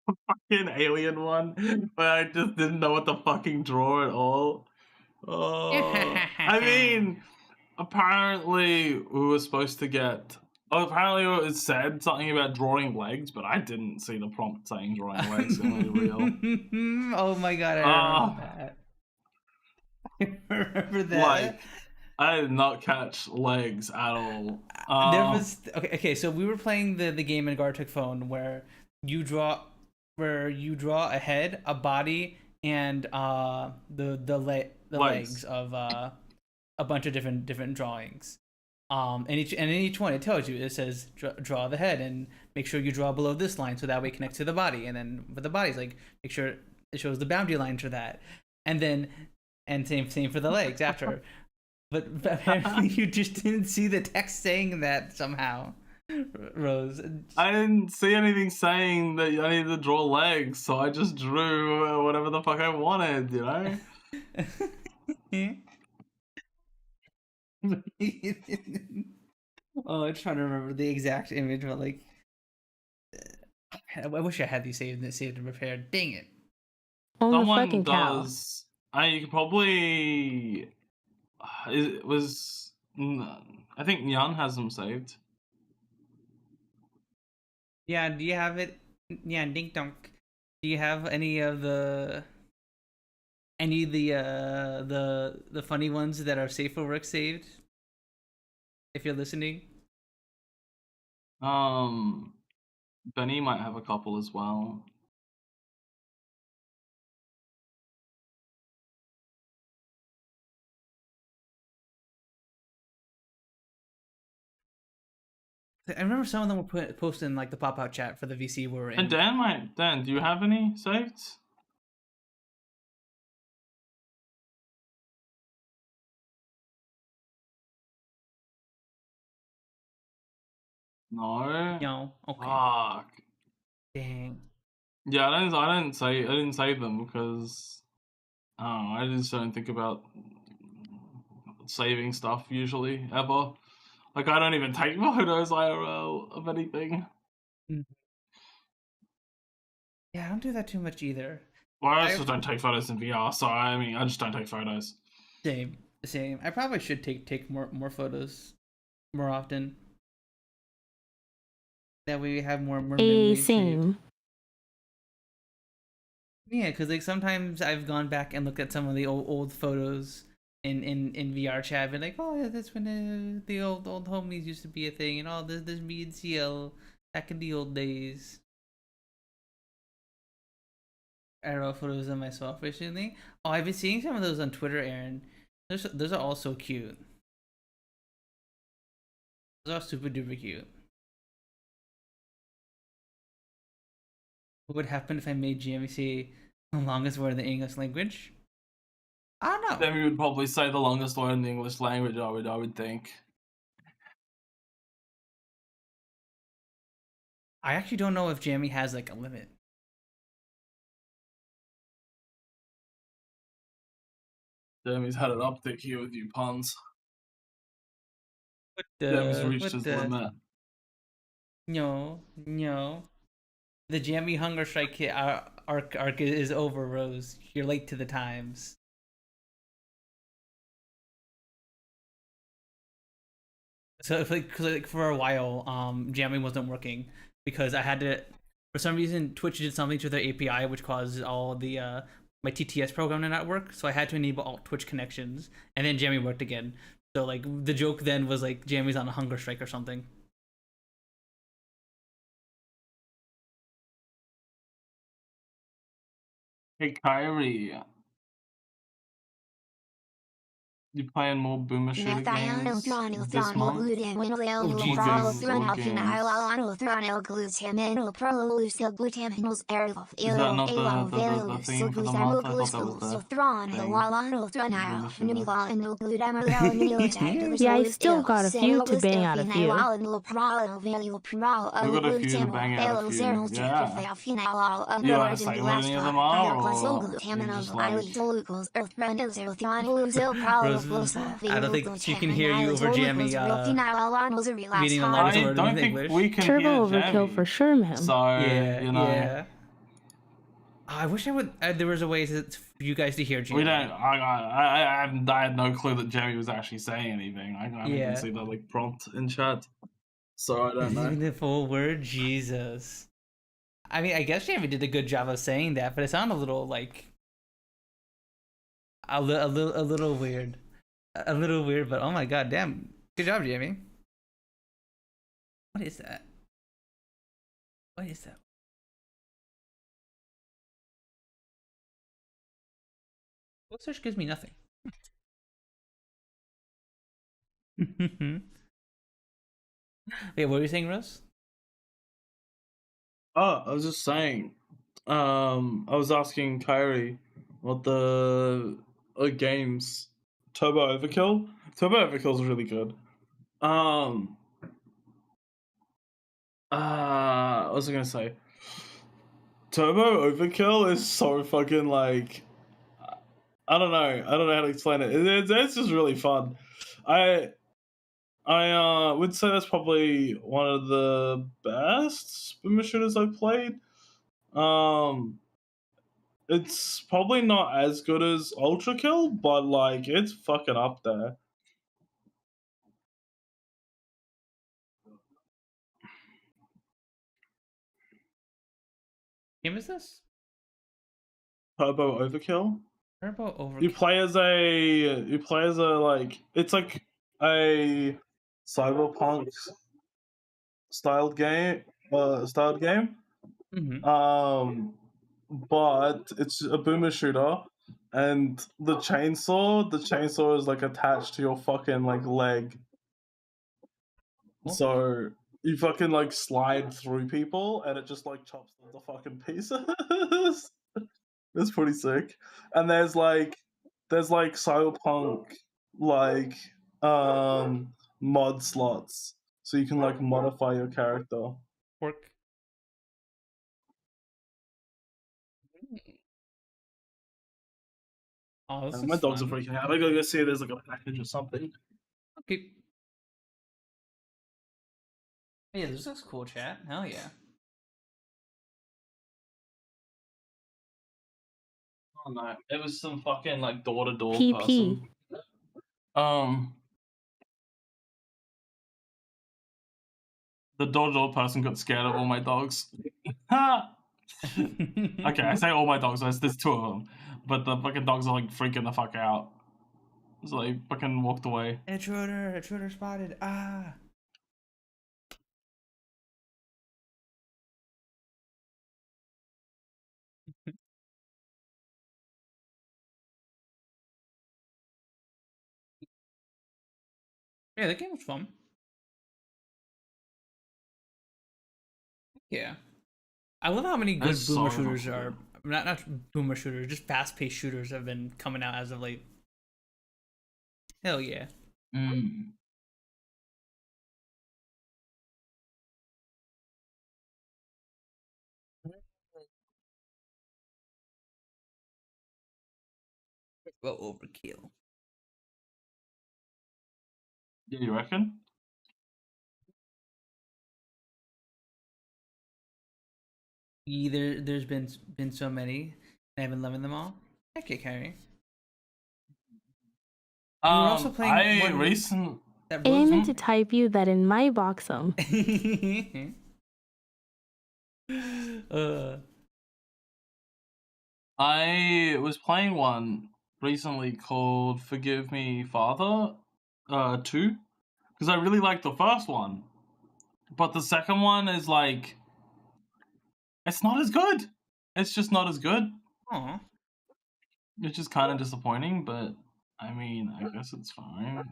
Fucking alien one, but I just didn't know what to fucking draw at all. Oh, I mean, apparently we were supposed to get. Oh, apparently it said something about drawing legs, but I didn't see the prompt saying drawing legs. Only real. Oh my god, I remember that. Like, I did not catch legs at all. There was okay. So we were playing the game in Gartic Phone where you draw a head, a body, and the legs of a bunch of different drawings. And in each one it tells you, it says draw the head and make sure you draw below this line so that way it connects to the body, and then for the body's like make sure it shows the boundary line for that, and same for the legs after. But apparently you just didn't see the text saying that somehow, Rose. I didn't see anything saying that I needed to draw legs, so I just drew whatever the fuck I wanted, you know? Oh, I'm trying to remember the exact image, but like, I wish I had these saved and prepared. Dang it! On the Someone fucking cow. does. You could probably. It was. I think Nyan has them saved. Yeah, do you have it? Yeah, Dink Dunk. Do you have any of the funny ones that are safe for work saved? If you're listening. Benny might have a couple as well. I remember some of them were posting like the pop-out chat for the VC we were in. And Dan, do you have any saved? No. No. Okay. Fuck. Dang. Yeah, I didn't save them because I just don't think about saving stuff usually ever. Like I don't even take photos IRL of anything. Yeah, I don't do that too much either. Well, I also don't take photos in VR, so I mean I just don't take photos. Same. I probably should take more photos. more often. That way we have more A memories. same. Yeah, because like sometimes I've gone back and looked at some of the old photos in VR chat, and like, oh yeah, that's when the old homies used to be a thing, and all this me and Siel back in the old days. I don't know photos of myself recently. Oh, I've been seeing some of those on Twitter, Aaron. Those are all so cute. Those are super duper cute. What would happen if I made Jamie say the longest word in the English language? I don't know. Then we would probably say the longest word in the English language. I would think. I actually don't know if Jamie has like a limit. Jeremy's had an uptick here with you, Punz. What Jeremy's reached his limit. No. The Jamie Hunger Strike arc is over, Rose. You're late to the times. So if like for a while, jamming wasn't working because I had to, for some reason, Twitch did something to their API which caused all the my TTS program to not work. So I had to enable all Twitch connections, and then jamming worked again. So like the joke then was like Jamie's on a hunger strike or something. Hey, Kyrie. You playing more boomer shooter games this month? Or games? Is that not the theme for the month? I thought that was Yeah, I still got a few to bang out of you. We got a few to bang out of you. Yeah. You want to say what any of them are, or you just like... I don't think she can hear you over Jamie reading the longest I word don't in think English. we can Turbo hear overkill Jamie. for sure, man. So, Yeah, you know... yeah. I wish I would. There was a way for you guys to hear Jamie. We don't. I had no clue that Jamie was actually saying anything. I can't even see the like prompt in chat, so I don't know. The full word, Jesus. I mean, I guess Jamie did a good job of saying that, but it sounded a little like a little weird, a little weird. But oh my god, damn, good job, Jamie. What is that? What is that? What search gives me nothing. Wait, what were you saying, Rose? Oh, I was just saying. I was asking Kyrie what the games Turbo Overkill. Turbo Overkill is really good. What was I gonna say? Turbo Overkill is so fucking like... I don't know how to explain it. It's just really fun. I would say that's probably one of the best boomer shooters I've played. It's probably not as good as Ultra Kill, but like it's fucking up there. Game is this? Turbo Overkill. Turbo Overkill. You play as a like, it's like a cyberpunk styled game. Mm-hmm. But it's a boomer shooter, and the chainsaw is like attached to your fucking like leg. Cool. So you fucking like slide through people, and it just like chops them to fucking pieces. It's pretty sick. And there's like cyberpunk like mod slots, so you can like modify your character. Work. Oh, this My is dogs fun. are freaking out. I gotta go see if there's like a package or something. Okay. Yeah, this looks cool, chat. Hell yeah. Oh no, it was some fucking like door-to-door PP. person. the door person got scared of all my dogs. Okay, I say all my dogs, there's 2 of them. But the fucking dogs are like freaking the fuck out. So they fucking walked away. Intruder spotted. Ah. Yeah, the game was fun. Yeah. I love how many good That's boomer so shooters much are. Not boomer shooters, just fast-paced shooters have been coming out as of late. Hell yeah. Mm. Well, overkill. Yeah, you reckon? There's been so many. I haven't loving them all. Okay, Kyrie. You were also playing I one recent. that I Rose. meant to type you that in my boxum. I was playing one recently called Forgive Me Father 2 because I really liked the first one. But the second one is like it's not as good. It's just not as good. Aw. It's just kind of disappointing, but I mean, I guess it's fine.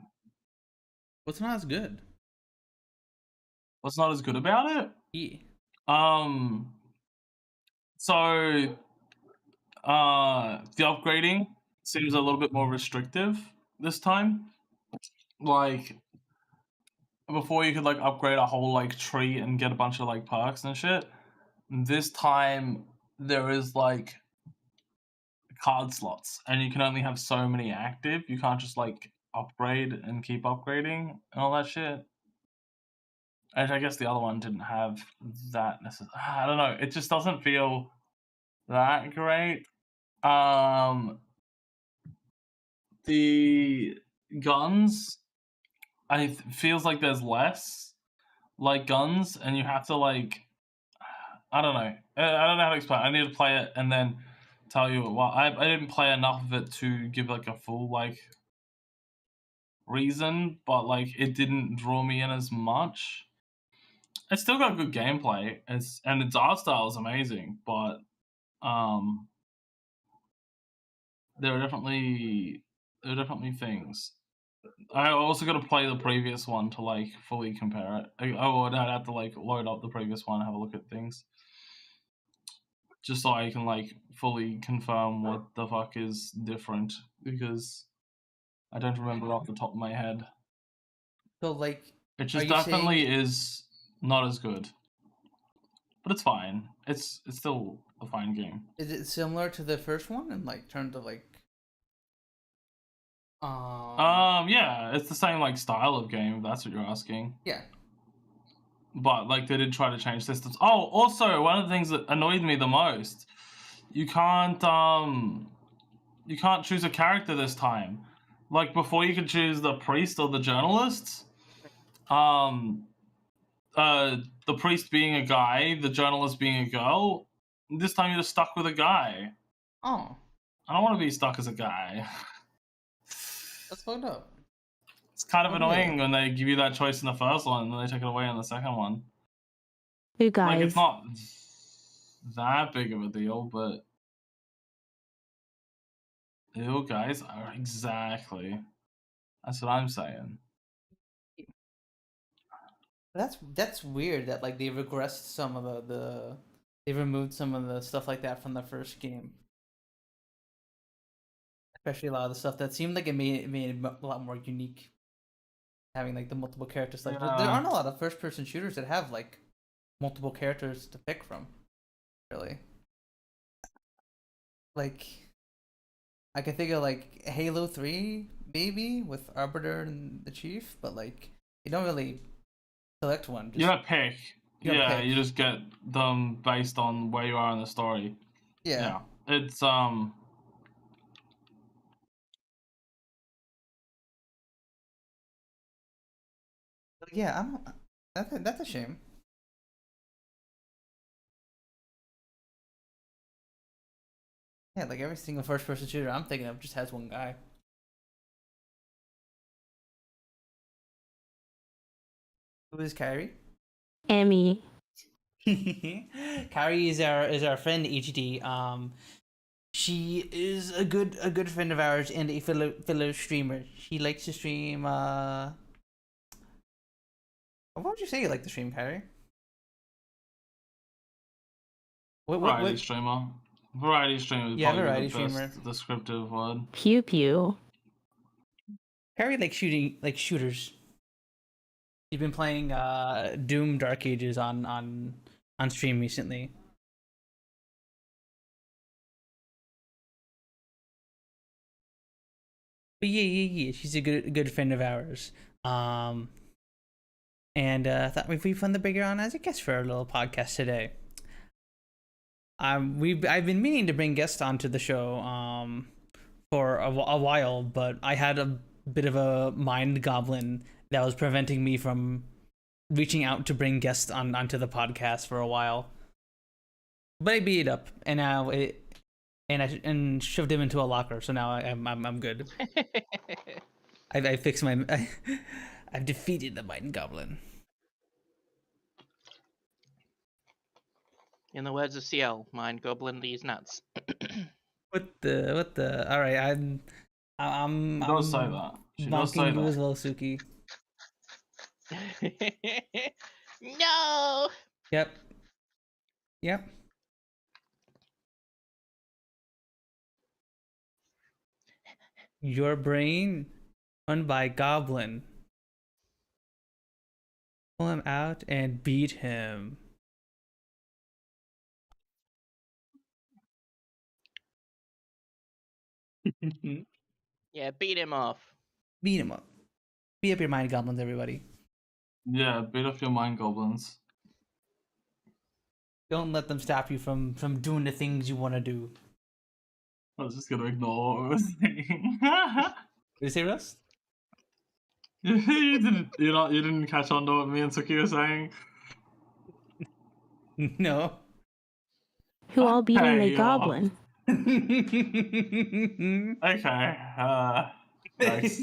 What's not as good? What's not as good about it? Yeah. So the upgrading seems a little bit more restrictive this time. Like before you could like upgrade a whole like tree and get a bunch of like perks and shit. This time there is like card slots and you can only have so many active. You can't just like upgrade and keep upgrading and all that shit. And I guess the other one didn't have that necessarily. I don't know. It just doesn't feel that great. The guns, feels like there's less like guns, and you have to like. I don't know. I don't know how to explain. I need to play it and then tell you. Well, I didn't play enough of it to give like a full like reason, but like it didn't draw me in as much. It's still got good gameplay, and its art style is amazing, but um, there are definitely things. I also got to play the previous one to like fully compare it. I'd have to like load up the previous one and have a look at things, just so I can like fully confirm what the fuck is different because I don't remember off the top of my head. So like, It are just you definitely saying is not as good, but it's fine. It's still a fine game. is it similar to the first one in like terms of like Yeah, it's the same like style of game. If that's what you're asking. yeah. But like they did try to change systems. Oh, also one of the things that annoyed me the most, you can't choose a character this time. Like before, you could choose the priest or the journalist. The priest being a guy, the journalist being a girl. This time you're just stuck with a guy. Oh, I don't want to be stuck as a guy. that's fucked up. It's kind of Oh, annoying yeah. when they give you that choice in the first one and then they take it away in the second one. You Like it's guys, not that big of a deal, but you guys are exactly. That's what I'm saying. That's weird that like they regressed some of they removed some of the stuff like that from the first game. Especially a lot of the stuff that seemed like it made it a lot more unique. Having like the multiple characters, like there Yeah. aren't a lot of first person shooters that have like multiple characters to pick from. Really, like I can think of like Halo 3 maybe with Arbiter and the Chief, but like you don't really select one. Just You don't pick. You don't Yeah, pick. you just get them based on where you are in the story. yeah. It's Yeah, I'm. That's a shame. Yeah, like every single first-person shooter I'm thinking of just has one guy. Who is Kyrie? Emmy. Kyrie is our friend HD. She is a good friend of ours and a fellow streamer. She likes to stream. What would you say you like to stream, Kyrie? Variety streamer. Variety streamer is probably variety the best streamer. descriptive word. Pew pew. Kyrie likes shooters. She's been playing Doom Dark Ages on stream recently. But yeah. She's a good friend of ours. And thought we'd be fun to bring her on as a guest for our little podcast today. I've been meaning to bring guests onto the show for a while, but I had a bit of a mind goblin that was preventing me from reaching out to bring guests onto the podcast for a while. But I beat it up, and now I shoved him into a locker. So now I'm good. I fixed my. I've defeated the mind goblin. In the words of Siel, mind goblin these nuts. What the? All right, I'm. She does say that. She does say bonking you that. as well, Sooky. No. Yep. Your brain run by goblin. Pull him out and beat him. Yeah, beat him off. Beat him up. Beat up your mind goblins, everybody. Yeah, beat up your mind goblins. Don't let them stop you from doing the things you want to do. I was just gonna ignore what I was saying. Did you say Rust? You didn't catch on to what me and Sooky were saying. No. Who all beating Hey, a you goblin? Okay. Nice.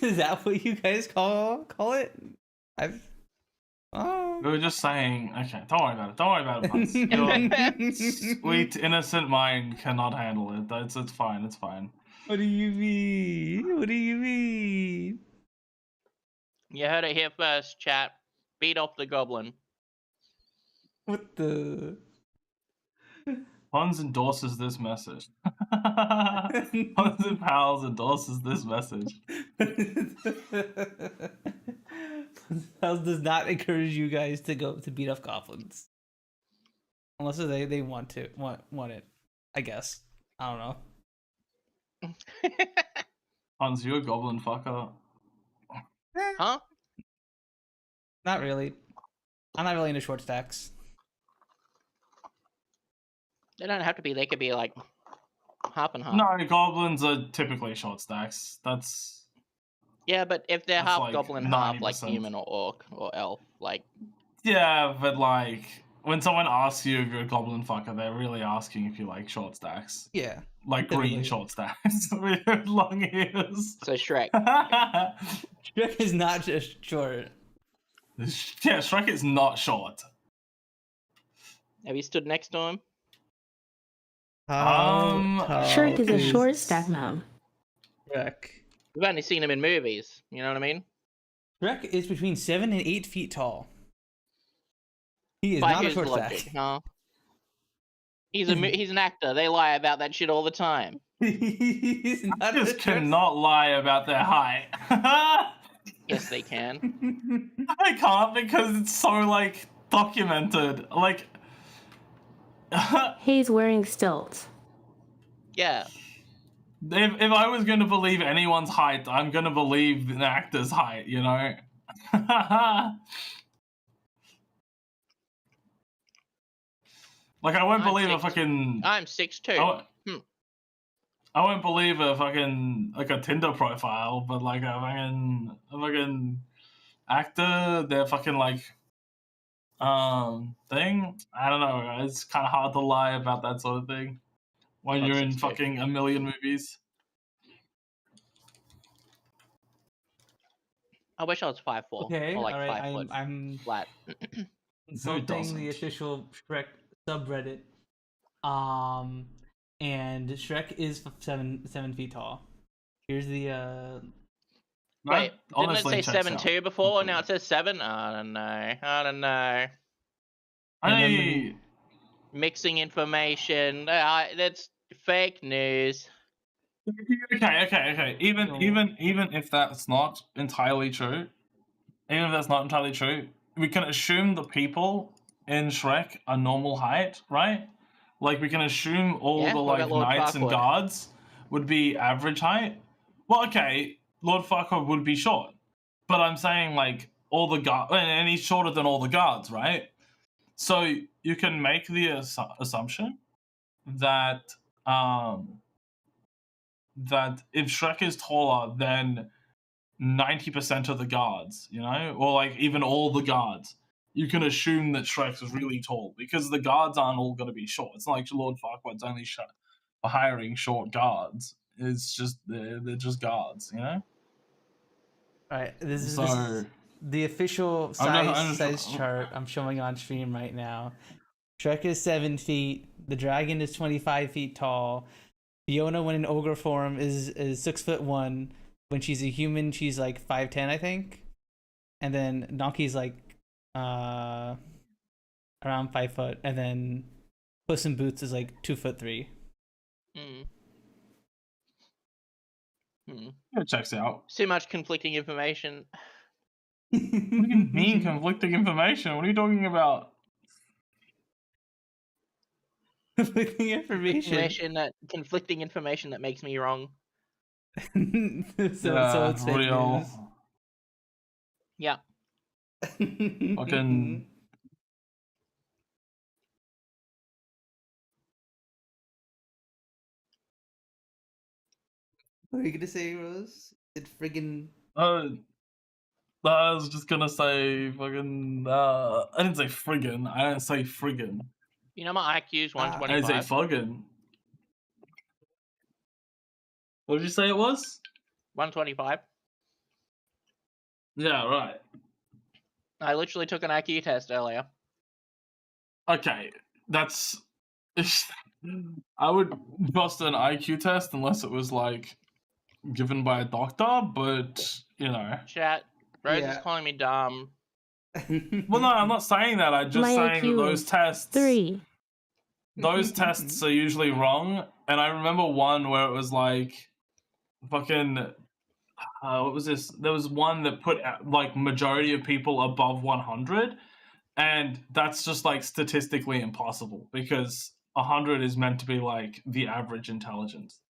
Is that what you guys call it? We were just saying. Okay, don't worry about it. Punz. Your sweet innocent mind cannot handle it. It's fine. It's fine. What do you mean? You heard it here first, chat. Beat off the goblin. What the? Punz endorses this message. Punz N Palz endorses this message. Punz does not encourage you guys to go to beat up goblins, unless they want it. I guess. I don't know. Punz, you a goblin fucker. Huh? Not really. I'm not really into short stacks. They don't have to be. They could be like half and half. No, goblins are typically short stacks. That's Yeah, but if they're That's half like goblin, half like 90%. human or orc or elf, like yeah, but like when someone asks you if you're a goblin fucker, they're really asking if you like short stacks. Yeah. Like Typically. green short stacks with long ears. so Shrek. Shrek is not just short. Yeah, Shrek is not short. Have you stood next to him? Shrek is a short stack now. Shrek. We've only seen him in movies. You know what I mean? Shrek is between 7 and 8 feet tall. He is By not a whose short logic, stack. huh? He's an actor. They lie about that shit all the time. He's not I just a short cannot lie about their height. Yes, they can. I can't because it's so like documented. Like He's wearing stilts. Yeah. if I was going to believe anyone's height, I'm going to believe an actor's height, you know? Like, I won't I'm believe a 6'2". fucking... I'm 6'2". I won't believe a fucking, like, a Tinder profile, but, like, a fucking actor, their fucking, like, thing? I don't know, it's kind of hard to lie about that sort of thing. when Not you're in 6'2". fucking a million movies. I wish I was 5'4", Okay, or like all right. 5 foot I'm flat. consulting the doesn't? official Shrek subreddit. And Shrek is 7 feet tall. Here's the Wait, That didn't it honestly say checks 7'2" out before, and now it completely. says 7"? I don't know. I don't know. And then I Mixing information. That's fake news. okay. Even So- even if that's not entirely true, we can assume the people in Shrek are normal height, right? Like we can assume all Yeah, the what about like Lord knights and Farquaad? guards would be average height. Well, okay, Lord Farquaad would be short, but I'm saying like all the guards, and he's shorter than all the guards, right? So you can make the assumption that um that if Shrek is taller than 90% of the guards, you know, or like even all the guards, you can assume that Shrek's really tall because the guards aren't all going to be short. It's not like Lord Farquaad's only hiring short guards. It's just they're just guards, you know. all right, this is So the official size chart I'm showing on stream right now. Shrek is 7 feet. The dragon is 25 feet tall. Fiona, when in ogre form, is 6'1". When she's a human, she's like 5'10", I think. And then Donkey's like around 5 foot. And then Puss in Boots is like 2'3". it checks out. Too much conflicting information. What do you mean conflicting information? What are you talking about? Conflicting information. Conflicting information that makes me wrong. so it's fake real. news. Yeah. Fucking. What are you gonna say, Rose? It friggin'. I was just gonna say fucking. I didn't say friggin'. I didn't say friggin'. You know my IQ is I 125. didn't say fuggin'. What did you say it was? 125. Yeah, right. I literally took an IQ test earlier. Okay, that's. I would bust an IQ test unless it was like given by a doctor, but you know. Chat. Rose is Yeah. calling me dumb. Well, no, I'm not saying that. I'm just My saying that IQ those is tests. 3. Those tests are usually wrong, and I remember one where it was like, fucking. What was this? There was one that put like majority of people above 100, and that's just like statistically impossible because 100 is meant to be like the average intelligence.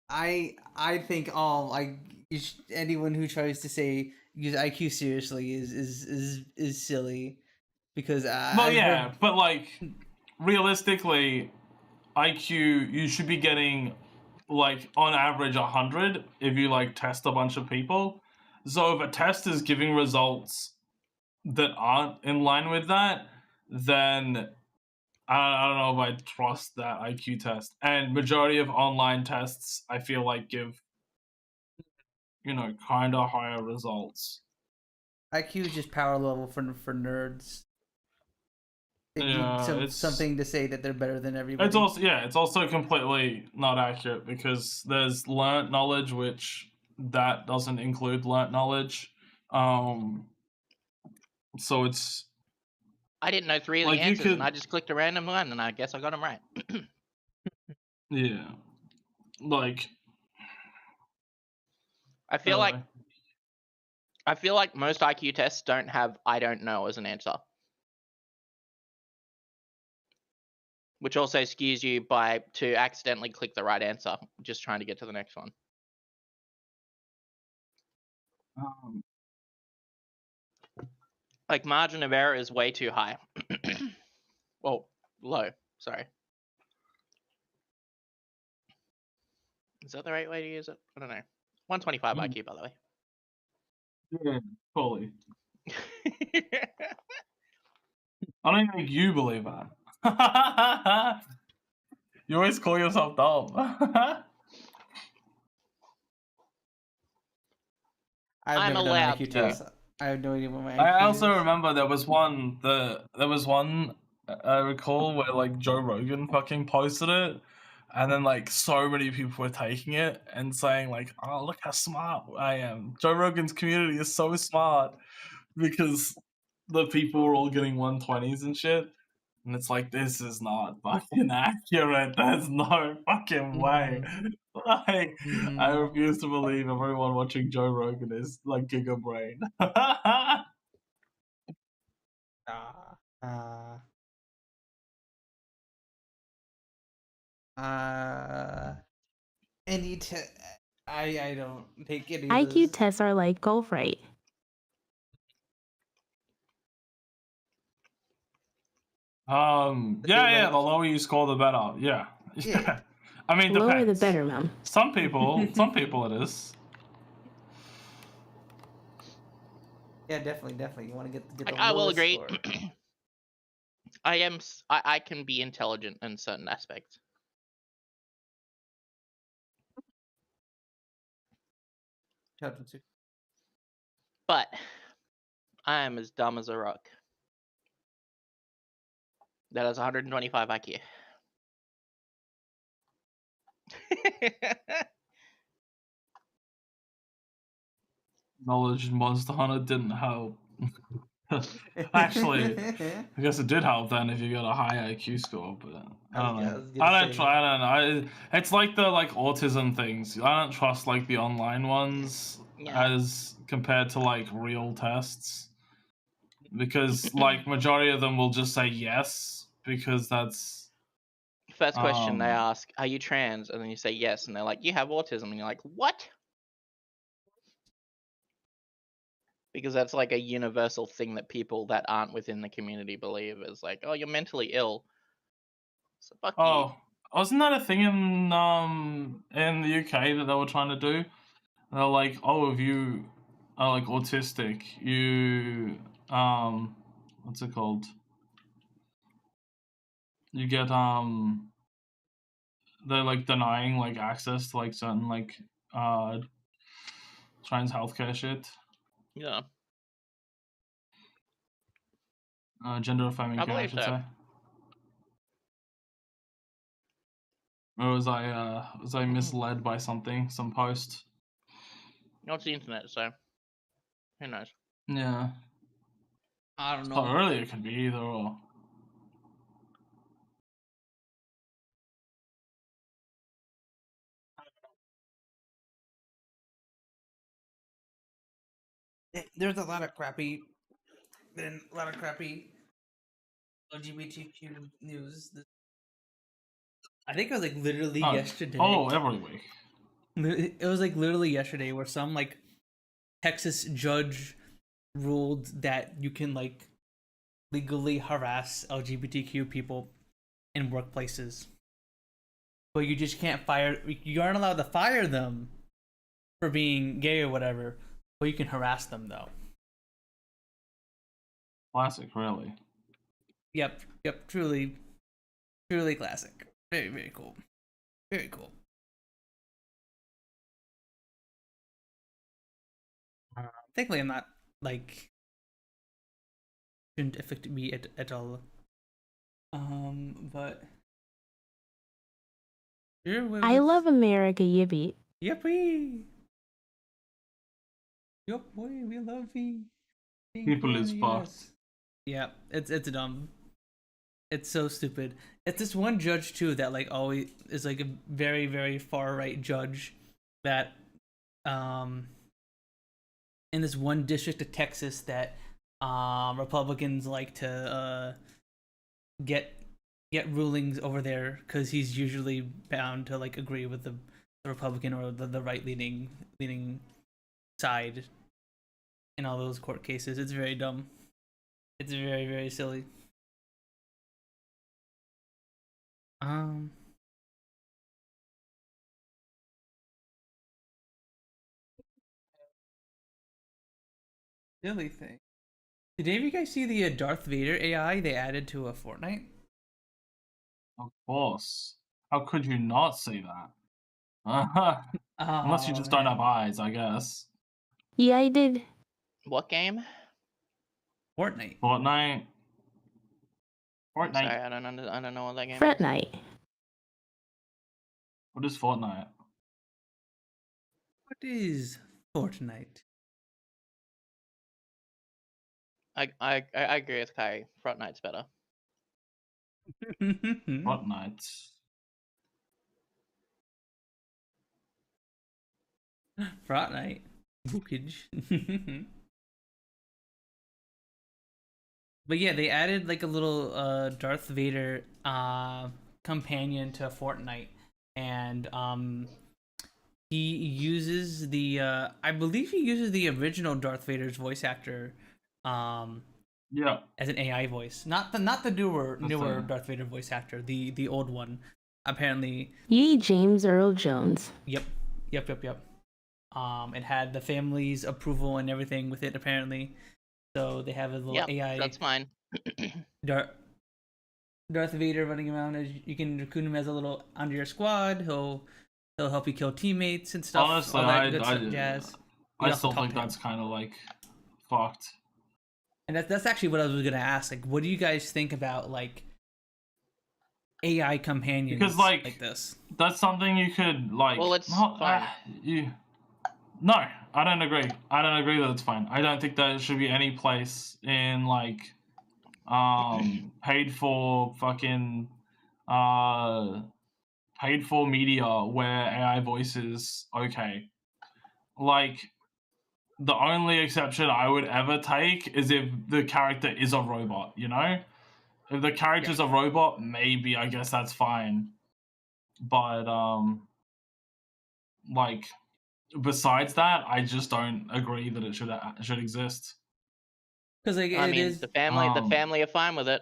I think anyone who tries to say use IQ seriously is silly because Well, yeah, heard... but like realistically, IQ you should be getting like on average 100 if you like test a bunch of people. So if a test is giving results that aren't in line with that, then I don't know if I trust that IQ test. And majority of online tests, I feel like give, you know, kind of higher results. IQ is just power level for nerds. They Yeah, need it's something to say that they're better than everybody. it's also completely not accurate because there's learnt knowledge, which that doesn't include learnt knowledge. So it's I didn't know 3 of the like you answers, could, and I just clicked a random one, and I guess I got them right. yeah, like I feel like most IQ tests don't have "I don't know" as an answer, which also skews you to accidentally click the right answer, just trying to get to the next one. Like margin of error is way too high. Well, low. Sorry. Is that the right way to use it? I don't know. 125 IQ, by the way. yeah, totally. I don't think you believe that. You always call yourself dumb. I've I'm never done an allowed IQ to. test. I have no idea what my IQ I also is. remember there was one I recall where like Joe Rogan fucking posted it, and then like so many people were taking it and saying like, "Oh, look how smart I am." Joe Rogan's community is so smart because the people were all getting 120s and shit. And it's like, this is not fucking accurate. There's no fucking way. Like, I refuse to believe everyone watching Joe Rogan is like Giga Brain. Any I don't take any of IQ those. tests are like golf, right? Yeah, the lower you score, the better. Yeah. Yeah. I mean, Lower the depends. better, ma'am. Some people it is. Yeah, definitely. You want to get the Like, I will lowest agree. score. I can be intelligent in certain aspects. But I am as dumb as a rock. That is 125 IQ. Knowledge in Monster Hunter didn't help. Actually, I guess it did help then if you got a high IQ score, but I don't know. I don't know. It's like the like autism things. I don't trust like the online ones as compared to like real tests, because like majority of them will just say yes because that's First question they ask, "Are you trans?" And then you say yes, and they're like, "You have autism," and you're like, "What?" Because that's like a universal thing that people that aren't within the community believe is like, "Oh, you're mentally ill." So fuck you. Wasn't that a thing in the UK that they were trying to do? They're like, "Oh, if you are like autistic, you what's it called? You get they're like denying like access to like certain like trans healthcare shit." Yeah. Gender affirming I care, I believe should so. say. Or was I misled by something, some post? No, it's the internet, so who knows? Yeah. I don't know. So really, it could be either or. There's a lot of crappy LGBTQ news. I think it was like literally yesterday. Oh, every week. It was like literally yesterday where some like Texas judge ruled that you can like legally harass LGBTQ people in workplaces, but you just can't fire. You aren't allowed to fire them for being gay or whatever, but you can harass them though. Classic, really. Yep. Truly classic. Very cool. Very cool. Thankfully, I'm not like shouldn't affect me at all. But I love America, yippee. Yippee! Yup, boy, we love you. People is fucked. Yeah, it's dumb. It's so stupid. It's this one judge too that like always is like a very very far right judge that in this one district of Texas that Republicans like to get rulings over there because he's usually bound to like agree with the Republican or the right leaning side in all those court cases. It's very dumb. It's very very silly. Silly thing. Did any of you guys see the Darth Vader AI they added to a Fortnite? Of course. How could you not see that? Unless you Oh, just don't have man. eyes, I guess. Yeah, I did. What game? Fortnite. Fortnite. Sorry, Fortnite. I don't know what that game Fret is. Night. What is Fortnite? What is Fortnite? I agree with Kyrie. Fortnite's better. Fortnite. Fortnite. Bookage. But yeah, they added like a little Darth Vader companion to Fortnite, and he uses the I believe he uses the original Darth Vader's voice actor Yeah. as an AI voice, not the newer thing. Darth Vader voice actor, the old one. Apparently, Ye James Earl Jones. yep. It had the family's approval and everything with it apparently. So they have a little Yep, AI that's fine. Darth Vader running around. As you can recruit him as a little under your squad. He'll help you kill teammates and stuff. Honestly, all that good stuff, jazz. You I don't have to still talk think to him. that's kind of like fucked. And that's actually what I was gonna ask. Like, what do you guys think about like AI companions Because like this? that's something you could like. Well, it's fine. No, I don't agree. I don't agree that it's fine. I don't think there should be any place in like paid for fucking paid for media where AI voice is okay. Like the only exception I would ever take is if the character is a robot, you know? If the character's a robot, maybe I guess that's fine. But like besides that, I just don't agree that it should exist. Because like I mean, the family are fine with it.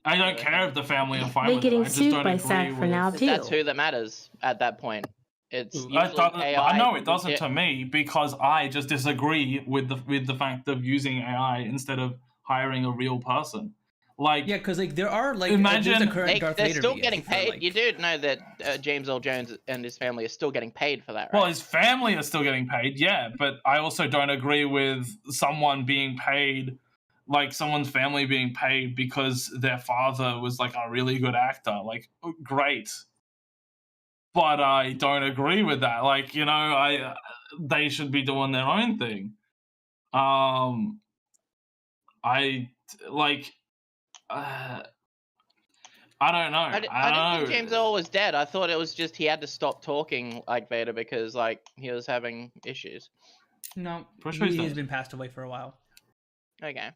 I don't care if the family are fine They're with it. getting I just sued don't by agree SAG for with. now too. That's who that matters at that point. It's usually AI. I know it doesn't to me because I just disagree with the fact of using AI instead of hiring a real person. Like yeah, because like there are like imagine there's a current Darth They're Vader still VS getting for, paid. like- You do know that James Earl Jones and his family are still getting paid for that, right? well, his family are still getting paid, yeah, but I also don't agree with someone being paid, like someone's family being paid because their father was like a really good actor. Like, great. But I don't agree with that. Like, you know, they should be doing their own thing. I like. I don't know. I didn't think James Earl was dead. I thought it was just he had to stop talking like Vader because like he was having issues. No, For sure he's he's dead. been passed away for a while. Okay.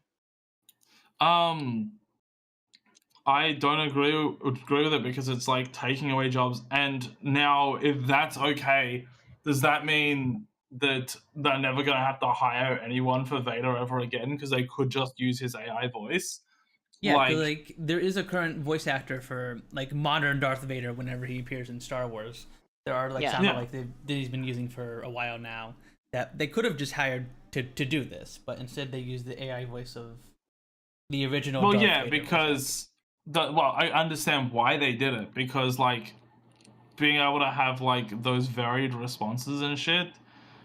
I don't agree with it because it's like taking away jobs. And now, if that's okay, does that mean that they're never going to have to hire anyone for Vader ever again because they could just use his AI voice? Yeah, like there is a current voice actor for like modern Darth Vader whenever he appears in Star Wars. There are like some like that he's been using for a while now that they could have just hired to do this, but instead they used the AI voice of the original. Well, Darth yeah, Vader because I understand why they did it because like being able to have like those varied responses and shit,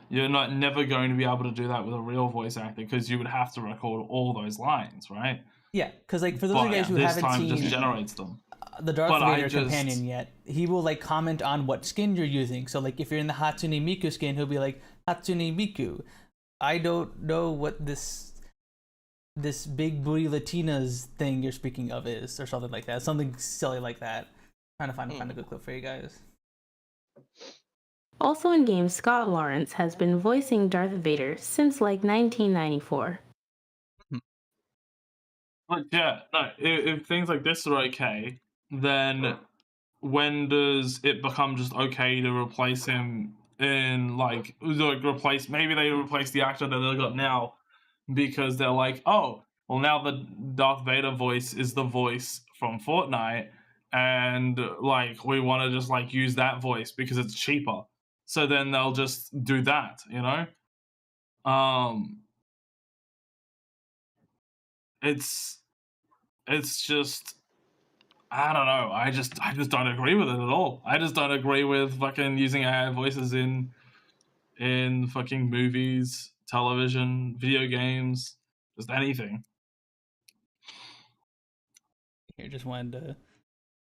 you're never going to be able to do that with a real voice actor because you would have to record all those lines, right? Yeah, because like for those of you guys who haven't seen, just generates them. The Darth Vader companion yet, he will like comment on what skin you're using. So like if you're in the Hatsune Miku skin, he'll be like, Hatsune Miku, I don't know what this big booty Latinas thing you're speaking of is, or something like that. Something silly like that. Trying to find a good clip for you guys. Also in games, Scott Lawrence has been voicing Darth Vader since like 1994. But yeah, no, if things like this are okay, then when does it become just okay to replace him in like maybe they replace the actor that they got now because they're like, oh, well now the Darth Vader voice is the voice from Fortnite and like we want to just like use that voice because it's cheaper. So then they'll just do that, you know? It's just I don't know. I just don't agree with it at all. I just don't agree with fucking using AI voices in fucking movies, television, video games, just anything. Here, just wanted to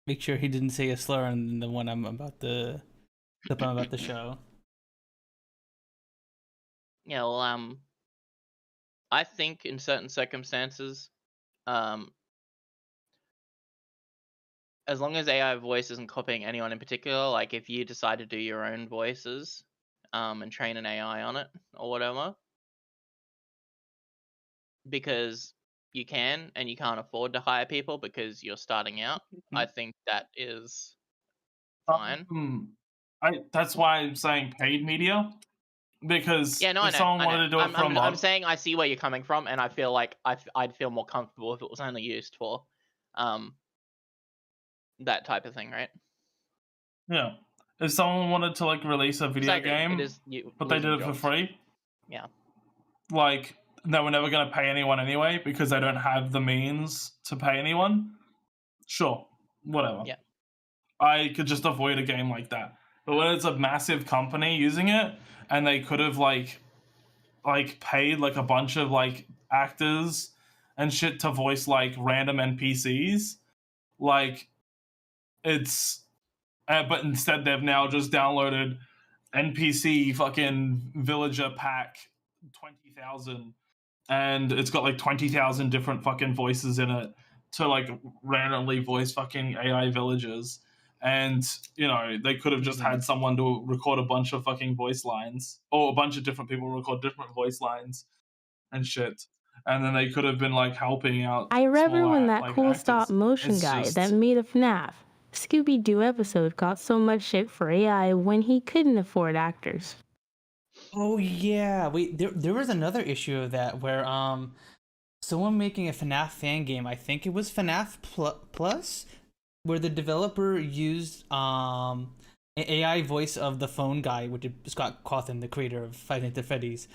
make sure he didn't say a slur in the one I'm about to clip I'm about to show. Yeah, well, I think in certain circumstances, as long as AI voice isn't copying anyone in particular, like if you decide to do your own voices, and train an AI on it or whatever, because you can and you can't afford to hire people because you're starting out, I think that is fine. That's why I'm saying paid media, because Yeah, no, I if know. someone I wanted know. to do it from I'm saying I see where you're coming from, and I feel like I'd feel more comfortable if it was only used for, that type of thing, right? yeah, if someone wanted to like release a video game, but they did it for free, Yeah. like they were never going to pay anyone anyway because they don't have the means to pay anyone. Sure, whatever. Yeah. I could just avoid a game like that. But when it's a massive company using it, and they could have like paid like a bunch of like actors and shit to voice like random NPCs, like it's but instead they've now just downloaded NPC fucking villager pack 20,000, and it's got like 20,000 different fucking voices in it to like randomly voice fucking AI villagers. And you know, they could have just had someone to record a bunch of fucking voice lines, or a bunch of different people record different voice lines and shit, and then they could have been like helping out. I remember when that like, cool actors. stop motion It's guy just- that made a FNAF Scooby-Doo episode got so much shit for AI when he couldn't afford actors. Oh yeah, wait. There was another issue of that where someone making a FNAF fan game. I think it was FNAF Plus, where the developer used an AI voice of the phone guy, which is Scott Cawthon, the creator of Five Nights at Freddy's,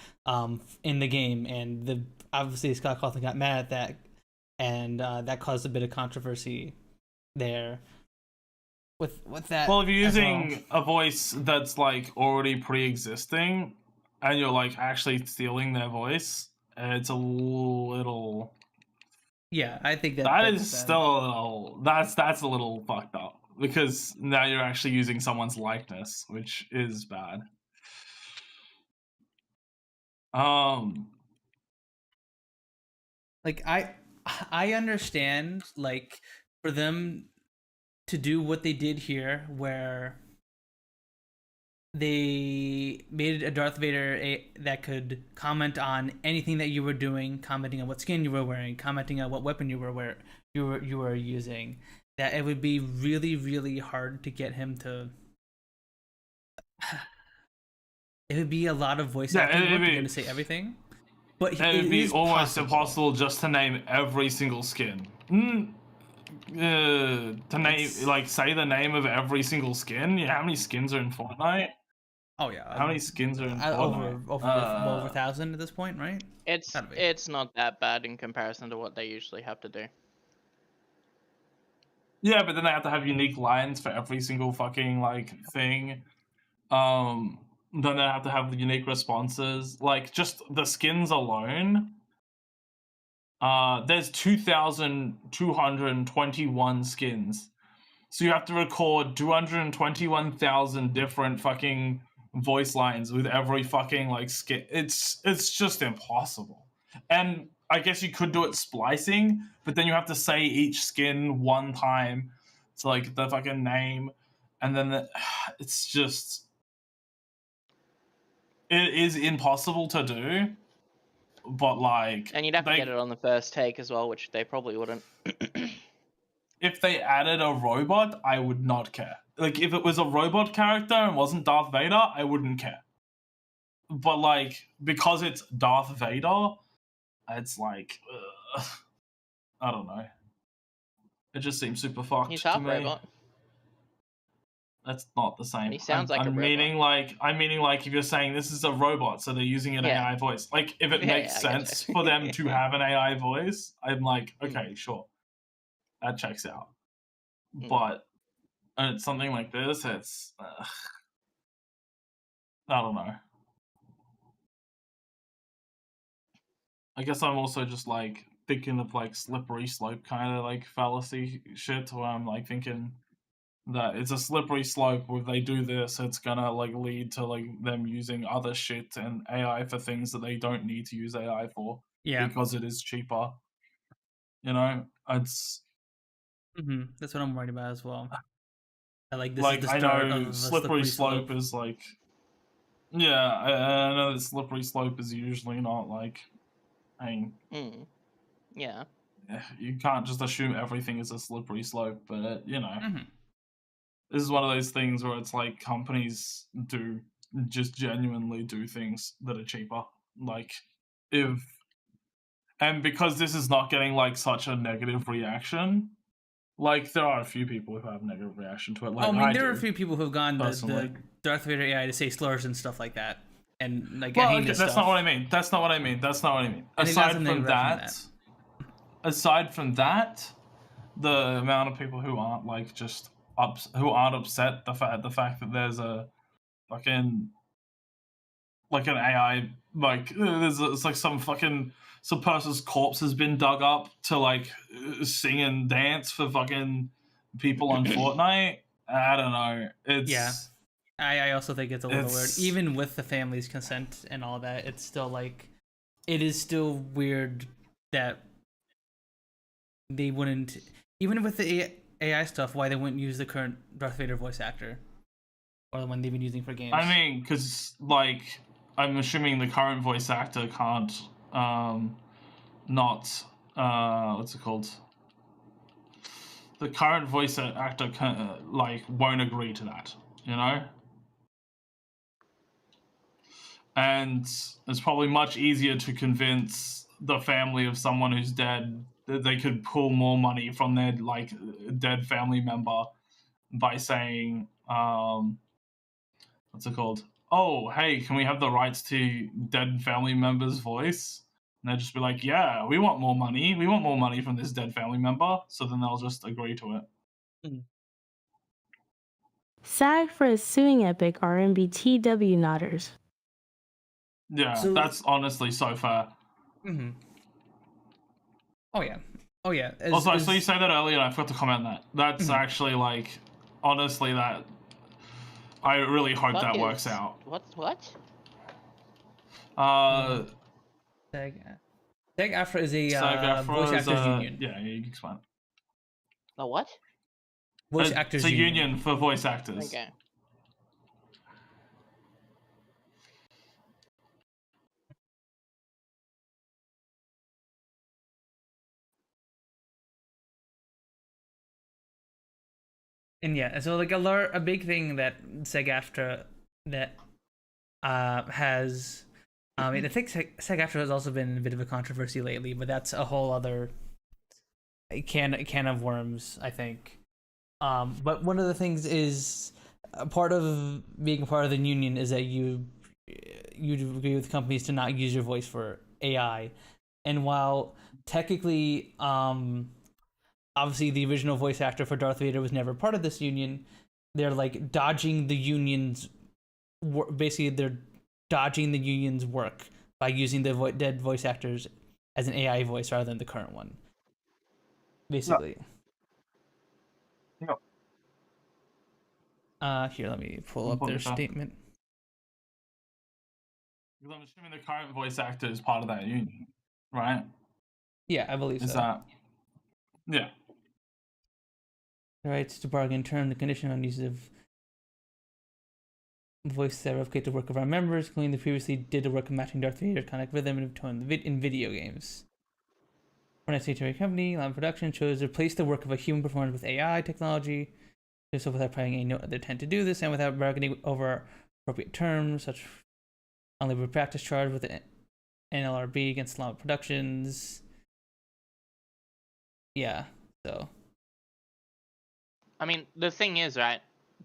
in the game, and obviously Scott Cawthon got mad at that, and that caused a bit of controversy there. With that, well, if you're using a voice that's like already pre-existing, and you're like actually stealing their voice, it's a little. Yeah, I think that is still a little. That's a little fucked up, because now you're actually using someone's likeness, which is bad. Like I understand, like, for them to do what they did here, where they made a Darth Vader that could comment on anything that you were doing, commenting on what skin you were wearing, commenting on what weapon you were using. That it would be really, really hard to get him to. It would be a lot of voice acting work to say everything. But it would be almost impossible just to name every single skin. To name, like, say the name of every single skin. Yeah, how many skins are in Fortnite? Oh yeah. How many skins are in Fortnite? Over 1,000 at this point, right? It's not that bad in comparison to what they usually have to do. Yeah, but then they have to have unique lines for every single fucking like thing. Then they have to have the unique responses. Like, just the skins alone. There's 2,221 skins. So you have to record 221,000 different fucking voice lines with every fucking like skin. It's just impossible. And I guess you could do it splicing, but then you have to say each skin one time to like the fucking name, and then it's just, it is impossible to do. But like, and you'd have to get it on the first take as well, which they probably wouldn't. If they added a robot, I would not care. Like, if it was a robot character and wasn't Darth Vader, I wouldn't care. But like, because it's Darth Vader, it's like, I don't know. It just seems super fucked. He's to half me. robot. That's not the same. He sounds like a robot. I'm meaning like if you're saying this is a robot, so they're using an AI voice. Like, if it makes sense for them to have an AI voice, I'm like, okay, sure, that checks out. but it's something like this. It's I don't know. I guess I'm also just like thinking of like slippery slope kind of like fallacy shit, where I'm like thinking that it's a slippery slope. If they do this, it's gonna like lead to like them using other shit and AI for things that they don't need to use AI for Yeah. because it is cheaper. You know, it's That's what I'm worried about as well. Like this like is the I start know of a slippery slope is like, yeah, I know that slippery slope is usually not like, I mean, Yeah. you can't just assume everything is a slippery slope, but you know, this is one of those things where it's like companies do just genuinely do things that are cheaper. Like and because this is not getting like such a negative reaction, like there are a few people who have negative reaction to it. Like I mean, there do, are a few people who've gone the personally. Darth Vader AI to say slurs and stuff like that, and like Well, okay, heinous that's stuff. not what I mean. That's not what I mean. That's not what I mean. And Aside from that, the amount of people who aren't like just who aren't upset the fact that there's a fucking like an AI it's like some person's corpse has been dug up to like sing and dance for fucking people on Fortnite. I don't know. It's yeah. I also think it's a little weird. Even with the family's consent and all that, it's still like it is still weird that they wouldn't, even with the AI stuff, why they wouldn't use the current Darth Vader voice actor or the one they've been using for games. I mean, because like I'm assuming the current voice actor can't not what's it called? The current voice actor like won't agree to that, you know. And it's probably much easier to convince the family of someone who's dead that they could pull more money from their like dead family member by saying what's it called? Oh, hey, can we have the rights to dead family member's voice? And they'll just be like, yeah, we want more money. We want more money from this dead family member. So then they'll just agree to it. SAG-AFTRA is suing Epic RMBTW nodders. Yeah, that's honestly so fair. Oh yeah. Oh yeah. Also, I saw you say that earlier and I forgot to comment on that. That's actually like, honestly, that I really hope that works out. What? SAG-AFTRA is a voice actors union. Yeah, you can explain. A what? Voice actors union. It's a union for voice actors. Okay. And yeah, so like a big thing that SAG-AFTRA that has, I think SAG-AFTRA has also been a bit of a controversy lately, but that's a whole other can of worms, I think. But one of the things is part of being a part of the union is that you agree with companies to not use your voice for AI, and while technically, obviously the original voice actor for Darth Vader was never part of this union, they're like dodging the union's basically they're dodging the union's work by using the dead voice actors as an AI voice rather than the current one. Basically. No. Here, let me pull up their statement. Because I'm assuming the current voice actor is part of that union, right? Yeah, I believe so. Is that? Yeah. The rights to bargain term, the condition on use of voice that replicate the work of our members, including the previously did the work of matching Darth Vader connect rhythm and tone in video games. For an statutory company, Llama Production chose to replace the work of a human performer with AI technology, so without paying no other intent to do this, and without bargaining over appropriate terms, such unlimited practice charge with the NLRB against Llama Productions. Yeah, so. I mean, the thing is, right,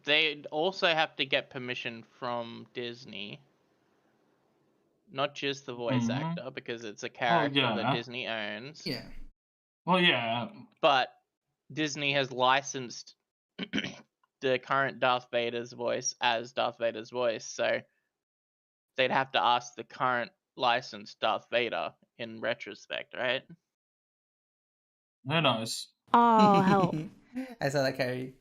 they also have to get permission from Disney. Not just the voice actor, because it's a character that Disney owns. Yeah. Well, yeah. But Disney has licensed the current Darth Vader's voice as Darth Vader's voice, so they'd have to ask the current licensed Darth Vader in retrospect, right? Who knows? Oh, help. I saw that, Kyrie.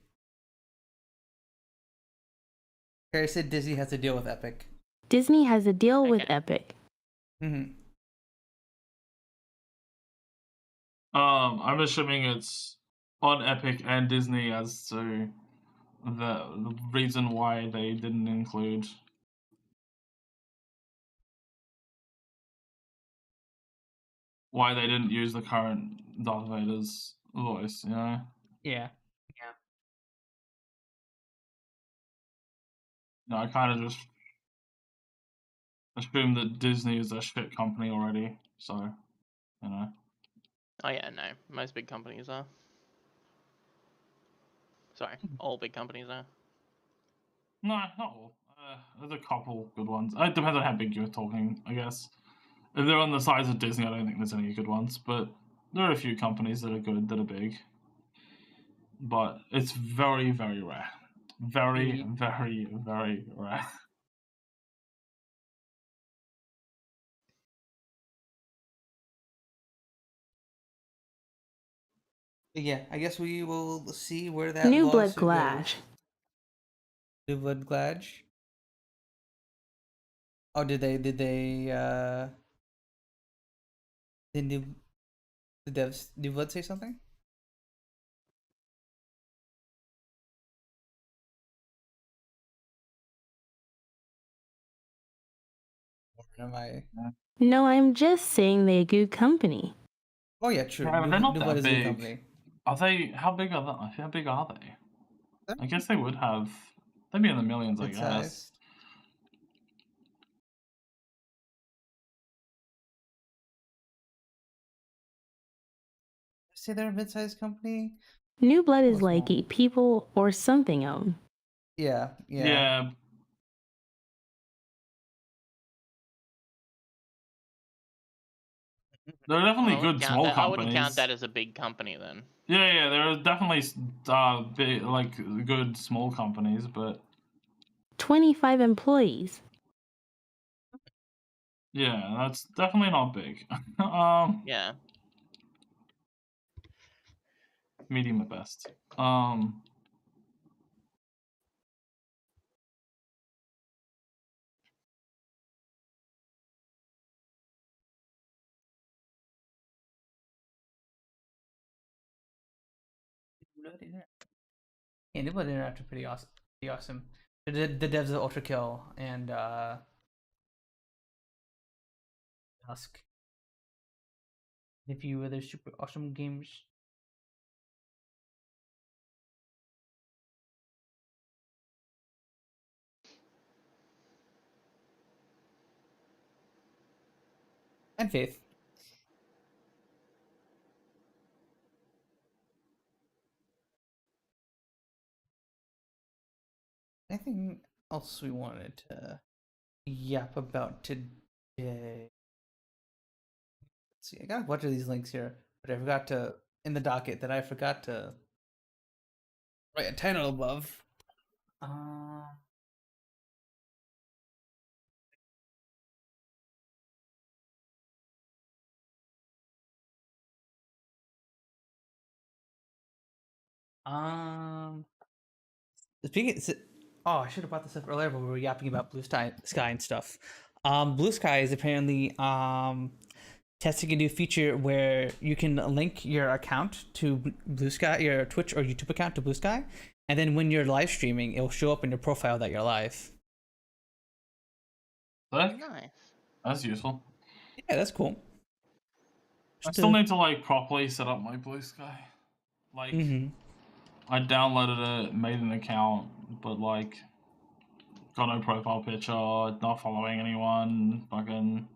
Kyrie said Disney has to deal with Epic. Disney has a deal with Okay. Epic. Mm-hmm. I'm assuming it's on Epic and Disney as to the reason why they didn't include. Why they didn't use the current Darth Vader's voice, you know? Yeah. No, I kind of just assume that Disney is a shit company already, so, you know. Oh yeah, no. Most big companies are. Sorry, all big companies are. No, not all. There's a couple good ones. It depends on how big you're talking, I guess. If they're on the size of Disney, I don't think there's any good ones, but there are a few companies that are good, that are big. But it's very, very rare. Very, very, very rare. Yeah, I guess we will see where that New Blood lawsuit Glash. goes. New Blood Glash. Oh, did the devs New Blood say something? Or am I? No, I'm just saying they're a good company. Oh yeah, true. Yeah, but they're not New that Blood is a good big. company. Are they? How big are they? How big are they? I guess they would have. They'd be in the millions, I Good guess. size. Say they're a mid-sized company. New Blood is Almost like small. a people or something owned. Yeah. Yeah. There are definitely Well, I wouldn't good count small that. companies. I wouldn't count that as a big company then. Yeah, there are definitely big, like good small companies, but 25 employees. yeah, that's definitely not big. Yeah. Medium at best. Yeah, New Blood Interactive are pretty awesome. Pretty awesome. The devs of Ultra Kill and Dusk. A few other super awesome games. And Faith. Anything else we wanted to yap about today? Let's see, I got a bunch of these links here, but I forgot to in the docket that I forgot to write a title above. Speaking, oh, I should have brought this up earlier, but we were yapping about Blue Sky and stuff. Blue Sky is apparently testing a new feature where you can link your account to Blue Sky, your Twitch or YouTube account to Blue Sky, and then when you're live streaming, it will show up in your profile that you're live. Nice. That's useful. Yeah, that's cool. I still need to like properly set up my Blue Sky. Like, I downloaded it, made an account, but like, got no profile picture, not following anyone, fucking.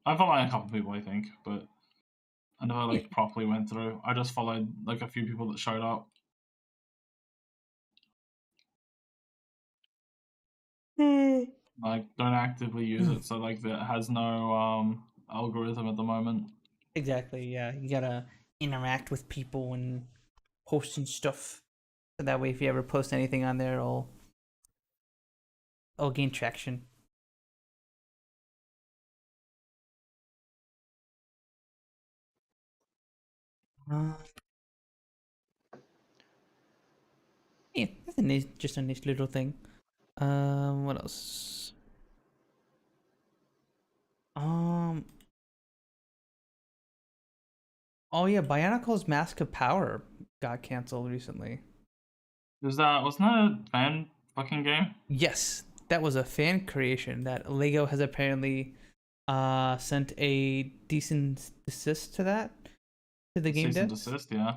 I'm following a couple people, I think, but I never like properly went through. I just followed like a few people that showed up. Like, don't actively use it, so like that has no algorithm at the moment. Exactly. Yeah, you gotta interact with people and posting stuff. So that way, if you ever post anything on there, it'll gain traction. Yeah, that's just a nice little thing. What else? Oh yeah, Bionicle's Mask of Power got canceled recently. Wasn't that a fan fucking game? Yes, that was a fan creation that Lego has apparently sent a decent desist to that to the game Cease and devs. desist, yeah.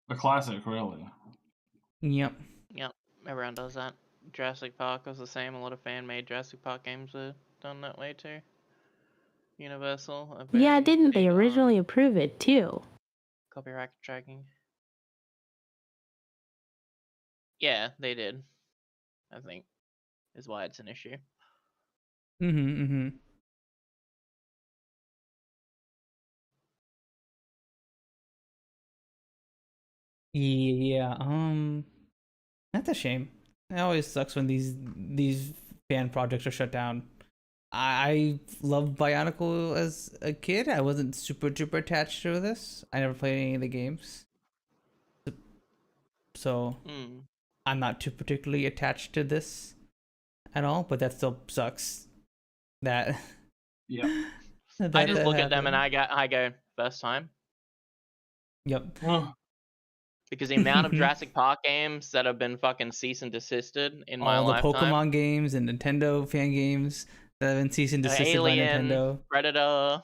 A classic, really. Yep. Yep, everyone does that. Jurassic Park was the same. A lot of fan-made Jurassic Park games were done that way too. Universal. are Yeah, very didn't they big on originally approve it too? Copyright tracking. Yeah, they did. I think is why it's an issue. Mm-hmm. Yeah. That's a shame. It always sucks when these fan projects are shut down. I loved Bionicle as a kid. I wasn't super duper attached to this. I never played any of the games, so I'm not too particularly attached to this at all. But that still sucks. That Yeah. I just look at them and I go first time. Yep. Because the amount of Jurassic Park games that have been fucking cease and desisted in my all the lifetime. Pokemon games and Nintendo fan games that have been cease and desisted Alien, by Nintendo. Predator,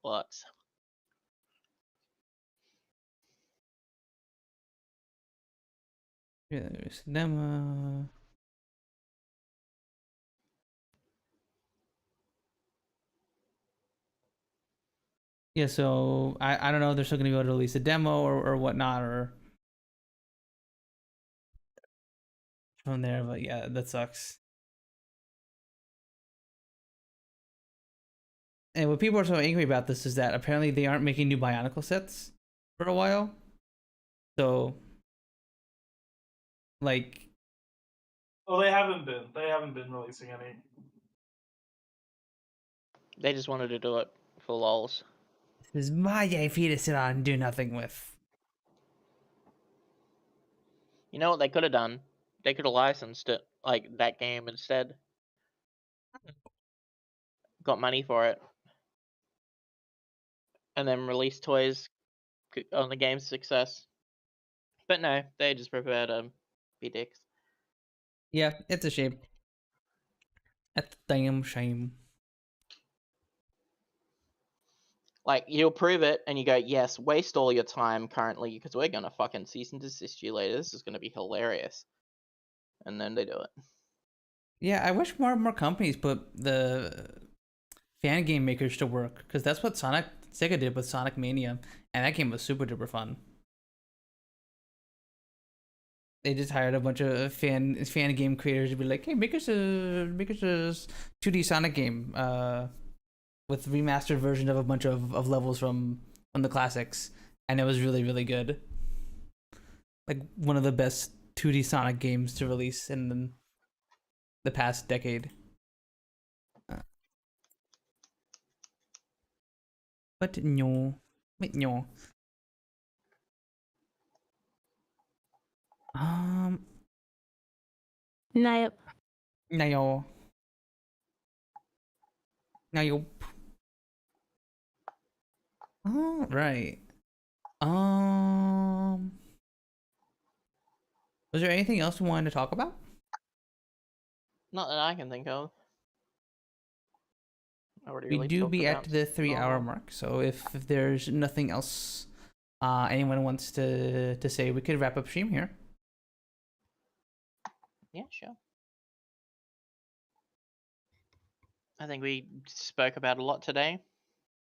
lots. Yeah, there's demo. Yeah, so I don't know if they're still gonna be able to release a demo or whatnot or from there, but yeah, that sucks. And what people are so angry about this is that apparently they aren't making new Bionicle sets for a while. So, like, Well, they haven't been. They haven't been releasing any. They just wanted to do it for lols. this is my IP to sit on and do nothing with. You know what they could have done? They could have licensed it, like that game instead. Got money for it. And then released toys on the game's success. But no, they just prefer to be dicks. Yeah, it's a shame. That's a damn shame. Like, you'll prove it, and you go, yes, waste all your time currently, because we're gonna fucking cease and desist you later. This is gonna be hilarious. And then they do it. Yeah, I wish more companies put the fan game makers to work, because that's what Sega did with Sonic Mania, and that game was super duper fun. They just hired a bunch of fan game creators to be like, hey, make us a 2D Sonic game with remastered version of a bunch of levels from the classics, and it was really, really good. Like one of the best 2D Sonic games to release in the past decade. But no. Nope. No. All right. Was there anything else we wanted to talk about? Not that I can think of. We do be at the 3-hour mark, so if there's nothing else anyone wants to say, we could wrap up stream here. Yeah, sure. I think we spoke about a lot today.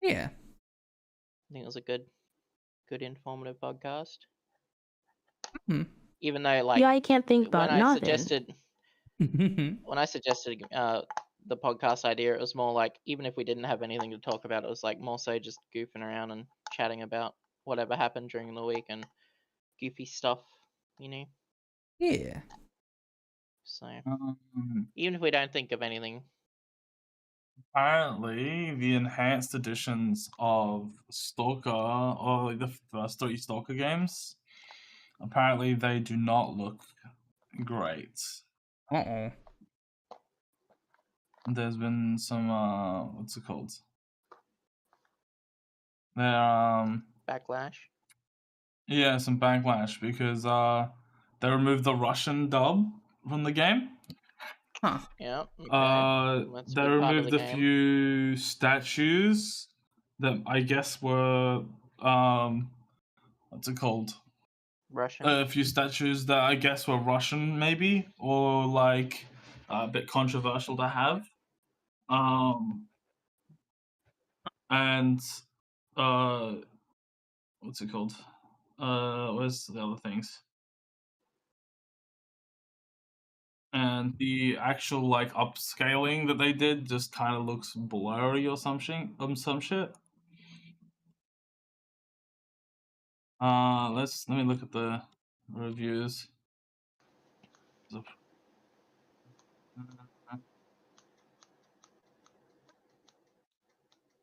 Yeah. I think it was a good informative podcast. Hmm. Even though, like, Yeah, I can't think about when I nothing. suggested the podcast idea, it was more like, even if we didn't have anything to talk about, it was like more so just goofing around and chatting about whatever happened during the week and goofy stuff. you know. Yeah. So Um, even if we don't think of anything, apparently, the enhanced editions of Stalker, or like the first 3 Stalker games, apparently they do not look great. Uh-oh. There's been some what's it called? There backlash. yeah, some backlash because they removed the Russian dub from the game. Huh. Yeah. Okay. That's a They big part of removed the a game. few statues that I guess were what's it called? Russian. A few statues that I guess were Russian, maybe, or like a bit controversial to have. And what's it called? Where's the other things? And the actual like upscaling that they did just kind of looks blurry or something, some shit. Let me look at the reviews.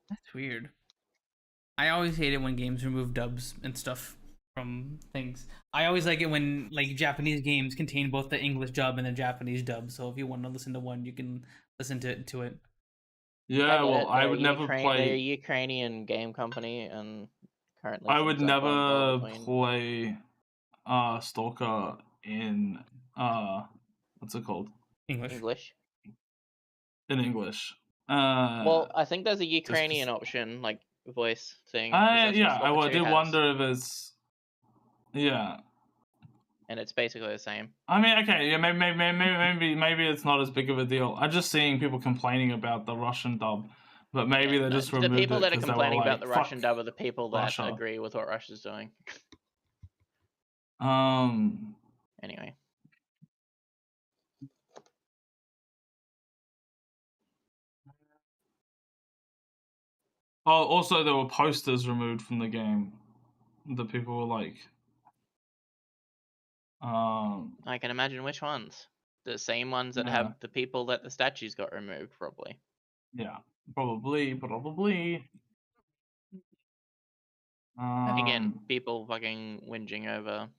That's weird. I always hate it when games remove dubs and stuff from things. I always like it when like Japanese games contain both the English dub and the Japanese dub. So if you want to listen to one, you can listen to it. Yeah, well, I would never They're a play. Ukrainian game company, and currently I would things aren't going well never between. play Stalker in what's it called? English. In English. Well, I think there's a Ukrainian option, like voice thing. I that's what Stalker 2 did has, wonder if it's yeah. and it's basically the same. I mean, okay, yeah, maybe it's not as big of a deal. I'm just seeing people complaining about the Russian dub, but maybe they just removed the people it that are 'cause they were complaining about like, the "Fuck Russian dub are the people that Russia." agree with what Russia's doing. Anyway. Oh, also there were posters removed from the game. The people were like, I can imagine which ones. The same ones that have the people that the statues got removed, probably. Yeah, probably. Again, people fucking whinging over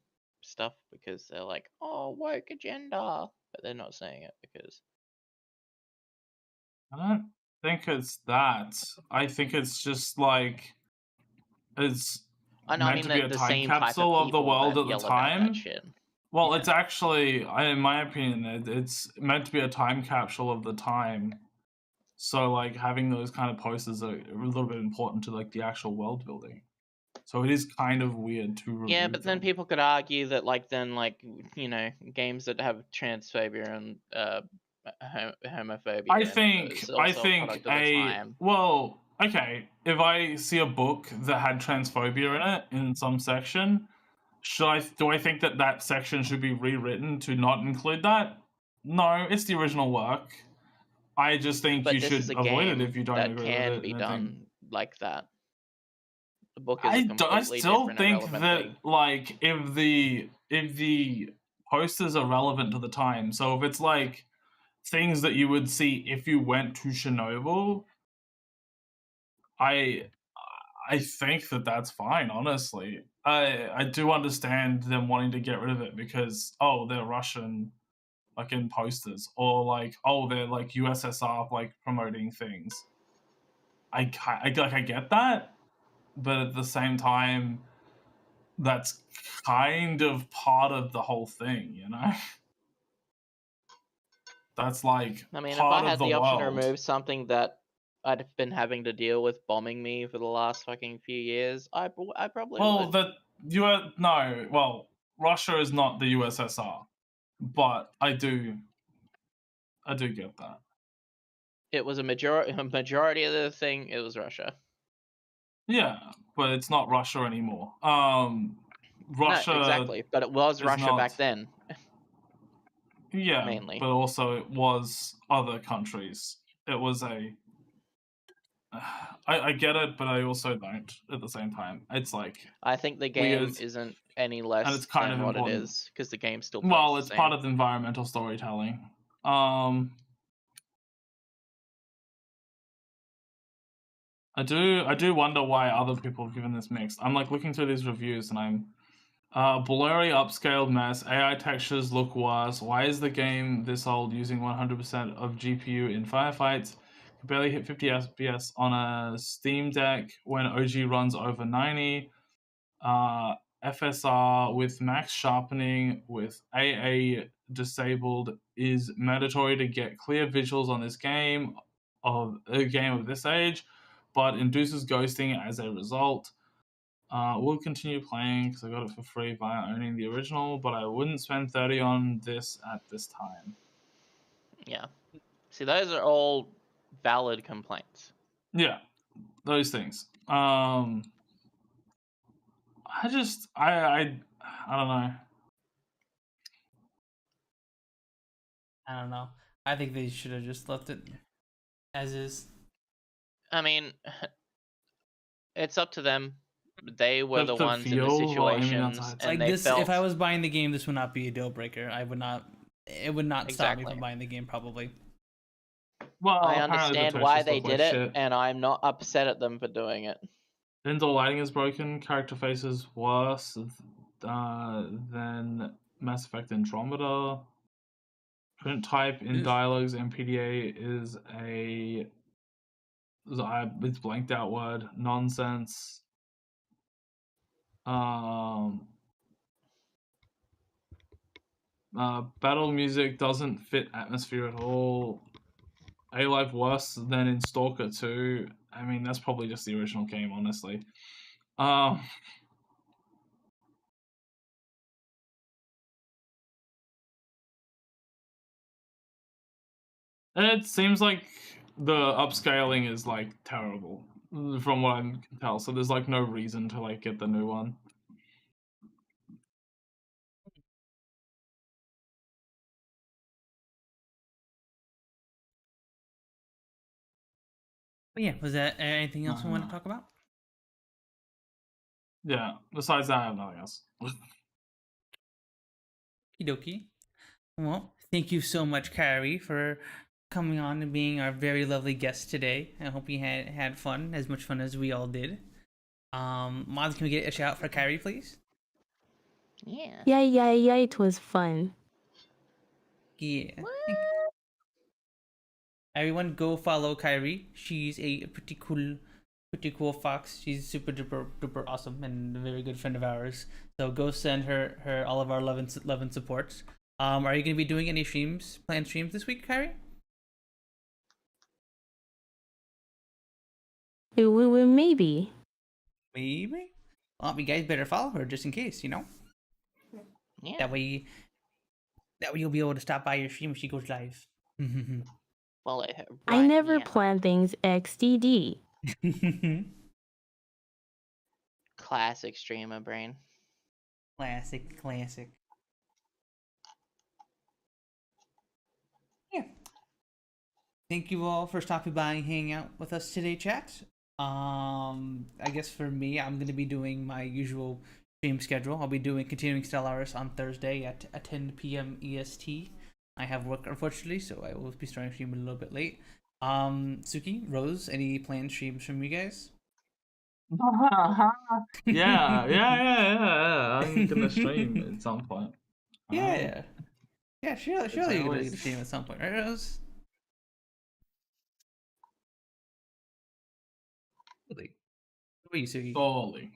stuff because they're like, "Oh, woke agenda," but they're not saying it because. I don't think it's that. I think it's just like it's meant to be a time capsule of the world at the time. Well, it's actually, in my opinion, it's meant to be a time capsule of the time. So, like, having those kind of posters are a little bit important to like the actual world building. So it is kind of weird to remove. Yeah, but then people could argue that, like, games that have transphobia and homophobia. I think well, okay, if I see a book that had transphobia in it in some section, do I think that section should be rewritten to not include that? No, it's the original work. I just think you should avoid it if you don't agree with it. That can be done like that. The book is I still think that like if the posters are relevant to the time, so if it's like things that you would see if you went to Chernobyl, I think that's fine. Honestly, I do understand them wanting to get rid of it because they're Russian, like in posters, or like they're like USSR like promoting things. I get that, but at the same time, that's kind of part of the whole thing, you know. That's like I mean, part if I had of the option to world. remove something that I'd been having to deal with bombing me for the last fucking few years, I probably would. Russia is not the USSR, but I do get that. It was a majority of the thing. It was Russia. Yeah, but it's not Russia anymore. Russia no, exactly, but it was Russia back then. Yeah, mainly, but also it was other countries. It was I get it, but I also don't at the same time. It's like, I think the game weird, isn't any less and it's kind than of what important. it is because the game still. Well, plays it's the part same. of the environmental storytelling. I do wonder why other people have given this mixed. I'm like looking through these reviews and I'm blurry upscaled mess, AI textures look worse. Why is the game this old using 100% of GPU in firefights? Could barely hit 50 FPS on a Steam Deck when OG runs over 90. FSR with max sharpening with AA disabled is mandatory to get clear visuals on this game of a game of this age, but induces ghosting as a result. We'll continue playing because I got it for free via owning the original, but I wouldn't spend 30 on this at this time. Yeah. See, those are all valid complaints. Yeah, those things. I don't know. I don't know. I think they should have just left it as is. I mean, it's up to them. They were That's the the ones in the feel, well, I mean, situations, that's- and Like they this, felt. if I was buying the game, this would not be a deal breaker. I would not. It would not stop me Exactly. from buying the game, probably. Well, I apparently the understand why textures they look did like it, shit. and I'm not upset at them for doing it. Indoor lighting is broken. Character faces worse than Mass Effect Andromeda. Print type in dialogues and PDA is it's blanked out word nonsense. Battle music doesn't fit atmosphere at all. A-Life worse than in Stalker 2. I mean, that's probably just the original game, honestly. It seems like the upscaling is like terrible from what I can tell. So there's like no reason to like get the new one. But yeah, was that anything else we want to talk about? Yeah. Besides that, I have nothing else. Okie dokie. Well, thank you so much, Kyrie, for coming on and being our very lovely guest today. I hope you had fun, as much fun as we all did. Mods, can we get a shout out for Kyrie, please? Yeah. Yeah, it was fun. Yeah. Everyone, go follow Kyrie. She's a pretty cool fox. She's super duper awesome and a very good friend of ours. So go send her all of our love and support. Are you gonna be doing any planned streams this week, Kyrie? Maybe. Maybe. Well, you guys better follow her just in case, you know. Yeah. That way you'll be able to stop by your stream when she goes live. Well, I never plan things XDD. Classic streamer brain. Classic. Yeah. Thank you all for stopping by and hanging out with us today, chat. I guess for me, I'm gonna be doing my usual stream schedule. I'll be doing Continuing Stellaris on Thursday at 10 p.m. EST. I have work, unfortunately, so I will be starting streaming a little bit late. Sooky, Rose, any planned streams from you guys? Yeah. I'm gonna stream at some point. Yeah, surely you're gonna stream at some point, right, Rose? Really? What are you, Sooky? Surely.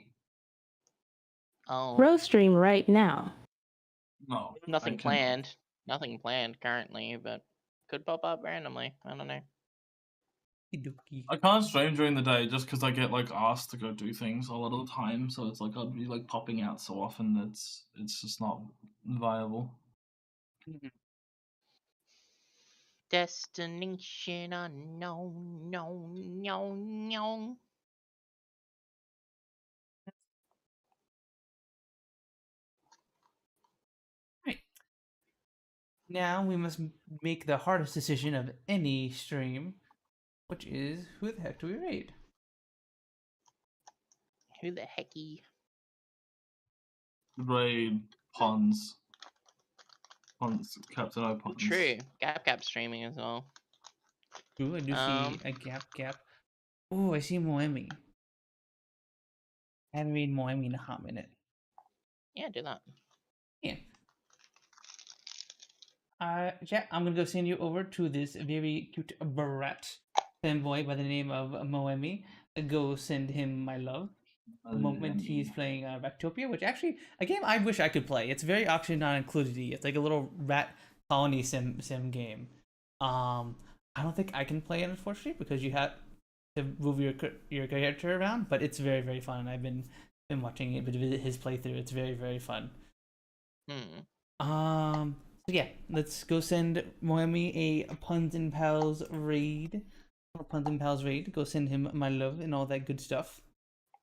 Oh. Rose stream right now. No. Nothing planned. Nothing planned currently, but could pop up randomly. I don't know. I can't stream during the day just because I get like asked to go do things a lot of the time. So it's like I'd be like popping out so often that it's just not viable. Destination unknown, no. Right. Now we must make the hardest decision of any stream. which is who the heck do we raid? Who the hecky? Raid Punz. Punz, Captain O Punz. True. Gap streaming as well. Ooh, I do see a gap. Oh, I see Moemi. I haven't read Moemi in a hot minute. Yeah, do that. Yeah. Yeah, I'm gonna go send you over to this very cute brat fanboy by the name of Moemi. Go send him my love. The moment he's playing Ractopia, which actually a game I wish I could play. It's very actually not included. It's like a little rat colony sim game. I don't think I can play it unfortunately because you have to move your character around, but it's very very fun. I've been watching it, but his playthrough, it's very very fun. So yeah, let's go send Moemi a Punz N Palz raid. Punz N Palz raid. Go send him my love and all that good stuff.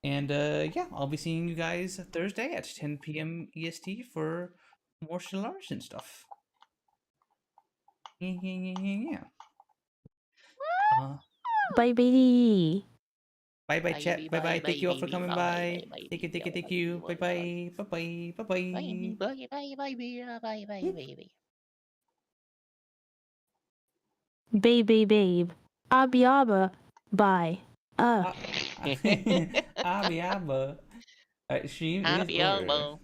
And yeah, I'll be seeing you guys Thursday at 10 p.m. EST for more Stellaris and stuff. Yeah. Bye, baby. Bye, chat. Bye. Thank you all for coming by. Thank you. Bye. Babe. Abba. Bye. Abba. Alright, stream is over.